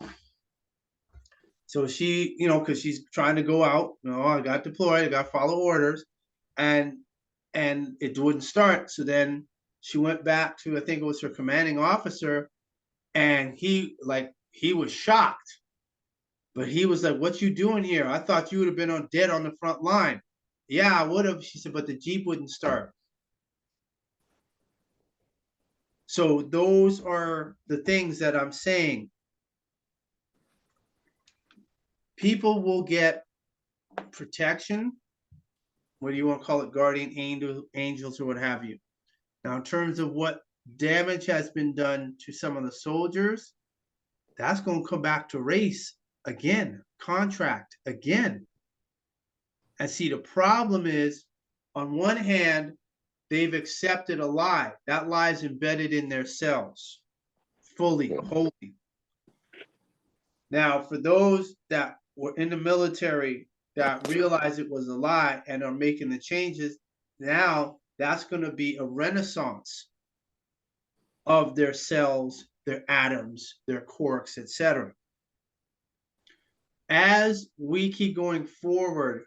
So she, because she's trying to go out, I got deployed, I got to follow orders, and it wouldn't start. So then she went back to, I think it was her commanding officer, and he was shocked. But he was like, what you doing here? I thought you would have been dead on the front line. Yeah, I would have. She said, but the Jeep wouldn't start. So those are the things that I'm saying. People will get protection, whether you want to call it guardian angels or what have you. Now, in terms of what damage has been done to some of the soldiers, that's going to come back to race again, contract again. And see, the problem is, on one hand, they've accepted a lie. That lie is embedded in their cells, fully, wholly. Now, for those that were in the military that realize it was a lie and are making the changes, now that's going to be a renaissance of their cells, their atoms, their quarks, etc. As we keep going forward,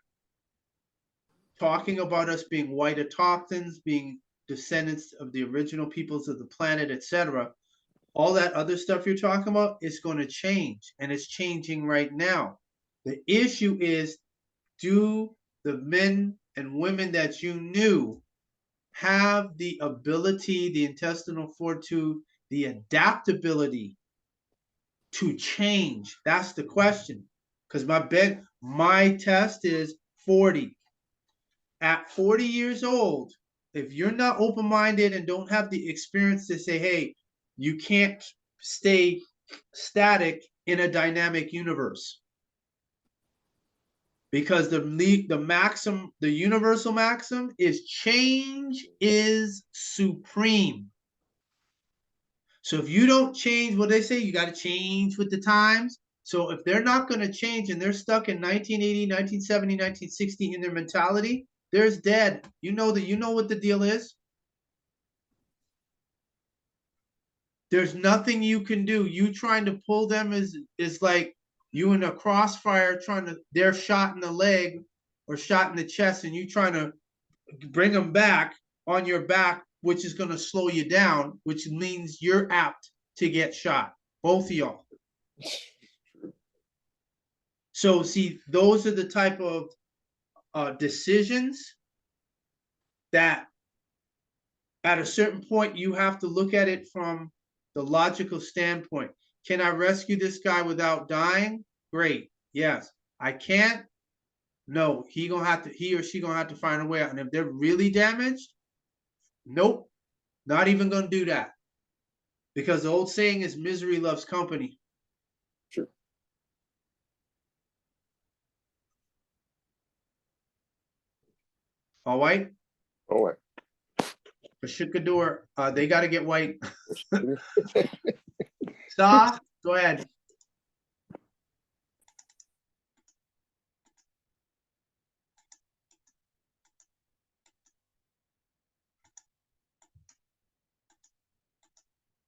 talking about us being white autochtons, being descendants of the original peoples of the planet, etc., all that other stuff you're talking about is going to change, and it's changing right now. The issue is, do the men and women that you knew have the ability, the intestinal fortitude, the adaptability to change? That's the question. Because my test is 40. At 40 years old, if you're not open-minded and don't have the experience to say, hey, you can't stay static in a dynamic universe, because the universal maxim is change is supreme. So if you don't change, what they say, you got to change with the times. So if they're not going to change and they're stuck in 1980, 1970, 1960 in their mentality, there's dead. You know what the deal is. There's nothing you can do. You trying to pull them is like you in a crossfire they're shot in the leg or shot in the chest, and you trying to bring them back. on your back, which is going to slow you down, which means you're apt to get shot, both of y'all. So see, those are the type of decisions that at a certain point you have to look at it from the logical standpoint. Can I rescue this guy without dying? Great. Yes. I can't. No, he or she gonna have to find a way out. And if they're really damaged, nope, not even gonna do that. Because the old saying is misery loves company. Sure. All white? All white. For Shukador, they gotta get white. Sa, go ahead.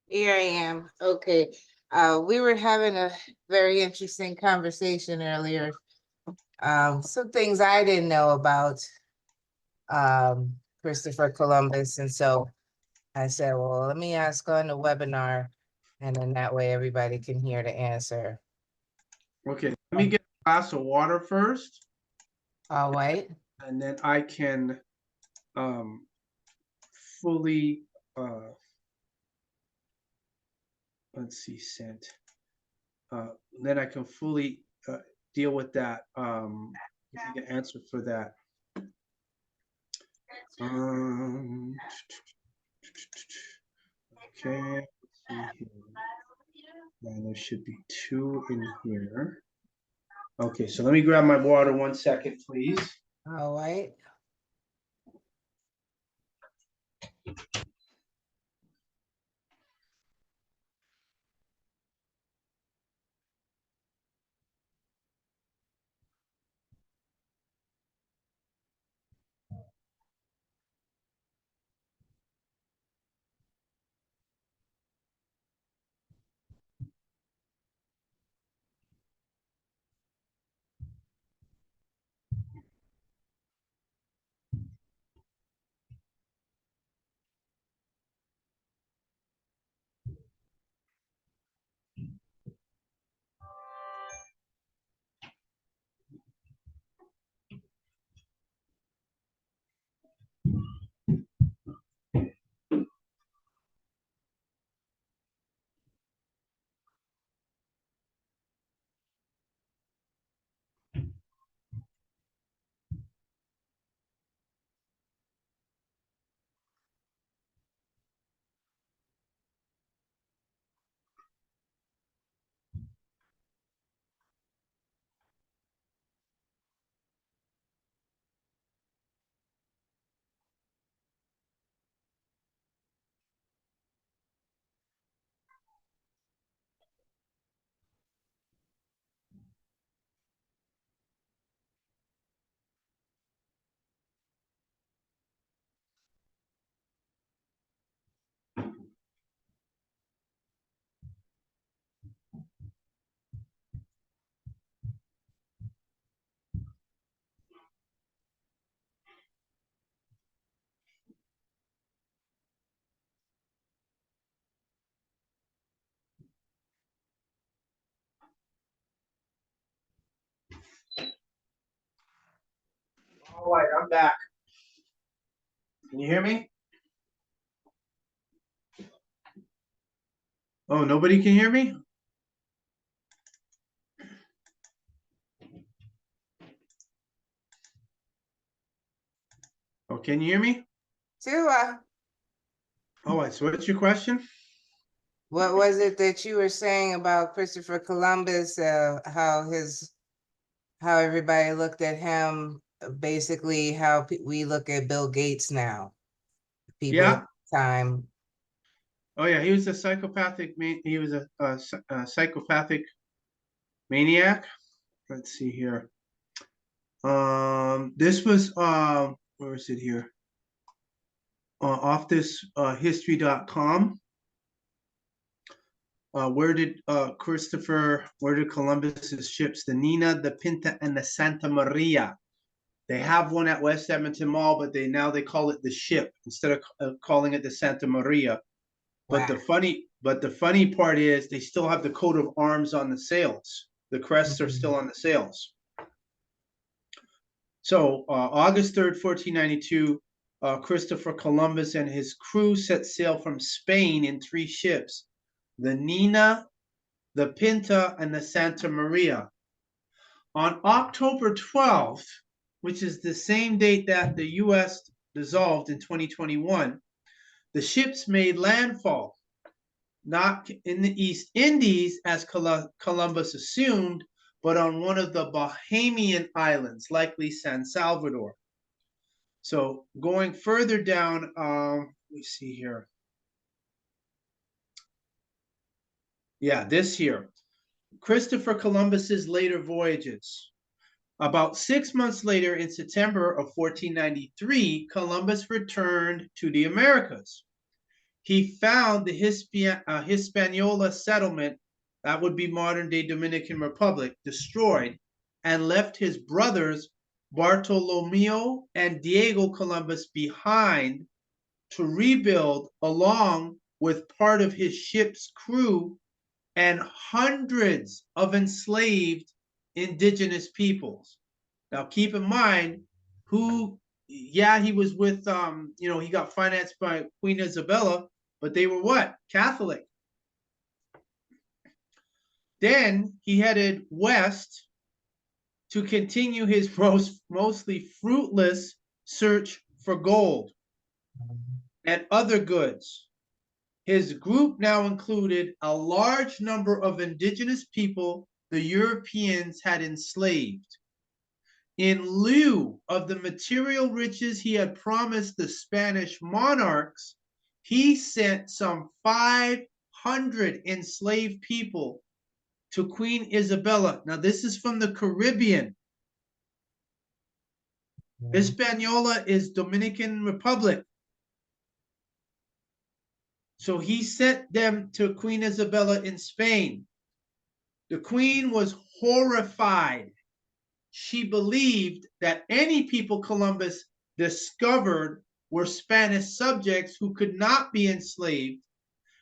Here I am. Okay. We were having a very interesting conversation earlier. Some things I didn't know about Christopher Columbus. And so I said, well, let me ask on the webinar, and then that way everybody can hear the answer. Okay, let me get a glass of water first. All right. And then I can fully let's see, sent. Then I can fully deal with that. Give me the answer for that. Okay, let's see here. And there should be 2 in here. Okay, so let me grab my water 1 second, please. All right. All right, I'm back. Can you hear me? Oh, nobody can hear me? Oh, can you hear me? Tua, All right, so what's your question? what was it that you were saying about Christopher Columbus? How everybody looked at him, basically how we look at Bill Gates now. People Yeah. at the time. Oh yeah, he was a psychopathic he was a psychopathic maniac. Let's see here. This was where is it here? Off this history.com. Where did Columbus's ships, the Nina, the Pinta, and the Santa Maria, They have one at West Edmonton Mall, but they call it the ship instead of calling it the Santa Maria. But the funny part is they still have the coat of arms on the sails. The crests are still on the sails. So August 3rd, 1492, Christopher Columbus and his crew set sail from Spain in 3 ships, the Nina, the Pinta, and the Santa Maria. On October 12th, which is the same date that the U.S. dissolved in 2021, the ships made landfall, not in the East Indies as Columbus assumed, but on one of the Bahamian islands, likely San Salvador. So going further down, let me see here. Yeah, this here. Christopher Columbus's later voyages. About 6 months later, in September of 1493, Columbus returned to the Americas. He found the Hispaniola settlement, that would be modern-day Dominican Republic, destroyed, and left his brothers Bartolomeo and Diego Columbus behind to rebuild, along with part of his ship's crew and hundreds of enslaved indigenous peoples. Now, keep in mind he was with, he got financed by Queen Isabella, but they were what? Catholic. Then he headed west to continue his mostly fruitless search for gold and other goods. His group now included a large number of indigenous people the Europeans had enslaved. In lieu of the material riches he had promised the Spanish monarchs, he sent some 500 enslaved people to Queen Isabella. Now, this is from the Caribbean. Hispaniola is Dominican Republic. So he sent them to Queen Isabella in Spain. The queen was horrified. She believed that any people Columbus discovered were Spanish subjects who could not be enslaved,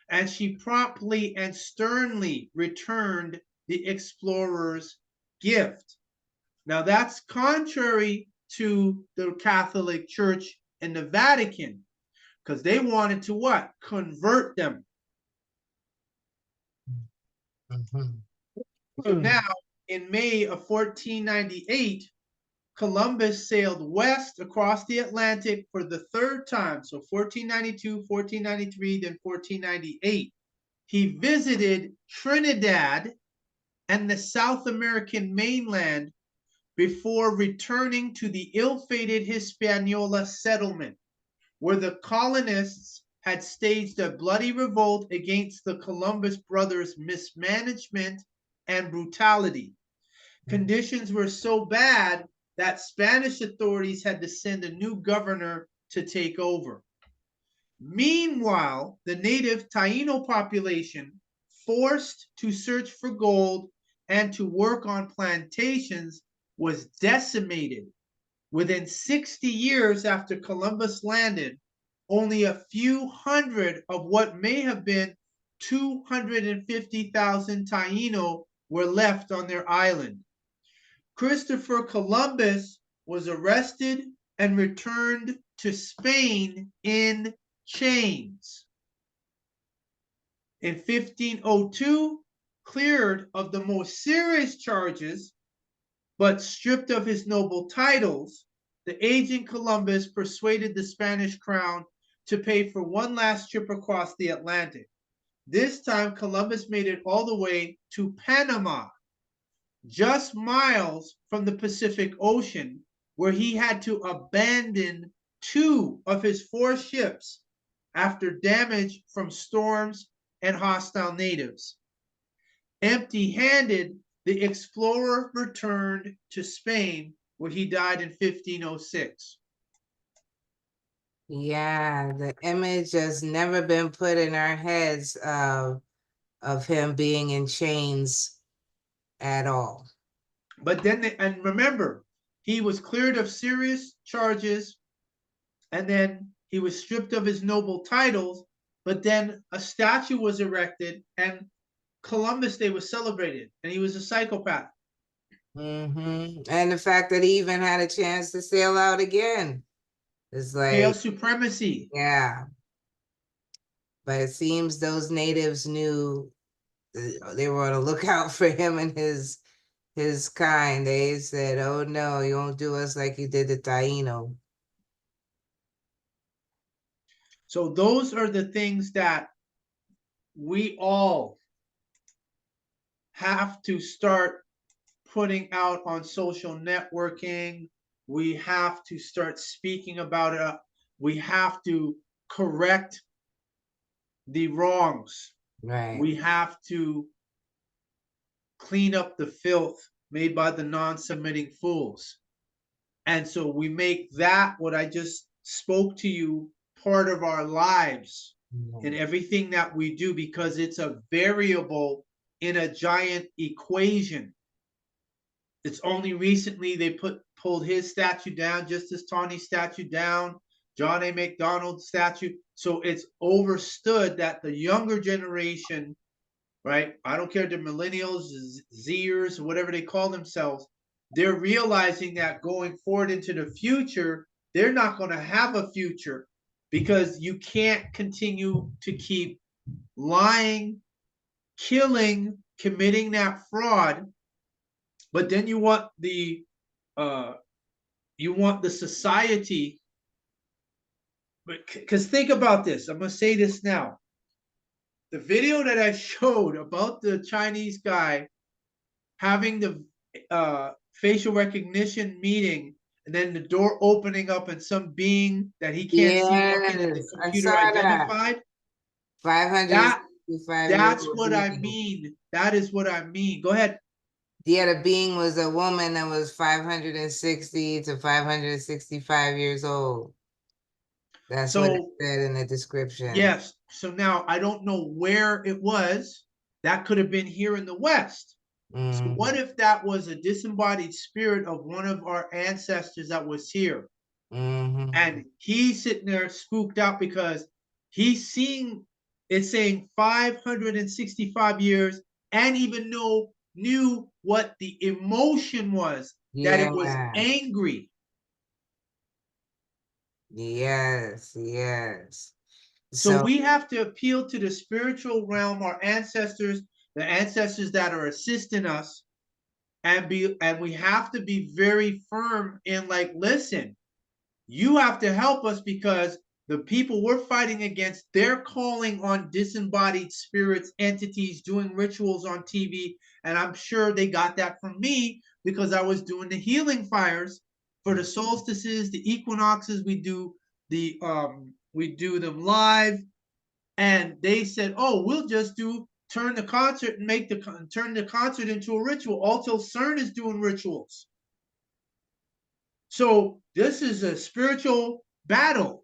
and she promptly and sternly returned the explorer's gift. Now, that's contrary to the Catholic Church and the Vatican, because they wanted to what? Convert them. So now, in May of 1498, Columbus sailed west across the Atlantic for the 3rd time. So 1492, 1493, then 1498. He visited Trinidad and the South American mainland before returning to the ill-fated Hispaniola settlement, where the colonists had staged a bloody revolt against the Columbus brothers' mismanagement and brutality. Conditions were so bad that Spanish authorities had to send a new governor to take over. Meanwhile, the native Taino population, forced to search for gold and to work on plantations, was decimated. Within 60 years after Columbus landed, only a few hundred of what may have been 250,000 Taino were left on their island. Christopher Columbus was arrested and returned to Spain in chains. In 1502, cleared of the most serious charges, but stripped of his noble titles, the aging Columbus persuaded the Spanish crown to pay for one last trip across the Atlantic. This time, Columbus made it all the way to Panama, just miles from the Pacific Ocean, where he had to abandon 2 of his 4 ships after damage from storms and hostile natives. Empty-handed, the explorer returned to Spain, where he died in 1506. Yeah, the image has never been put in our heads of him being in chains at all. But then, and remember, he was cleared of serious charges, and then he was stripped of his noble titles, but then a statue was erected and Columbus Day was celebrated, and he was a psychopath. And the fact that he even had a chance to sail out again. It's like Hail supremacy. Yeah. But it seems those natives knew they were on the lookout for him and his kind. They said, oh no, you won't do us like you did the Taino. So those are the things that we all have to start putting out on social networking. We have to start speaking about it. We have to correct the wrongs. Right. We have to clean up the filth made by the non-submitting fools. And so we make that, what I just spoke to you, part of our lives in everything that we do, because it's a variable in a giant equation. It's only recently they pulled his statue down, just as Tawny's statue down, John A. MacDonald's statue. So it's overstood that the younger generation, right? I don't care if they're millennials, Zers, whatever they call themselves, they're realizing that going forward into the future, they're not going to have a future, because you can't continue to keep lying, killing, committing that fraud, but then you want the society. Because think about this, I'm going to say this now. The video that I showed about the Chinese guy having the facial recognition meeting, and then the door opening up and some being that he can't see walking in the computer identified. 565 That's what I mean. That is what I mean. Go ahead. Yeah, the being was a woman that was 560 to 565 years old. That's what it said in the description. Yes. So now I don't know where it was. That could have been here in the West. So what if that was a disembodied spirit of one of our ancestors that was here? And he's sitting there spooked out because he's seeing, it's saying 565 years, and even knew what the emotion was, that it was angry. Yes, yes. So we have to appeal to the spiritual realm, our ancestors, the ancestors that are assisting us, and we have to be very firm in, like, listen, you have to help us, because the people we're fighting against, they're calling on disembodied spirits, entities, doing rituals on TV. And I'm sure they got that from me, because I was doing the healing fires for the solstices, the equinoxes. We do them live, and they said, oh, we'll just turn the concert and turn the concert into a ritual. Also, CERN is doing rituals. So this is a spiritual battle.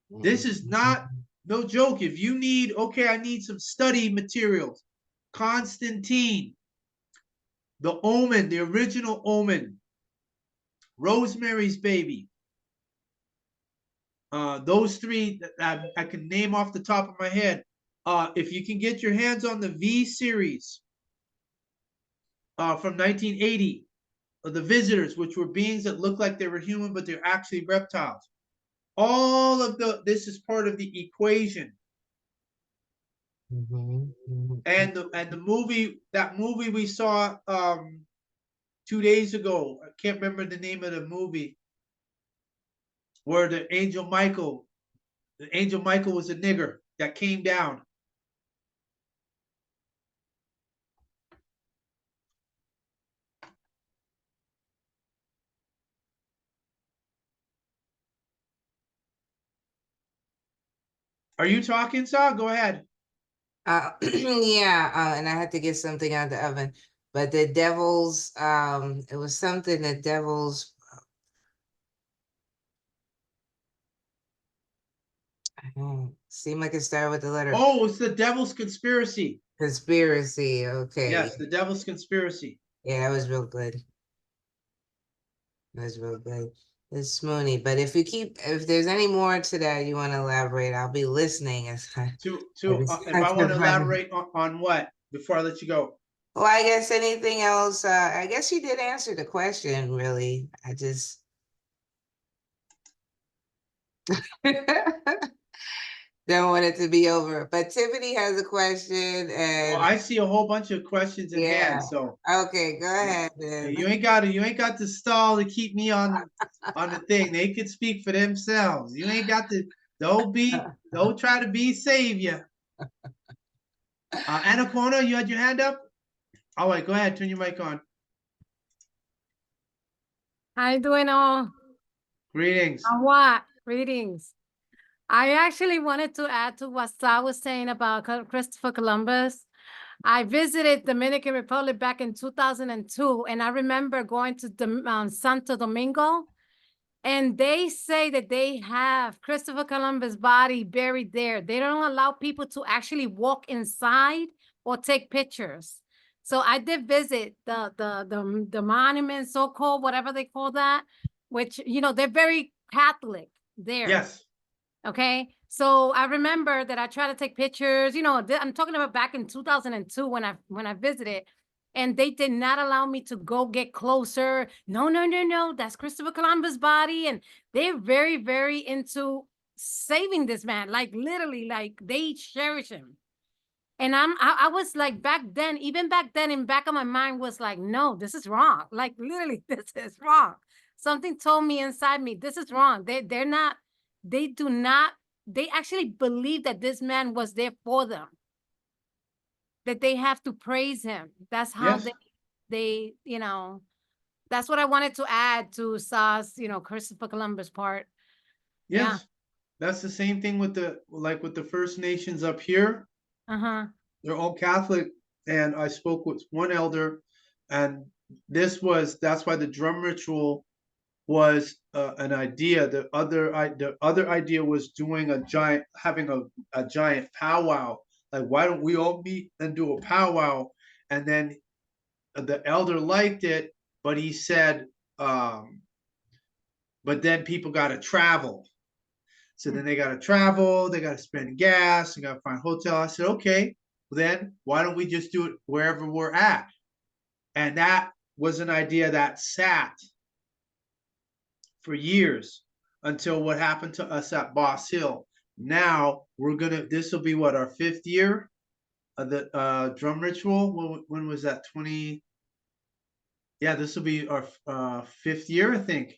This is not no joke. If you need, okay, I need some study materials. Constantine, the Omen, the original Omen, Rosemary's Baby. Those three that I can name off the top of my head. If you can get your hands on the V series from 1980, the Visitors, which were beings that look like they were human, but they're actually reptiles. All of this is part of the equation. And the movie, that movie we saw 2 days ago, I can't remember the name of the movie, where the angel Michael was a nigger that came down. Are you talking, Saw? Go ahead. Yeah, and I had to get something out of the oven. But the devil's, it was something the devil's, seemed like it started with the letter. Oh, it's the Devil's Conspiracy. Conspiracy, okay. Yes, the Devil's Conspiracy. Yeah, that was real good. That's real good. It's Smoony. But if there's any more to that you want to elaborate, I'll be listening. If I want to elaborate on what before I let you go. Well, I guess anything else, I guess you did answer the question, really. I just don't want it to be over. But Tiffany has a question, and I see a whole bunch of questions in hand. So okay, go ahead, man. you ain't got to stall to keep me on the thing. They could speak for themselves. You ain't got to. Don't try to be savior. Annapurna, you had your hand up. All right, go ahead. Turn your mic on. How you doing all? Greetings. What? Greetings. I actually wanted to add to what Sa was saying about Christopher Columbus. I visited Dominican Republic back in 2002, and I remember going to Santo Domingo, and they say that they have Christopher Columbus' body buried there. They don't allow people to actually walk inside or take pictures. So I did visit the monument, so-called, whatever they call that, which, you know, they're very Catholic there. Yes. Okay. So I remember that I tried to take pictures, you know, I'm talking about back in 2002 when I visited, and they did not allow me to go get closer. No, that's Christopher Columbus' body. And they're very, very into saving this man, like literally, like they cherish him. And I was like, even back then, in back of my mind was like, no, this is wrong. Like literally, this is wrong. Something told me inside me, this is wrong. They actually believe that this man was there for them. That they have to praise him. That's how they, you know, that's what I wanted to add to Sa's, you know, Christopher Columbus part. Yes. Yeah. That's the same thing with the First Nations up here. They're all Catholic, and I spoke with one elder, and that's why the drum ritual was an idea. The other idea was having a giant powwow. Like, why don't we all meet and do a powwow? And then the elder liked it, but he said, but then people got to travel. So then they got to travel, they got to spend gas, they got to find hotel. I said, okay, then why don't we just do it wherever we're at? And that was an idea that sat for years until what happened to us at Boss Hill. Now this will be what, our 5th year of the drum ritual. When was that? This will be our 5th year, I think.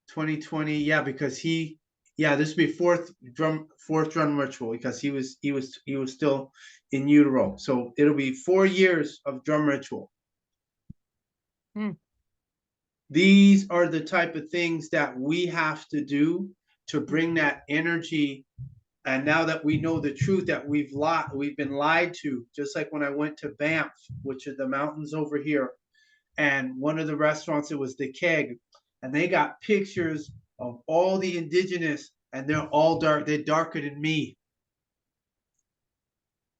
2020, yeah, because this will be fourth drum ritual, because he was still in utero. So it'll be 4 years of drum ritual. These are the type of things that we have to do to bring that energy. And now that we know the truth, that we've been lied to, just like when I went to Banff, which are the mountains over here, and one of the restaurants, it was the Keg, and they got pictures of all the indigenous, and they're all dark. They're darker than me.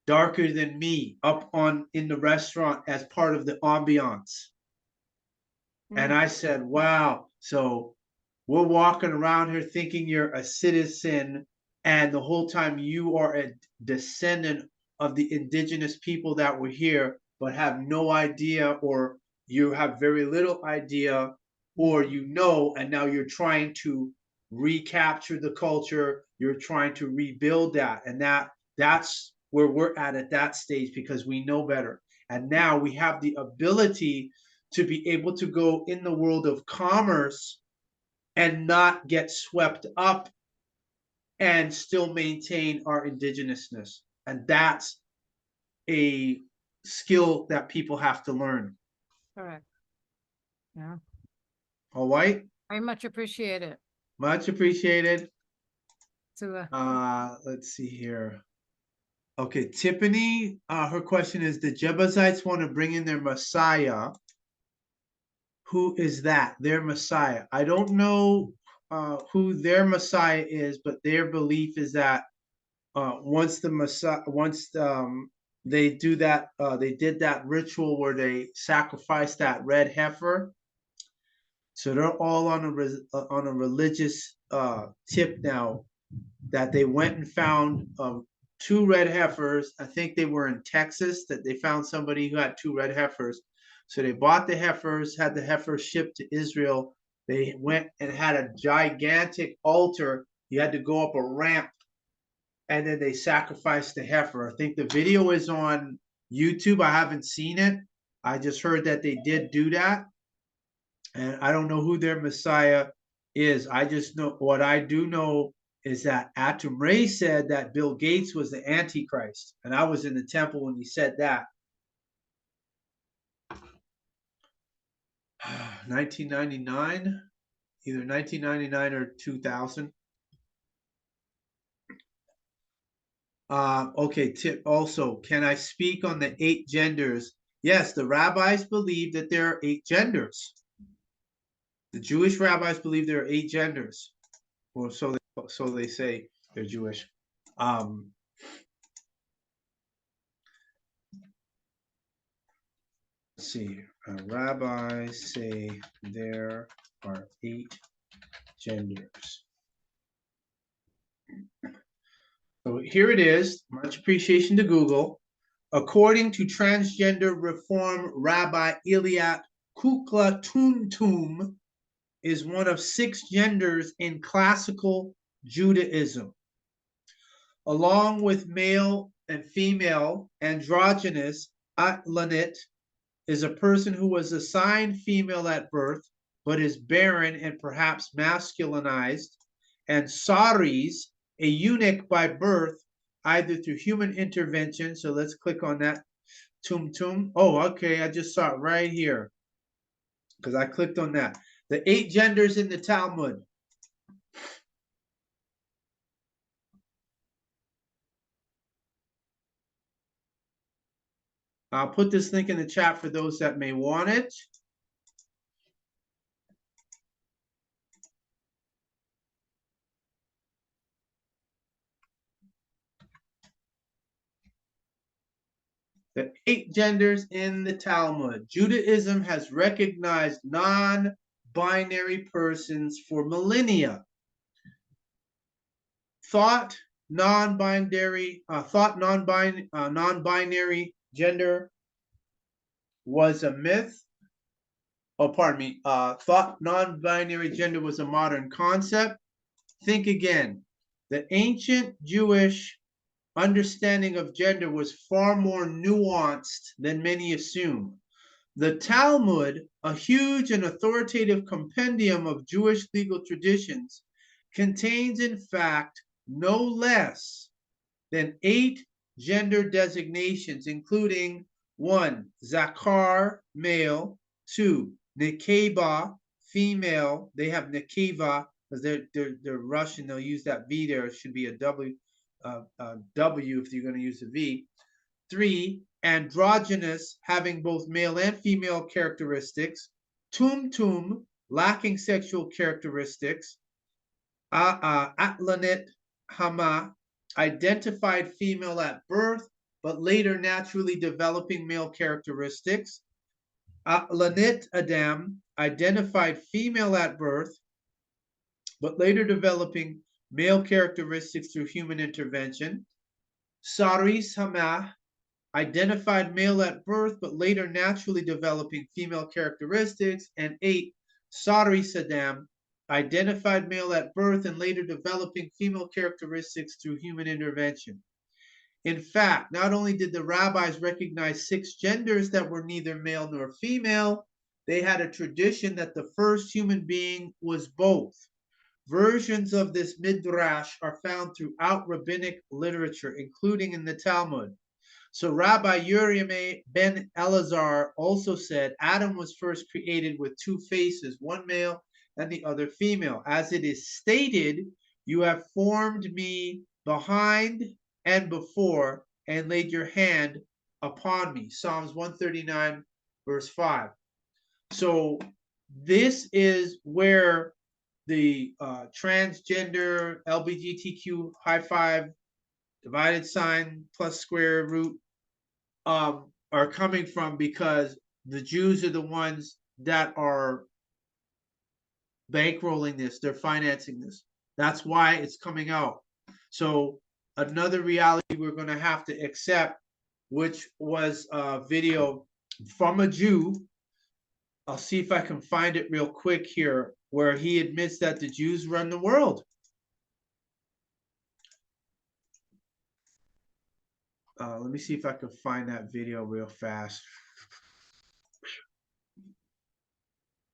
Darker than me, up in the restaurant as part of the ambiance. And I said, wow. So we're walking around here thinking you're a citizen, and the whole time you are a descendant of the indigenous people that were here, but have no idea, or you have very little idea, or and now you're trying to recapture the culture, you're trying to rebuild that. And that's where we're at that stage, because we know better. And now we have the ability to be able to go in the world of commerce and not get swept up and still maintain our indigenousness. And that's a skill that people have to learn. Correct. Yeah. All right. I much appreciate it. Much appreciated. To let's see here. Okay, Tiffany, her question is, the Jebusites want to bring in their Messiah. Who is that? Their Messiah. I don't know who their Messiah is, but their belief is that once they do that, they did that ritual where they sacrificed that red heifer, So they're all on a religious tip now, that they went and found 2 red heifers. I think they were in Texas, that they found somebody who had 2 red heifers. So they bought the heifers, had the heifers shipped to Israel. They went and had a gigantic altar. You had to go up a ramp, and then they sacrificed the heifer. I think the video is on YouTube. I haven't seen it. I just heard that they did do that. And I don't know who their Messiah is. I just know, what I do know is that At-sik-hata said that Bill Gates was the Antichrist. And I was in the temple when he said that. 1999, either 1999 or 2000. Okay, tip also, can I speak on the 8 genders? Yes, the rabbis believe that there are 8 genders. The Jewish rabbis believe there are 8 genders. Or so they say. They're Jewish. Let's see. Rabbis say there are 8 genders. So here it is. Much appreciation to Google. According to transgender reform Rabbi Eliat Kukla Tuntum, is one of 6 genders in classical Judaism. Along with male and female, androgynous Atlanit is a person who was assigned female at birth, but is barren and perhaps masculinized, and Saris, a eunuch by birth, either through human intervention. So let's click on that. Tum. Oh, okay, I just saw it right here, because I clicked on that. The 8 genders in the Talmud. I'll put this link in the chat for those that may want it. The 8 genders in the Talmud. Judaism has recognized non-binary persons for millennia. Thought non-binary gender was a myth. Oh, pardon me. Thought non-binary gender was a modern concept. Think again. The ancient Jewish understanding of gender was far more nuanced than many assume. The Talmud, a huge and authoritative compendium of Jewish legal traditions, contains in fact no less than 8 gender designations, including 1, Zakar, male, 2, Nekeba, female. They have Nekeva because they're Russian. They'll use that V there. It should be a W. W if you're going to use a V. 3, androgynous, having both male and female characteristics. Tum, lacking sexual characteristics. Atlanit Hama, identified female at birth, but later naturally developing male characteristics. Atlanit Adam, identified female at birth, but later developing male characteristics through human intervention. Saris Hama, identified male at birth, but later naturally developing female characteristics. And 8, Saris Adam, identified male at birth and later developing female characteristics through human intervention. In fact, not only did the rabbis recognize 6 genders that were neither male nor female, they had a tradition that the first human being was both. Versions of this midrash are found throughout rabbinic literature, including in the Talmud. So Rabbi Uriah ben Elazar also said Adam was first created with 2 faces, one male and the other female. As it is stated, you have formed me behind and before and laid your hand upon me. Psalms 139, verse 5. So this is where the transgender, LGBTQ, high 5, divided sign, plus square root, are coming from, because the Jews are the ones that are bankrolling this, they're financing this. That's why it's coming out. So another reality we're going to have to accept, which was a video from a Jew. I'll see if I can find it real quick here, where he admits that the Jews run the world. Let me see if I can find that video real fast.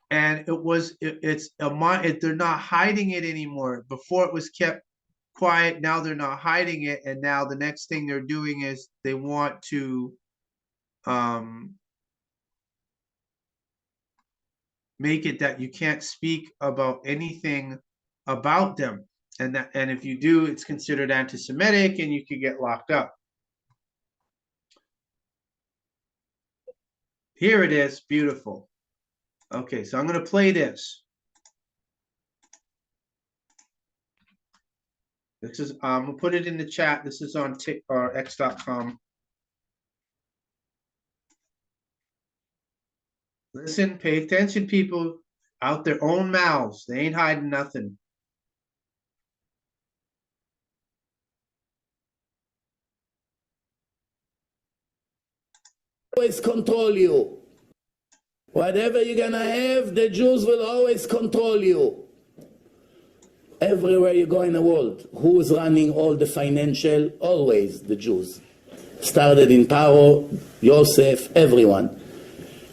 And they're not hiding it anymore. Before it was kept quiet, now they're not hiding it, and now the next thing they're doing is they want to make it that you can't speak about anything about them, and if you do, it's considered anti-Semitic and you could get locked up. Here it is, beautiful. Okay, so I'm going to play this. This is I'm gonna put it in the chat. This is on x.com. Listen, pay attention, people. Out their own mouths. They ain't hiding nothing. Always control you. Whatever you're gonna have, the Jews will always control you. Everywhere you go in the world, who's running all the financial? Always the Jews. Started in Paro, Yosef, everyone.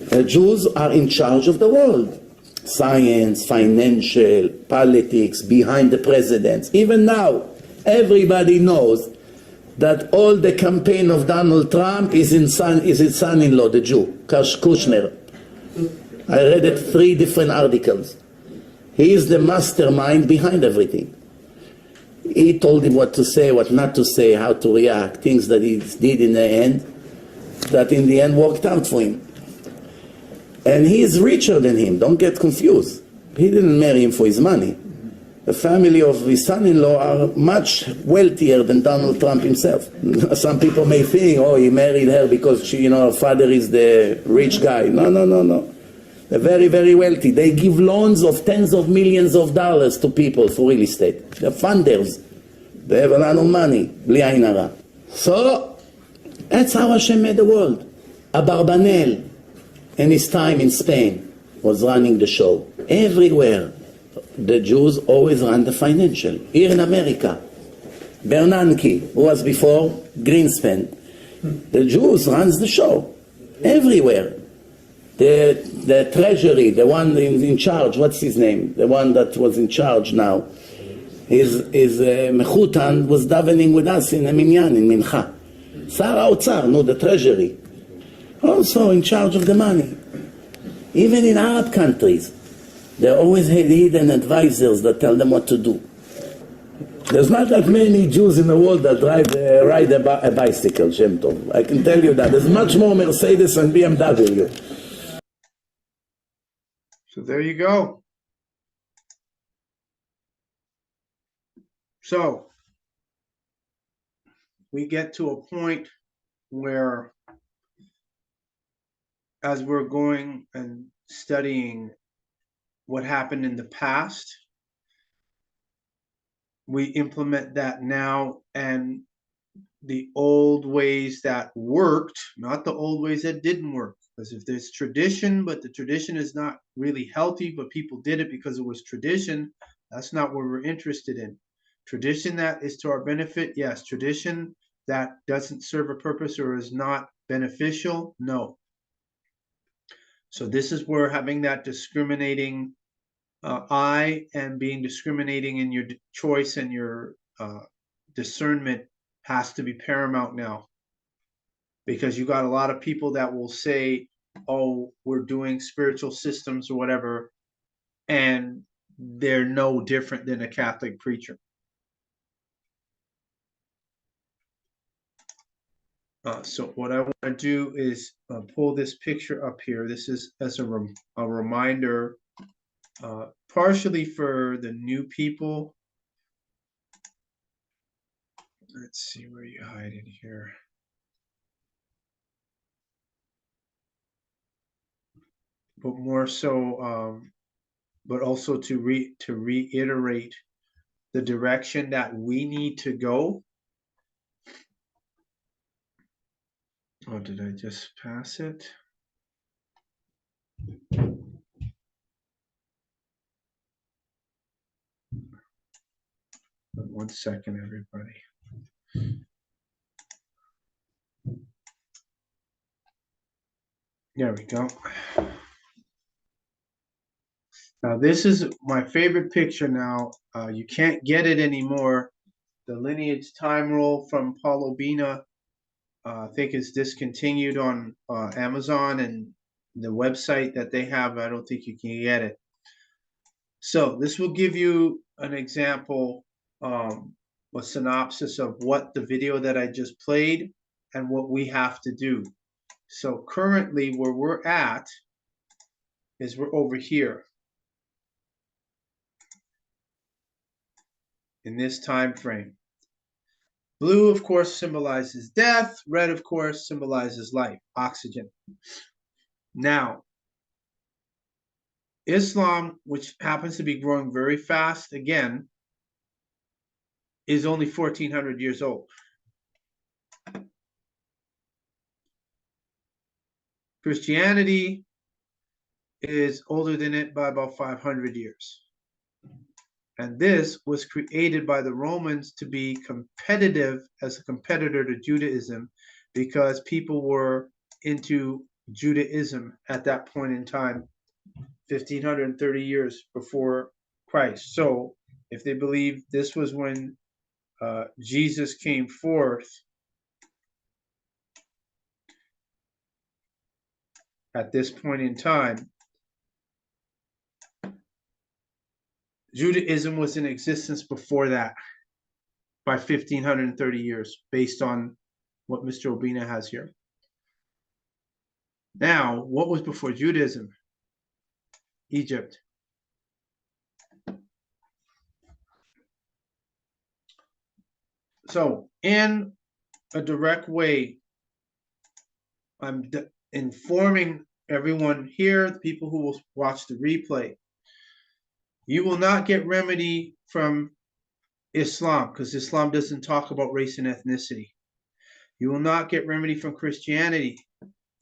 The Jews are in charge of the world. Science, financial, politics, behind the presidents. Even now, everybody knows that all the campaign of Donald Trump is his son-in-law, the Jew, Kushner. I read it 3 different articles. He is the mastermind behind everything. He told him what to say, what not to say, how to react, things that he did in the end, that in the end worked out for him. And he is richer than him, don't get confused. He didn't marry him for his money. The family of his son-in-law are much wealthier than Donald Trump himself. Some people may think, oh, he married her because she, her father is the rich guy. No, no, no, no. They're very, very wealthy. They give loans of tens of millions of dollars to people for real estate. They're funders. They have a lot of money. Bli ayin hara. So, that's how Hashem made the world. Abarbanel, in his time in Spain, was running the show. Everywhere, the Jews always run the financial. Here in America, Bernanke, who was before Greenspan, the Jews runs the show. Everywhere. The treasury, the one in charge, what's his name? The one that was in charge now. His Mechutan was davening with us in a minyan, in Mincha. Sar HaOtzar, no, the treasury. Also in charge of the money. Even in Arab countries, they always had hidden advisors that tell them what to do. There's not that many Jews in the world that ride a bicycle, Shem Tov. I can tell you that. There's much more Mercedes and BMW. So there you go. So we get to a point where, as we're going and studying what happened in the past, we implement that now, and the old ways that worked, not the old ways that didn't work. Because if there's tradition, but the tradition is not really healthy, but people did it because it was tradition, that's not what we're interested in. Tradition that is to our benefit, yes. Tradition that doesn't serve a purpose or is not beneficial, no. So this is where having that discriminating eye and being discriminating in your choice and your discernment has to be paramount now. Because you got a lot of people that will say, oh, we're doing spiritual systems or whatever, and they're no different than a Catholic preacher. So what I want to do is pull this picture up here. This is as a reminder, partially for the new people. Let's see where you hide in here. But more so but also to reiterate the direction that we need to go. Oh, did I just pass it? One second, everybody. There we go. Now, this is my favorite picture now. You can't get it anymore. The lineage time roll from Paulo Bina, I think is discontinued on Amazon, and the website that they have, I don't think you can get it. So this will give you an example, a synopsis of what the video that I just played and what we have to do. So currently where we're at is we're over here in this time frame. Blue, of course, symbolizes death. Red, of course, symbolizes life, oxygen. Now, Islam, which happens to be growing very fast again, is only 1400 years old. Christianity is older than it by about 500 years. And this was created by the Romans to be competitive as a competitor to Judaism, because people were into Judaism at that point in time, 1530 years before Christ. So if they believe this was when Jesus came forth, at this point in time, Judaism was in existence before that by 1530 years, based on what Mr. Obina has here. Now, what was before Judaism? Egypt. So, in a direct way, I'm informing everyone here, the people who will watch the replay, you will not get remedy from Islam, because Islam doesn't talk about race and ethnicity. You will not get remedy from Christianity.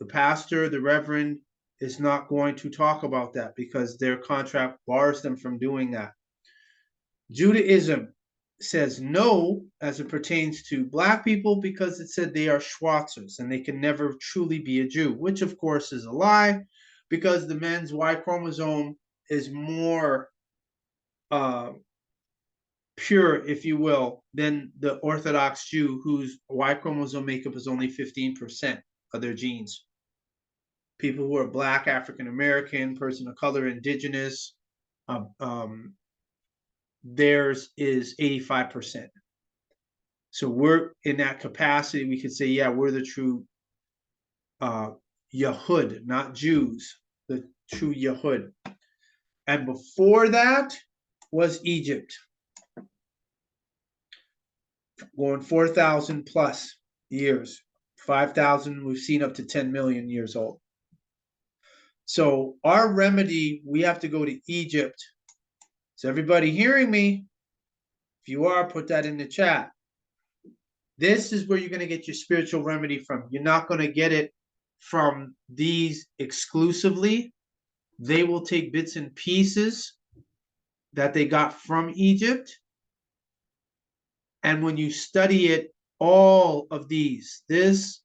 The pastor, the reverend, is not going to talk about that because their contract bars them from doing that. Judaism says no as it pertains to black people, because it said they are Schwarzers and they can never truly be a Jew, which of course is a lie, because the men's Y chromosome is more pure, if you will, than the Orthodox Jew, whose Y chromosome makeup is only 15% of their genes. People who are black, African American, person of color, indigenous, theirs is 85%. So we're in that capacity. We could say, yeah, we're the true Yahud, not Jews, the true Yahud. And before that was Egypt, going 4,000 plus years, 5,000, we've seen up to 10 million years old. So our remedy, we have to go to Egypt. Is everybody hearing me? If you are, put that in the chat. This is where you're going to get your spiritual remedy from. You're not going to get it from these exclusively. They will take bits and pieces that they got from Egypt. And when you study it, all of these, this,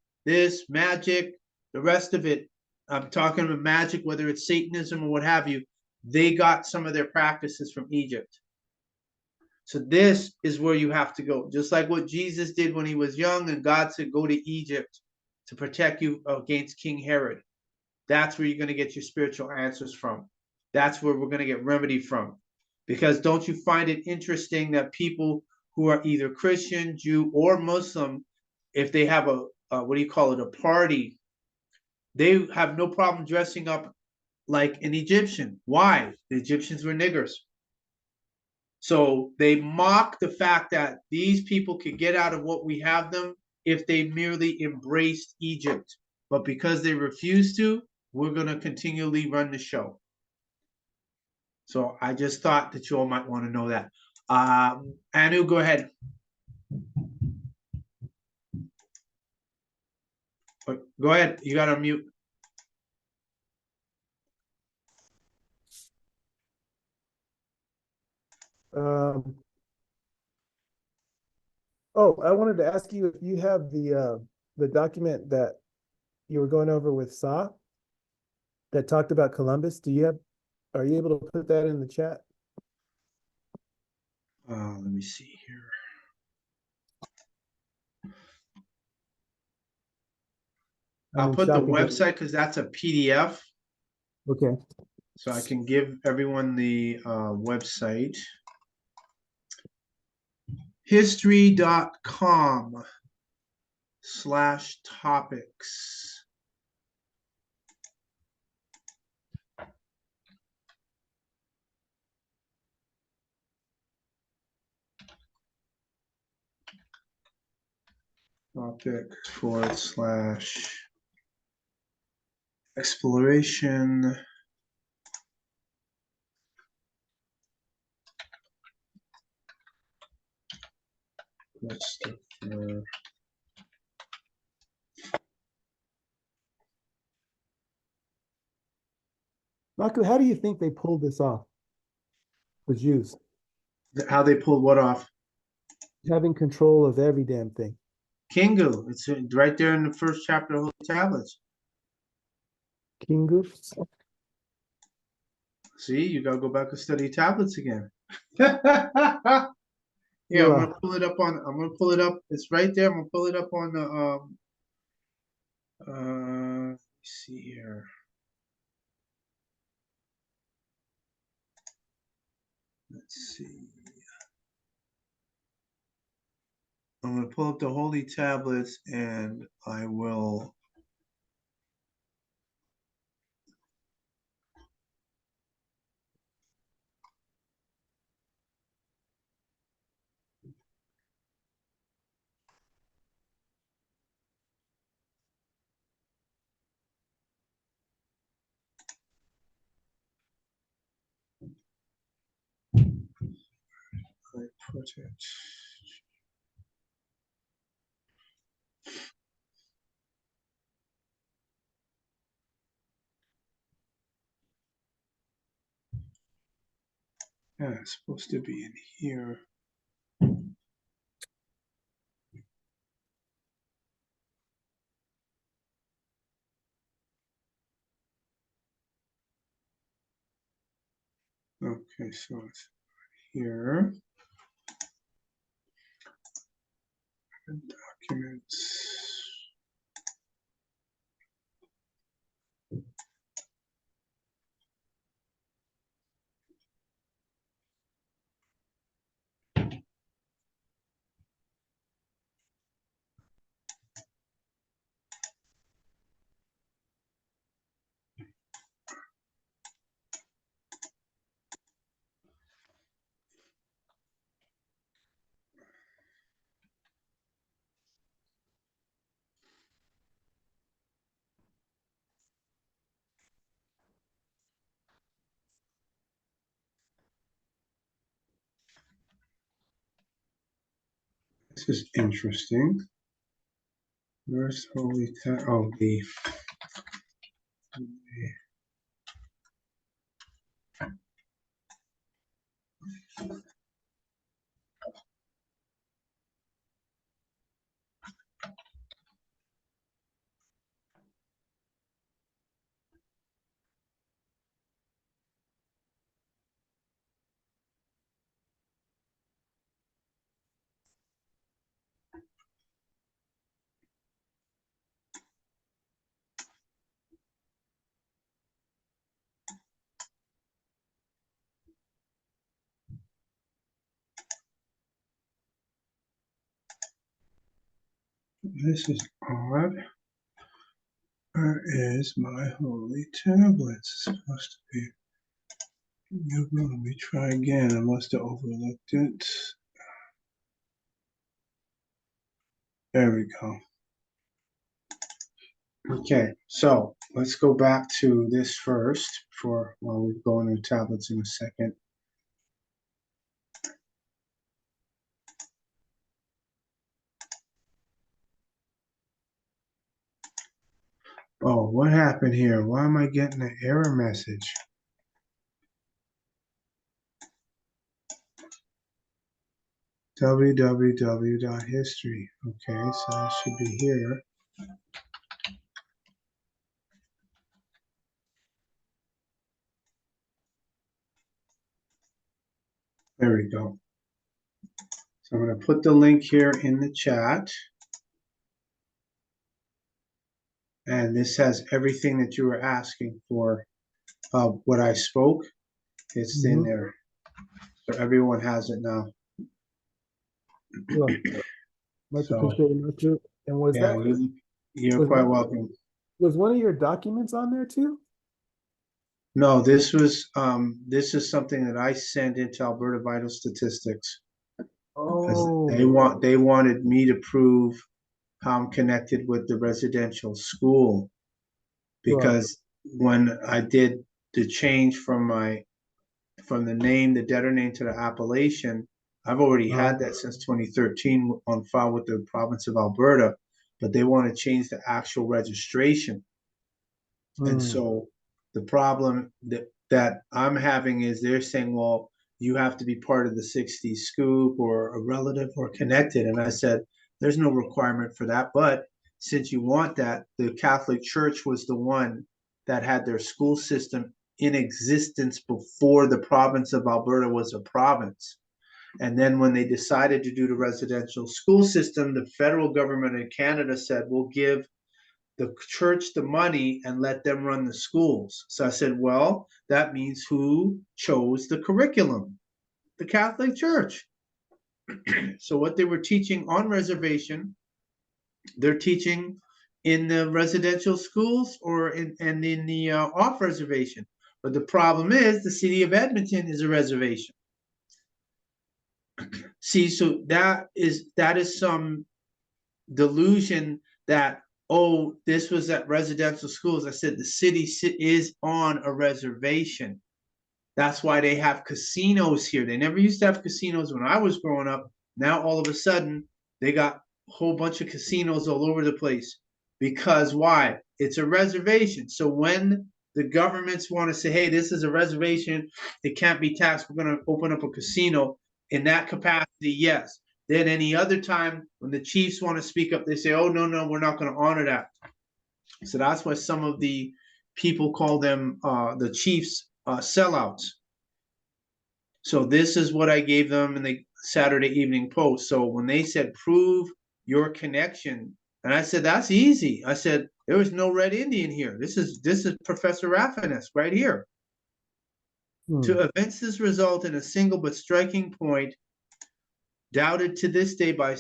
magic, the rest of it, I'm talking about magic, whether it's Satanism or what have you, they got some of their practices from Egypt. So this is where you have to go. Just like what Jesus did when he was young, and God said, go to Egypt to protect you against King Herod. That's where you're going to get your spiritual answers from. That's where we're going to get remedy from. Because don't you find it interesting that people who are either Christian, Jew, or Muslim, if they have a a party, they have no problem dressing up like an Egyptian. Why? The Egyptians were niggers. So they mock the fact that these people could get out of what we have them if they merely embraced Egypt. But because they refuse to, we're going to continually run the show. So I just thought that you all might want to know that. Anu, go ahead. Go ahead. You got to mute. Oh, I wanted to ask you if you have the document that you were going over with Sa that talked about Columbus. Are you able to put that in the chat? Let me see here. I'll put the website because that's a PDF. Okay. So I can give everyone the website. history.com/topics. Topic/exploration. Marco, how do you think they pulled this off? The Jews How they pulled what off? having control of every damn thing. Kingu. It's right there in the first chapter of Holy Tablets. Kingu. See, you gotta go back and study tablets again. Yeah, I'm gonna pull it up on. I'm gonna pull it up. It's right there. I'm gonna pull it up on the. Let's see here. Let's see. I'm gonna pull up the Holy Tablets, and I will. I put it. Yeah, it's supposed to be in here. Okay, so it's here. Documents. This is interesting. Where's Holy Ta- Oh, the. This is odd. Where is my Holy Tablets? It's supposed to be. Let me try again. I must have overlooked it. There we go. Okay, so let's go back to this first before we go into tablets in a second. Oh, what happened here? Why am I getting an error message? www.history. Okay, so that should be here. There we go. So I'm going to put the link here in the chat. And this has everything that you were asking for, what I spoke. It's in there. So everyone has it now. Well, much So, appreciated, Richard. And was yeah, that you're was quite one, welcome. was one of your documents on there too? No, this was this is something that I sent into Alberta Vital Statistics. Oh, They wanted me to prove how I'm connected with the residential school, right. because when I did the change from the name, the debtor name, to the appellation, I've already had that since 2013 on file with the province of Alberta, but they want to change the actual registration. And so the problem that I'm having is they're saying, well, you have to be part of the 60 scoop or a relative or connected. And I said, there's no requirement for that. But since you want that, the Catholic Church was the one that had their school system in existence before the province of Alberta was a province. And then when they decided to do the residential school system, the federal government in Canada said, we'll give the church the money and let them run the schools. So I said, well, that means who chose the curriculum? The Catholic Church. So what they were teaching on reservation, they're teaching in the residential schools or in the off reservation. But the problem is the city of Edmonton is a reservation. See, so that is some delusion that, oh, this was at residential schools. I said the city is on a reservation. That's why they have casinos here. They never used to have casinos when I was growing up. Now all of a sudden they got a whole bunch of casinos all over the place. Because why? It's a reservation. So when the governments want to say, hey, this is a reservation, it can't be taxed, we're going to open up a casino, in that capacity, yes. Then any other time when the chiefs want to speak up, they say, oh, no, we're not going to honor that. So that's why some of the people call them the chiefs sellouts. So this is what I gave them in the Saturday Evening Post. So when they said, prove your connection, and I said, that's easy. I said, there was no red Indian here. This is Professor Raffinus right here. To evince this result in a single but striking point, doubted to this day by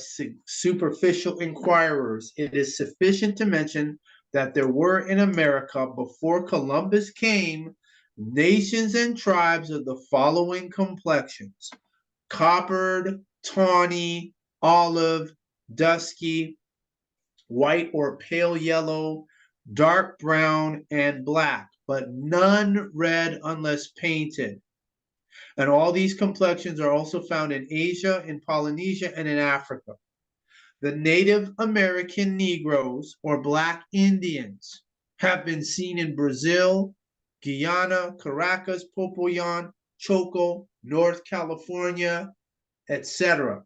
superficial inquirers, it is sufficient to mention that there were in America, before Columbus came, nations and tribes of the following complexions: coppered, tawny, olive, dusky, white or pale yellow, dark brown, and black, but none red unless painted. And all these complexions are also found in Asia, in Polynesia, and in Africa. The Native American Negroes, or Black Indians, have been seen in Brazil, Guyana, Caracas, Popoyan, Choco, North California, etc.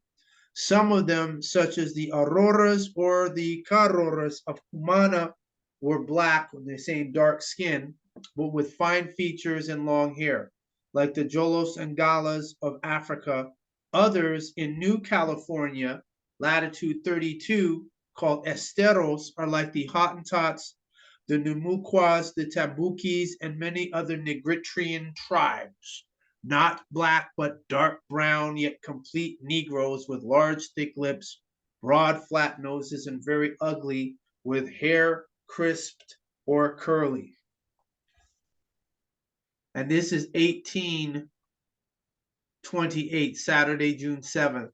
Some of them, such as the Auroras or the Caroras of Cumana, were black, when they say dark skin, but with fine features and long hair, like the Jolos and Galas of Africa. Others in New California, latitude 32, called Esteros, are like the Hottentots, the Numuquas, the Tambukis, and many other Negritrian tribes. Not black, but dark brown, yet complete Negroes with large, thick lips, broad, flat noses, and very ugly, with hair crisped or curly. And this is 1828, Saturday, June 7th.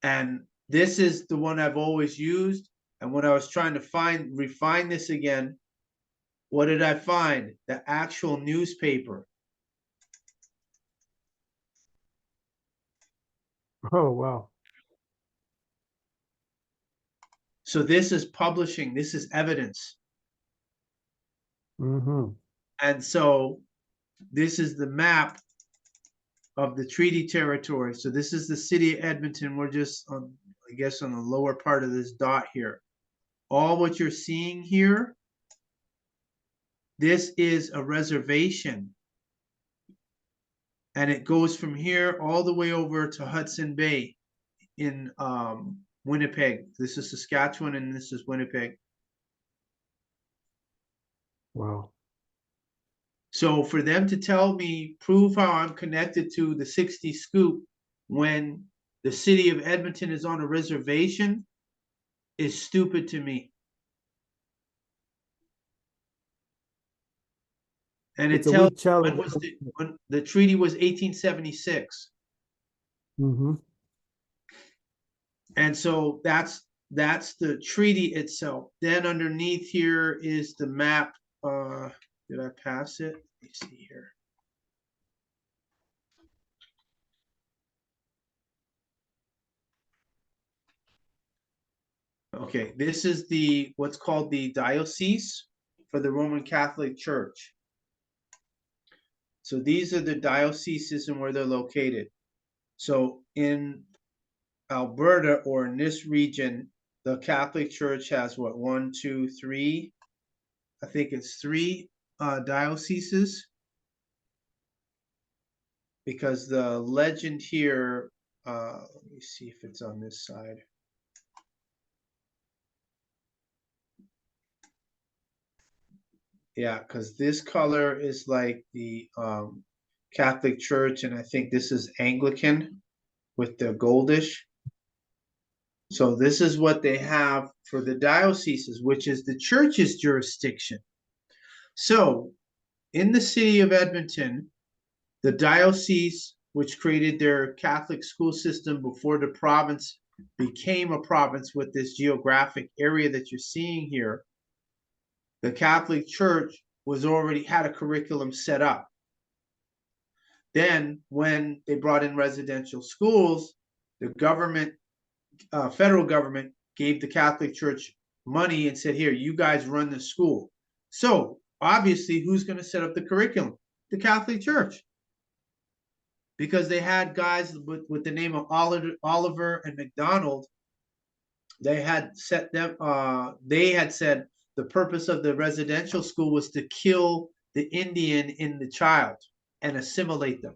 And this is the one I've always used. And when I was trying to refine this again, what did I find? The actual newspaper. Oh, wow. So this is publishing, this is evidence. Mm-hmm. And so this is the map of the treaty territory. So this is the city of Edmonton. We're just on, I guess, on the lower part of this dot here. All what you're seeing here, this is a reservation. And it goes from here all the way over to Hudson Bay in Winnipeg. This is Saskatchewan and this is Winnipeg. Wow. So for them to tell me, prove how I'm connected to the 60 scoop when the city of Edmonton is on a reservation is stupid to me. And It's it a tells weak challenge. when the treaty was 1876. Mm-hmm. And so that's the treaty itself. Then underneath here is the map. Did I pass it? Let me see here. Okay, this is what's called the diocese for the Roman Catholic Church. So these are the dioceses and where they're located. So in Alberta, or in this region, the Catholic Church has what, 1, 2, 3? I think it's 3 dioceses. Because the legend here, let me see if it's on this side. Yeah, because this color is like the Catholic Church, and I think this is Anglican with the goldish. So this is what they have for the dioceses, which is the church's jurisdiction. So in the city of Edmonton, the diocese, which created their Catholic school system before the province became a province with this geographic area that you're seeing here, the Catholic Church was already had a curriculum set up. Then when they brought in residential schools, the government, federal government, gave the Catholic Church money and said, here, you guys run the school. So obviously, who's going to set up the curriculum? The Catholic Church. Because they had guys with the name of Oliver and McDonald. They had set them, they had said the purpose of the residential school was to kill the Indian in the child and assimilate them.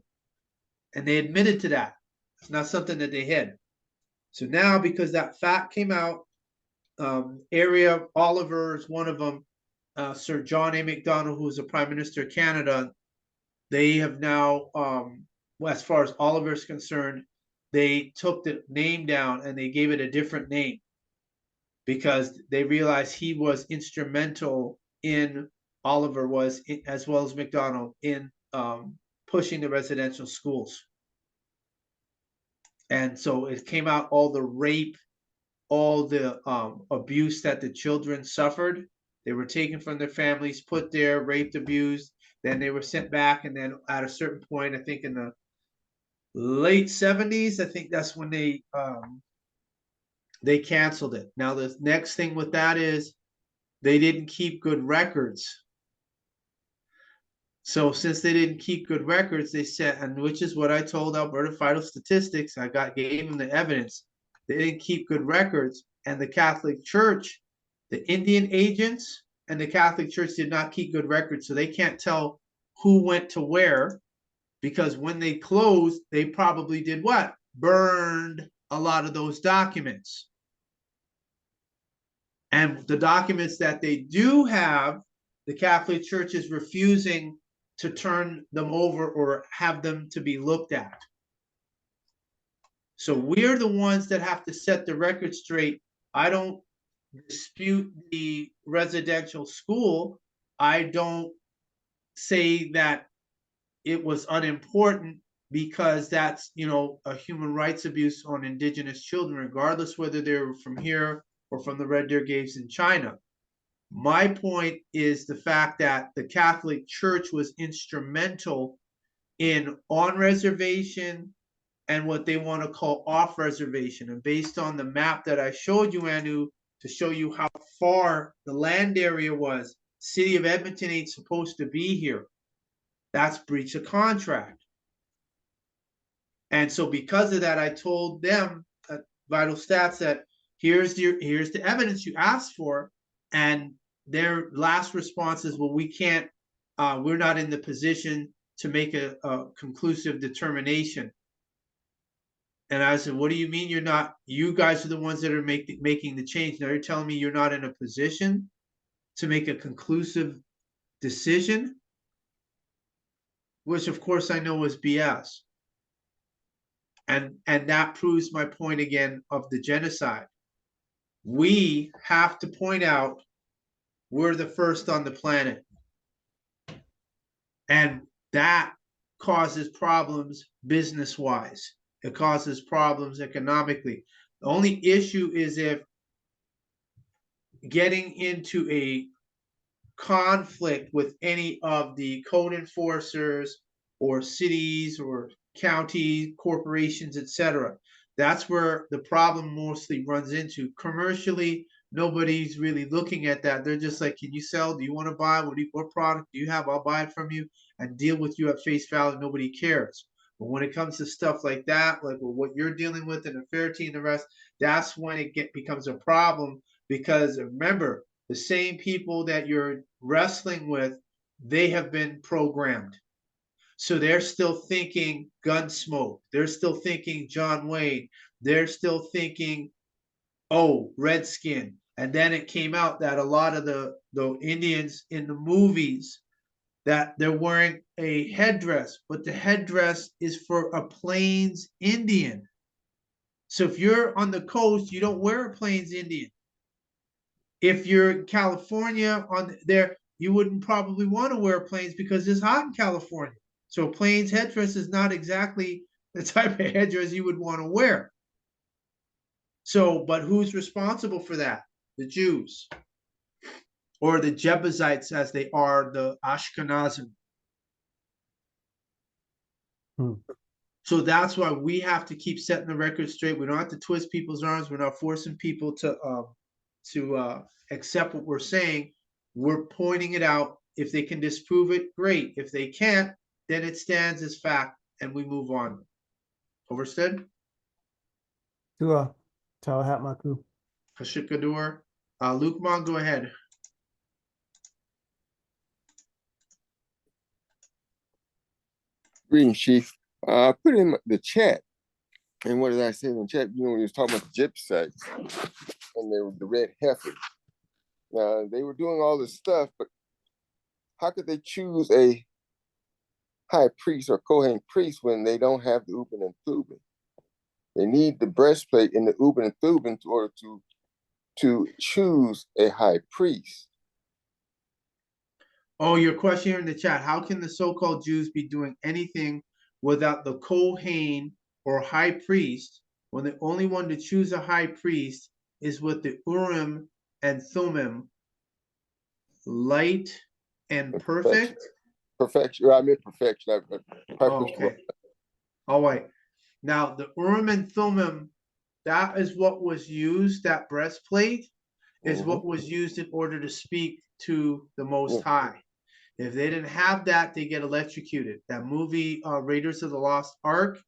And they admitted to that. It's not something that they hid. So now, because that fact came out, Oliver is one of them, Sir John A. Macdonald, who was the Prime Minister of Canada, they have now, well, as far as Oliver is concerned, they took the name down and they gave it a different name because they realized he was instrumental in, Oliver was, as well as McDonald, in pushing the residential schools. And so it came out all the rape, all the abuse that the children suffered. They were taken from their families, put there, raped, abused. Then they were sent back. And then at a certain point, I think in the late 70s, I think that's when they canceled it. Now, the next thing with that is they didn't keep good records. So since they didn't keep good records, they said, and which is what I told Alberta Vital Statistics, gave them the evidence. They didn't keep good records, and the Catholic Church, the Indian agents and the Catholic Church did not keep good records, so they can't tell who went to where, because when they closed, they probably did what? Burned a lot of those documents. And the documents that they do have, the Catholic Church is refusing to turn them over or have them to be looked at. So we're the ones that have to set the record straight. I don't dispute the residential school. I don't say that it was unimportant because that's, a human rights abuse on Indigenous children, regardless whether they're from here or from the Red Deer Caves in China. My point is the fact that the Catholic Church was instrumental in on reservation and what they want to call off reservation. And based on the map that I showed you, Anu, to show you how far the land area was, city of Edmonton ain't supposed to be here. That's breach of contract. And so because of that, I told them at Vital Stats that here's the evidence you asked for. And their last response is, well, we can't, we're not in the position to make a conclusive determination. And I said, what do you mean you're not? You guys are the ones that are making the change. Now you're telling me you're not in a position to make a conclusive decision, which of course I know is BS. And that proves my point again of the genocide. We have to point out we're the first on the planet. And that causes problems business-wise. It causes problems economically. The only issue is if getting into a conflict with any of the code enforcers or cities or county corporations, etc. That's where the problem mostly runs into. Commercially, nobody's really looking at that. They're just like, can you sell? Do you want to buy? What product do you have? I'll buy it from you and deal with you at face value. Nobody cares. But when it comes to stuff like that, like what you're dealing with and the fair team and the rest, that's when it becomes a problem. Because remember, the same people that you're wrestling with, they have been programmed. So they're still thinking Gunsmoke. They're still thinking John Wayne. They're still thinking, oh, Redskin. And then it came out that a lot of the Indians in the movies, that they're wearing a headdress, but the headdress is for a Plains Indian. So if you're on the coast, you don't wear a Plains Indian. If you're in California on there, you wouldn't probably want to wear Plains because it's hot in California. So Plains headdress is not exactly the type of headdress you would want to wear. So, but who's responsible for that? The Jews. Or the Jebusites, as they are, the Ashkenazim. So that's why we have to keep setting the record straight. We don't have to twist people's arms. We're not forcing people to accept what we're saying. We're pointing it out. If they can disprove it, great. If they can't, then it stands as fact and we move on. Overstood? Tua, Tawahat Maku. Hashikadur. Lukman, go ahead. Greetings, Chief. I put in the chat, and what did I say in the chat? You know, we was talking about the Jebusites, and they were the red heifer. Now, they were doing all this stuff, but how could they choose a high priest or Kohen priest when they don't have the Uben and Thuban? They need the breastplate in the Uben and Thuban in order to choose a high priest. Oh, your question here in the chat. How can the so-called Jews be doing anything without the Kohen or high priest when the only one to choose a high priest is with the Urim and Thummim, light and perfect? Perfection. I meant perfection. Okay. All right. Now, the Urim and Thummim, that is what was used, that breastplate is what was used in order to speak to the Most High. If they didn't have that, they get electrocuted. That movie, Raiders of the Lost Ark,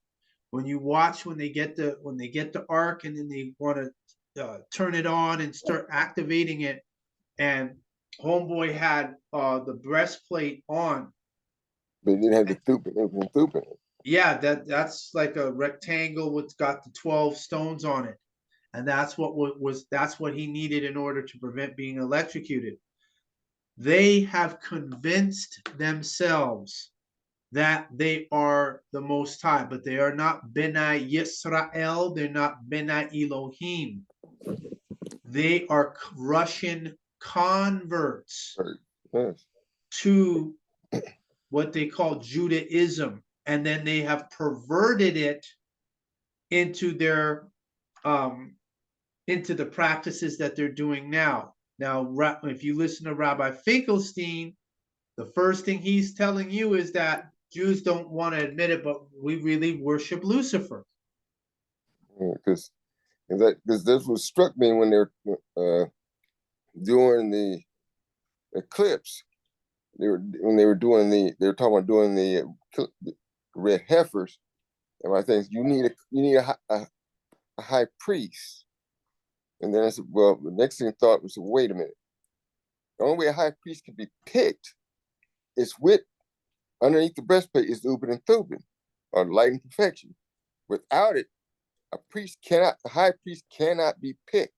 when you watch when they get the Ark and then they want to turn it on and start activating it, and Homeboy had the breastplate on. But it didn't have the Thuban. Yeah, that's like a rectangle with got the 12 stones on it, and that's what he needed in order to prevent being electrocuted. They have convinced themselves that they are the Most High, but they are not Benai Yisrael. They're not Benai Elohim. They are Russian converts to what they call Judaism, and then they have perverted it into their into the practices that they're doing now. Now, if you listen to Rabbi Finkelstein, the first thing he's telling you is that Jews don't want to admit it, but we really worship Lucifer. Because this was struck me when they're doing the eclipse. They were talking about doing the red heifers, and my thing is you need a high priest. And then I said, well, the next thing I thought was, wait a minute. The only way a high priest can be picked is underneath the breastplate is the Ubin and Thuban, or light and perfection. Without it, a high priest cannot be picked.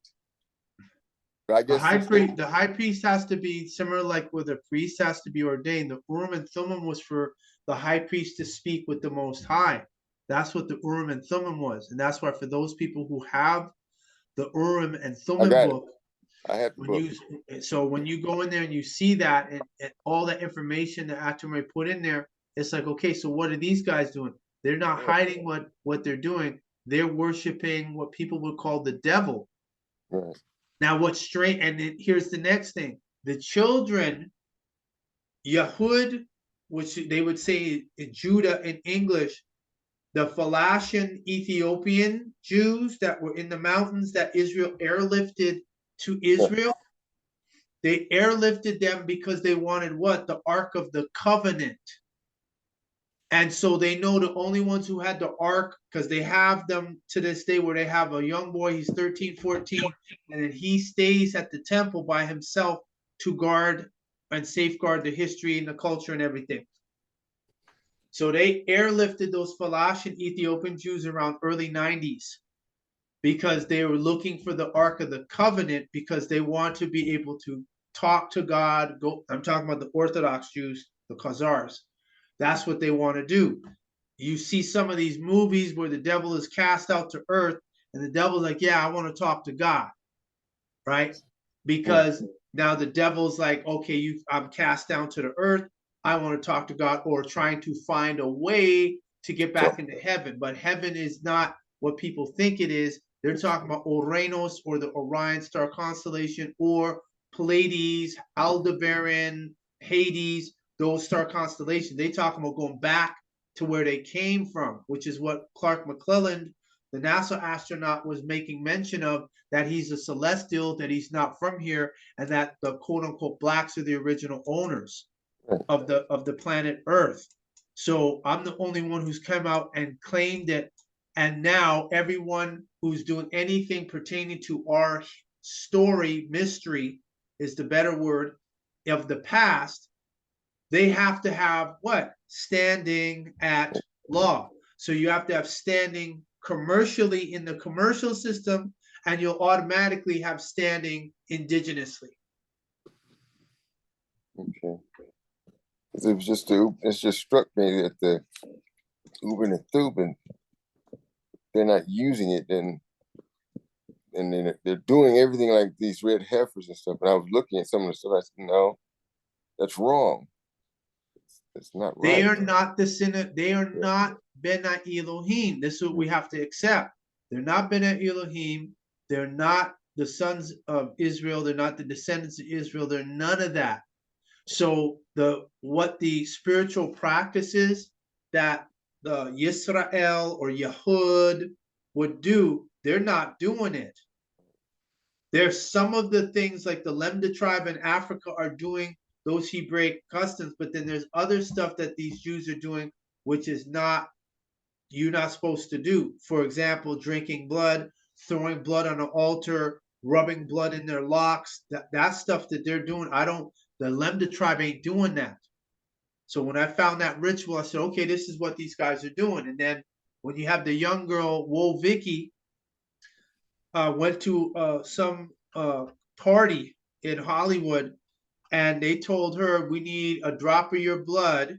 But I guess the high priest has to be similar, like with a priest has to be ordained. The Urim and Thummim was for the high priest to speak with the Most High. That's what the Urim and Thummim was, and that's why for those people who have the Urim and Thummim book, I have the book. So when you go in there and you see that and all that information that ASHNYM put in there, it's like, okay, so what are these guys doing? They're not hiding what they're doing. They're worshiping what people would call the devil. Right. Now, what's strange, and then here's the next thing: the children, Yahud, which they would say in Judah in English, the Falashian Ethiopian Jews that were in the mountains that Israel airlifted to Israel, they airlifted them because they wanted what? The Ark of the Covenant. And so they know the only ones who had the Ark, because they have them to this day where they have a young boy, he's 13, 14, and then he stays at the temple by himself to guard and safeguard the history and the culture and everything. So they airlifted those Falashian Ethiopian Jews around early 90s because they were looking for the Ark of the Covenant, because they want to be able to talk to God. I'm talking about the Orthodox Jews, the Khazars. That's what they want to do. You see some of these movies where the devil is cast out to earth, and the devil's like, yeah, I want to talk to God, right? Because now the devil's like, okay, I'm cast down to the earth. I want to talk to God, or trying to find a way to get back into heaven. But heaven is not what people think it is. They're talking about Uranus, or the Orion star constellation, or Pleiades, Aldebaran, Hades, those star constellations. They talk about going back to where they came from, which is what Clark McClelland, the NASA astronaut, was making mention of, that he's a celestial, that he's not from here, and that the quote unquote blacks are the original owners of the planet Earth. So I'm the only one who's come out and claimed it. And now everyone who's doing anything pertaining to our story, mystery is the better word, of the past, they have to have what? Standing at law. So you have to have standing commercially in the commercial system, and you'll automatically have standing indigenously. Okay. It just struck me that the Ubin and Thuban, they're not using it, and then they're doing everything like these red heifers and stuff. And I was looking at some of the stuff. I said, no, that's wrong. It's not right. They are not the sinner. They are not B'nai Elohim. This is what we have to accept. They're not B'nai Elohim. They're not the sons of Israel. They're not the descendants of Israel. They're none of that. So what the spiritual practices that the Yisrael or Yahud would do, they're not doing it. There's some of the things like the Lemda tribe in Africa are doing those Hebraic customs, but then there's other stuff that these Jews are doing, which is you're not supposed to do. For example, drinking blood, throwing blood on an altar, rubbing blood in their locks, that stuff that they're doing. The Lemda tribe ain't doing that. So when I found that ritual, I said, okay, this is what these guys are doing. And then when you have the young girl, Woe Vicky, went to some party in Hollywood, and they told her, we need a drop of your blood.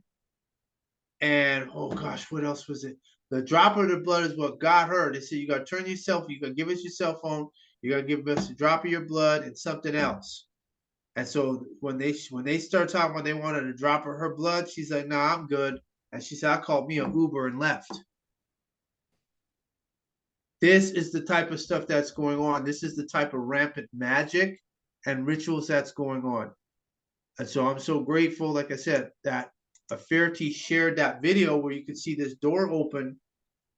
And oh gosh, what else was it? The drop of the blood is what got her. They said, you got to turn yourself, you got to give us your cell phone, you got to give us a drop of your blood and something else. And so when they start talking about they wanted a drop of her blood, she's like, nah, I'm good. And she said, I called me an Uber and left. This is the type of stuff that's going on. This is the type of rampant magic and rituals that's going on. And so I'm so grateful, like I said, that Aferti shared that video where you could see this door open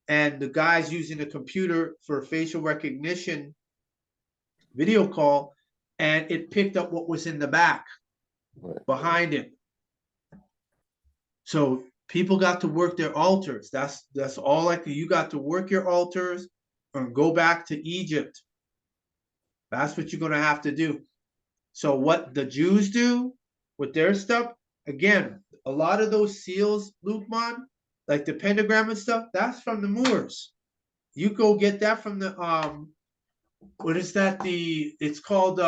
and the guy's using a computer for facial recognition video call, and it picked up what was in the back behind him. So people got to work their altars. That's all you got to work your altars and go back to Egypt. That's what you're gonna have to do. So what the Jews do with their stuff, again, a lot of those seals, Lukman, like the pentagram and stuff, that's from the Moors. You go get that from the what is that? It's called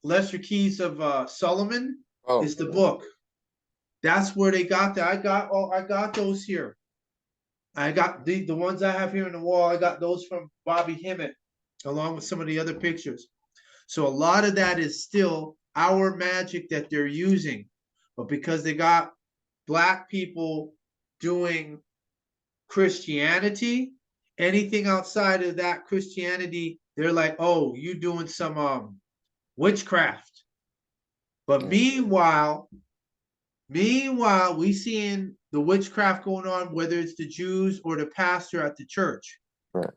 Lesser Keys of Solomon is the book. That's where they got that. I got those here. I got the ones I have here on the wall. I got those from Bobby Hemmett, along with some of the other pictures. So a lot of that is still our magic that they're using, but because they got Black people doing Christianity, anything outside of that Christianity, they're like, oh, you doing some witchcraft. But meanwhile, we seeing the witchcraft going on, whether it's the Jews or the pastor at the church. Right.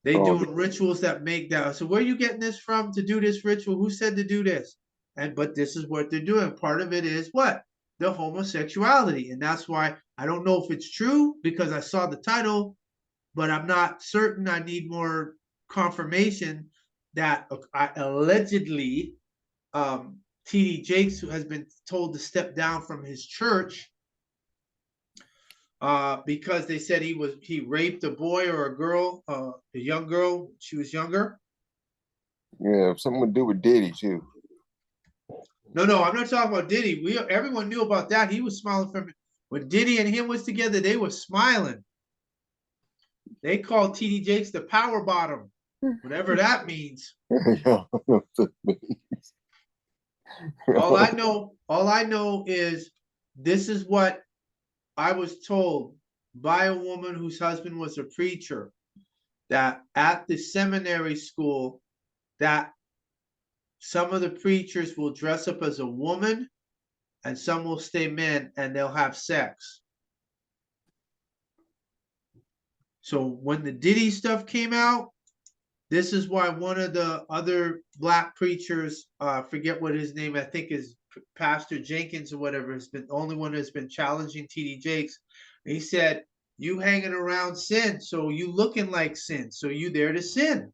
They doing rituals that make that. So where are you getting this from to do this ritual? Who said to do this? But this is what they're doing. Part of it is what? The homosexuality. And that's why I don't know if it's true because I saw the title, but I'm not certain. I need more confirmation that allegedly T.D. Jakes, who has been told to step down from his church because they said he raped a boy or a girl, a young girl. She was younger. Yeah, something to do with Diddy too. No, I'm not talking about Diddy. Everyone knew about that. He was smiling from when Diddy and him was together. They were smiling. They called T.D. Jakes the power bottom, whatever that means. All I know is this is what I was told by a woman whose husband was a preacher, that at the seminary school, that some of the preachers will dress up as a woman and some will stay men and they'll have sex. So when the Diddy stuff came out, this is why one of the other Black preachers, forget what his name, I think is Pastor Jenkins or whatever, has been the only one that's been challenging T.D. Jakes. He said, you hanging around sin, so you looking like sin, so you there to sin.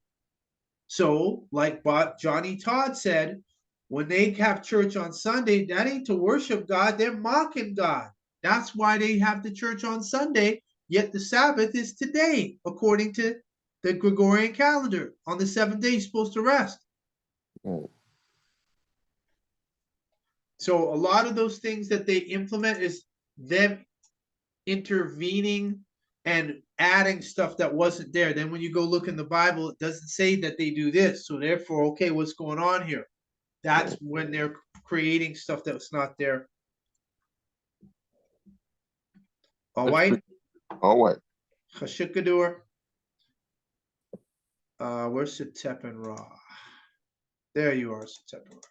So like Johnny Todd said, when they have church on Sunday, that ain't to worship God, they're mocking God. That's why they have the church on Sunday, yet the Sabbath is today, according to the Gregorian calendar. On the 7th day, you're supposed to rest. So a lot of those things that they implement is them intervening and adding stuff that wasn't there. Then when you go look in the Bible, it doesn't say that they do this. So therefore, okay, what's going on here? That's when they're creating stuff that's not there. All right. All right. Chashikadur. Where's Setep and Ra? There you are, Setep and Ra.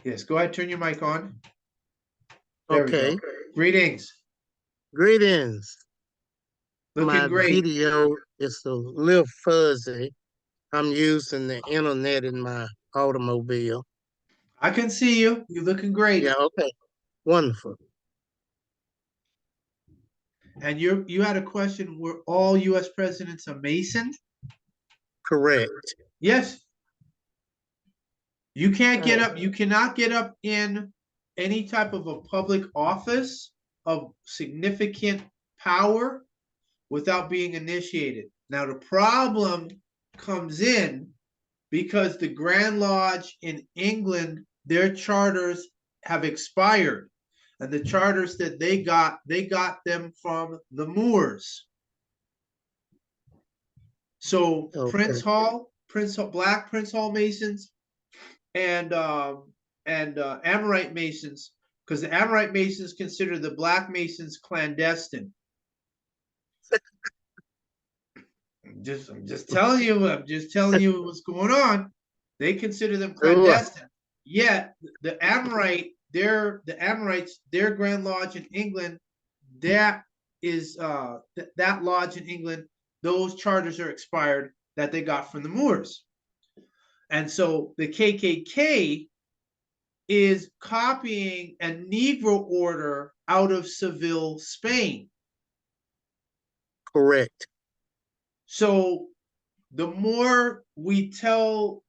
Yes, go ahead, turn your mic on. There Okay. we go. Greetings. Greetings. Looking My great. video is a little fuzzy. I'm using the internet in my automobile. I can see you. You're looking great. Yeah, okay. Wonderful. And you had a question, were all U.S. presidents a Mason? Correct. Yes. You can't get up, you cannot get up in any type of a public office of significant power without being initiated. Now the problem comes in because the Grand Lodge in England, their charters have expired. And the charters that they got them from the Moors. So Okay. Prince Hall, Black Prince Hall Masons and Amorite Masons because the Amorite Masons consider the Black Masons clandestine. I'm just telling you what's going on. They consider them clandestine. Yet the Amorite, the Amorites, their Grand Lodge in England, that is that lodge in England, those charters are expired that they got from the Moors. And so the KKK is copying a Negro order out of Seville, Spain. Correct. So the more we tell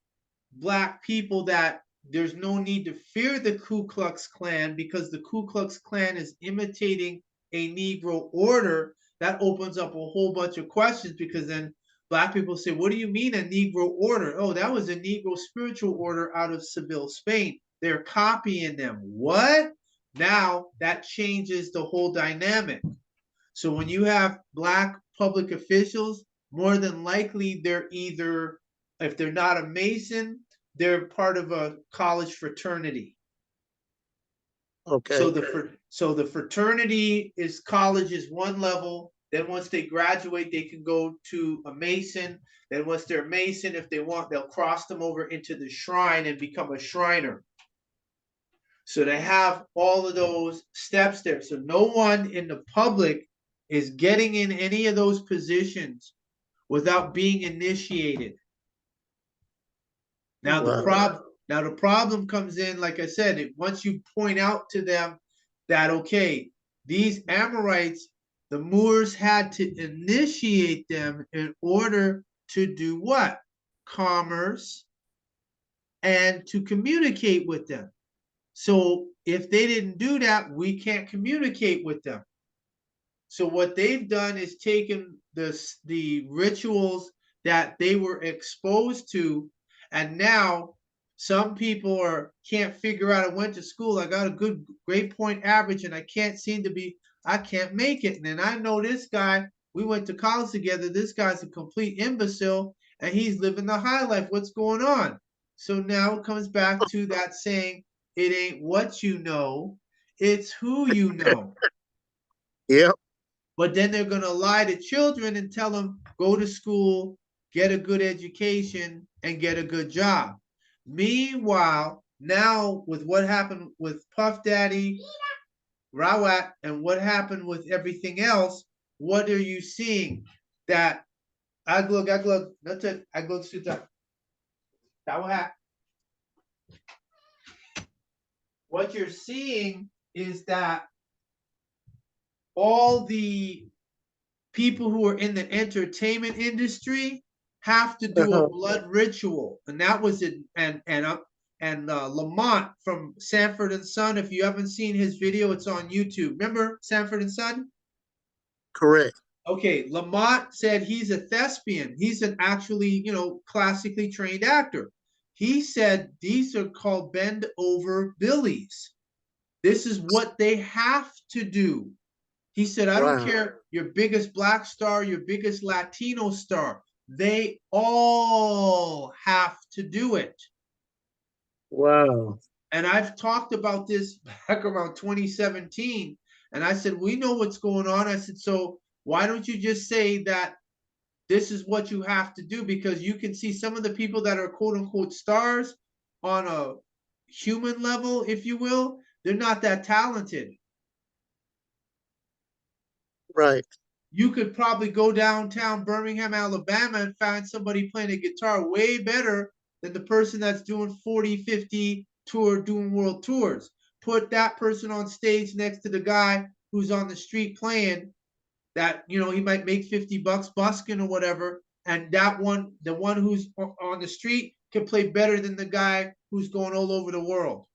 Black people that there's no need to fear the Ku Klux Klan because the Ku Klux Klan is imitating a Negro order, that opens up a whole bunch of questions, because then Black people say, what do you mean a Negro order? Oh, that was a Negro spiritual order out of Seville, Spain. They're copying them. What? Now that changes the whole dynamic. So when you have Black public officials, more than likely they're either, if they're not a Mason, they're part of a college fraternity. Okay. So the fraternity is college is one level. Then once they graduate, they can go to a Mason. Then once they're a Mason, if they want, they'll cross them over into the shrine and become a Shriner. So they have all of those steps there. So no one in the public is getting in any of those positions without being initiated. Now the problem comes in, like I said, once you point out to them that, okay, these Amorites, the Moors had to initiate them in order to do what? Commerce and to communicate with them. So if they didn't do that, we can't communicate with them. So what they've done is taken the rituals that they were exposed to, and now some people can't figure out. I went to school, I got a good grade point average, and I can't make it. And then I know this guy, we went to college together, this guy's a complete imbecile, and he's living the high life. What's going on? So now it comes back to that saying, it ain't what you know, it's who you know. Yep. But then they're going to lie to children and tell them, go to school, get a good education, and get a good job. Meanwhile, now with what happened with Puff Daddy, Rawat, and what happened with everything else, what are you seeing? That what you're seeing is that all the people who are in the entertainment industry have to do a blood ritual, and that was it. And Lamont from Sanford and Son, if you haven't seen his video, it's on YouTube. Remember Sanford and Son? Correct. Okay, Lamont said he's a thespian. He's an actually, classically trained actor. He said these are called bend over billies. This is what they have to do. He said, I don't care your biggest Black star, your biggest Latino star. They all have to do it. Wow. And I've talked about this back around 2017. And I said, we know what's going on. I said, so why don't you just say that this is what you have to do? Because you can see some of the people that are quote unquote stars on a human level, if you will, they're not that talented. Right. You could probably go downtown Birmingham, Alabama, and find somebody playing a guitar way better than the person that's doing 40, 50 doing world tours. Put that person on stage next to the guy who's on the street playing that, he might make $50 busking or whatever. And that one, the one who's on the street can play better than the guy who's going all over the world.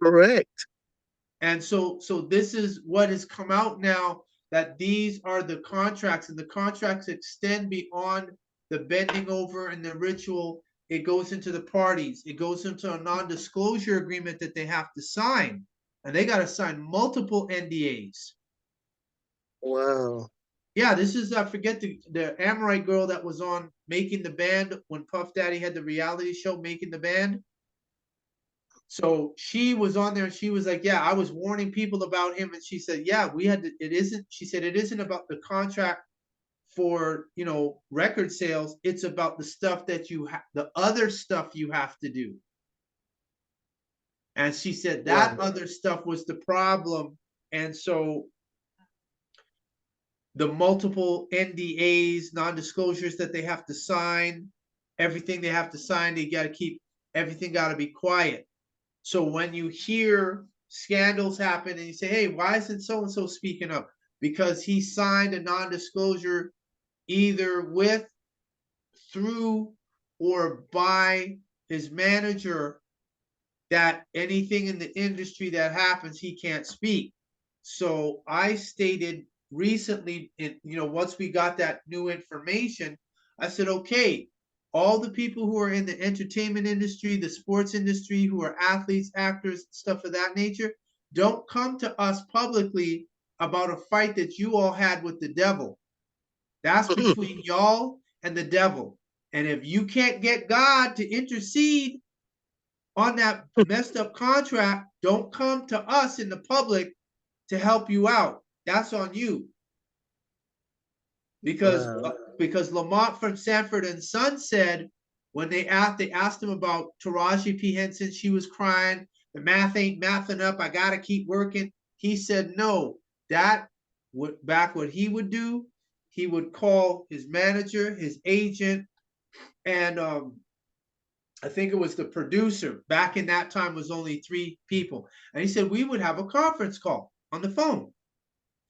Correct. And so this is what has come out now, that these are the contracts, and the contracts extend beyond the bending over and the ritual. It goes into the parties. It goes into a non-disclosure agreement that they have to sign, and they got to sign multiple NDAs. Wow. Yeah, this is I forget the Amorite girl that was on Making the Band when Puff Daddy had the reality show Making the Band. So she was on there and she was like, yeah, I was warning people about him. And she said, yeah, we had to, it isn't, she said, it isn't about the contract for, you know, record sales. It's about the stuff that you have, the other stuff you have to do. And she said that other stuff was the problem. And so the multiple NDAs, non-disclosures that they have to sign, everything they have to sign, they got to keep, everything got to be quiet. So when you hear scandals happen and you say, hey, why isn't so-and-so speaking up? Because he signed a non-disclosure either with, through, or by his manager that anything in the industry that happens, he can't speak. So I stated recently, once we got that new information, I said, okay, all the people who are in the entertainment industry, the sports industry, who are athletes, actors, stuff of that nature, don't come to us publicly about a fight that you all had with the devil. That's between y'all and the devil. And if you can't get God to intercede on that messed up contract, don't come to us in the public to help you out. That's on you. Because Lamont from Sanford and Son said when they asked him about Taraji P. Henson, she was crying, the math ain't mathing up, I gotta keep working. He said no. What he would do, he would call his manager, his agent, and I think it was the producer. Back in that time was only 3 people. And he said we would have a conference call on the phone.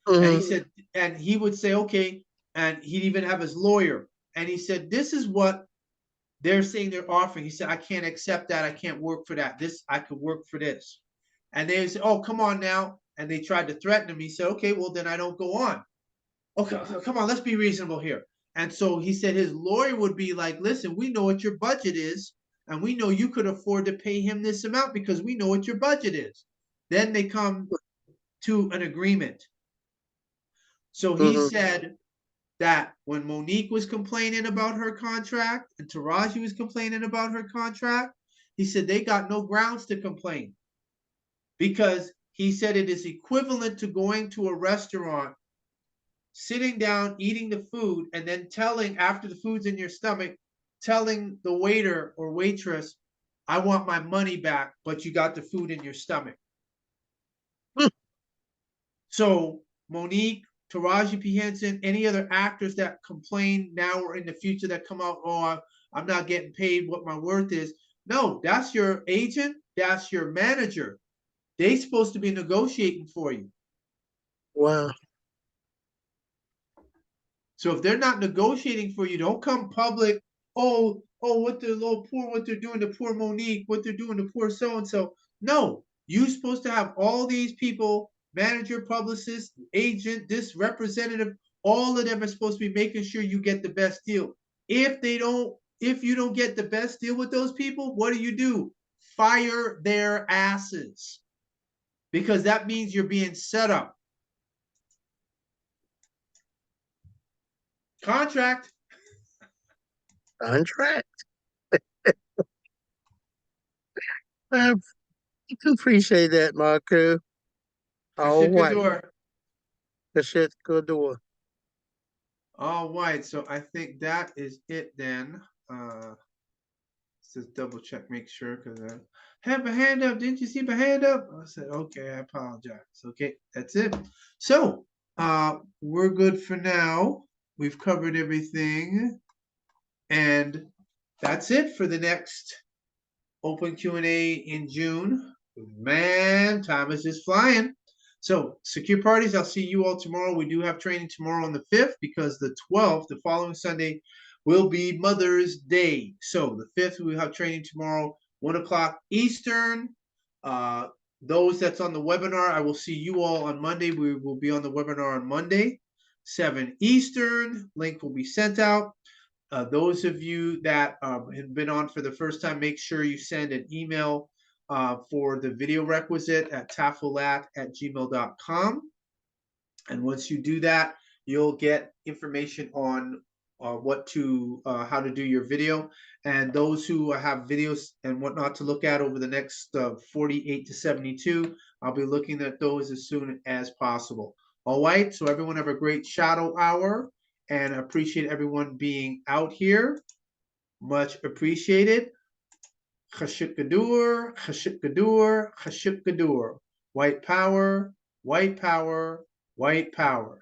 And he said, and he would say, okay, and he'd even have his lawyer. And he said, this is what they're saying they're offering. He said, I can't accept that. I can't work for that. I could work for this. And they said, oh, come on now. And they tried to threaten him. He said, okay, well, then I don't go on. Okay, come on, let's be reasonable here. And so he said his lawyer would be like, listen, we know what your budget is. And we know you could afford to pay him this amount because we know what your budget is. Then they come to an agreement. So he said that when Monique was complaining about her contract and Taraji was complaining about her contract, he said they got no grounds to complain because he said it is equivalent to going to a restaurant, sitting down, eating the food, and then telling, after the food's in your stomach, telling the waiter or waitress, I want my money back, but you got the food in your stomach. So Monique, Taraji P. Henson, any other actors that complain now or in the future that come out, oh, I'm not getting paid what my worth is. No, that's your agent. That's your manager. They're supposed to be negotiating for you. Wow. So if they're not negotiating for you, don't come public. Oh, what the little poor, what they're doing to poor Monique, what they're doing to poor so-and-so. No, you're supposed to have all these people, manager, publicist, agent, this representative, all of them are supposed to be making sure you get the best deal. If you don't get the best deal with those people, what do? Fire their asses. Because that means you're being set up. Contract. I do appreciate that, Marco. All right. All right, so I think that is it then. Let's just double check, make sure, because I have a hand up. Didn't you see my hand up? I said, okay, I apologize. Okay, that's it. So we're good for now. We've covered everything. And that's it for the next open Q&A in June. Man, time is just flying. So secure parties, I'll see you all tomorrow. We do have training tomorrow on the 5th because the 12th, the following Sunday, will be Mother's Day. So the 5th, we'll have training tomorrow, 1 o'clock Eastern. Those that's on the webinar, I will see you all on Monday. We will be on the webinar on Monday, 7 Eastern. Link will be sent out. Those of you that have been on for the first time, make sure you send an email for the video requisite at tafulat@gmail.com. And once you do that, you'll get information on how to do your video. And those who have videos and whatnot to look at over the next 48 to 72, I'll be looking at those as soon as possible. All right, so everyone have a great shadow hour, and appreciate everyone being out here. Much appreciated. Khashikadur, Khashikadur, Khashikadur. White power, white power, white power.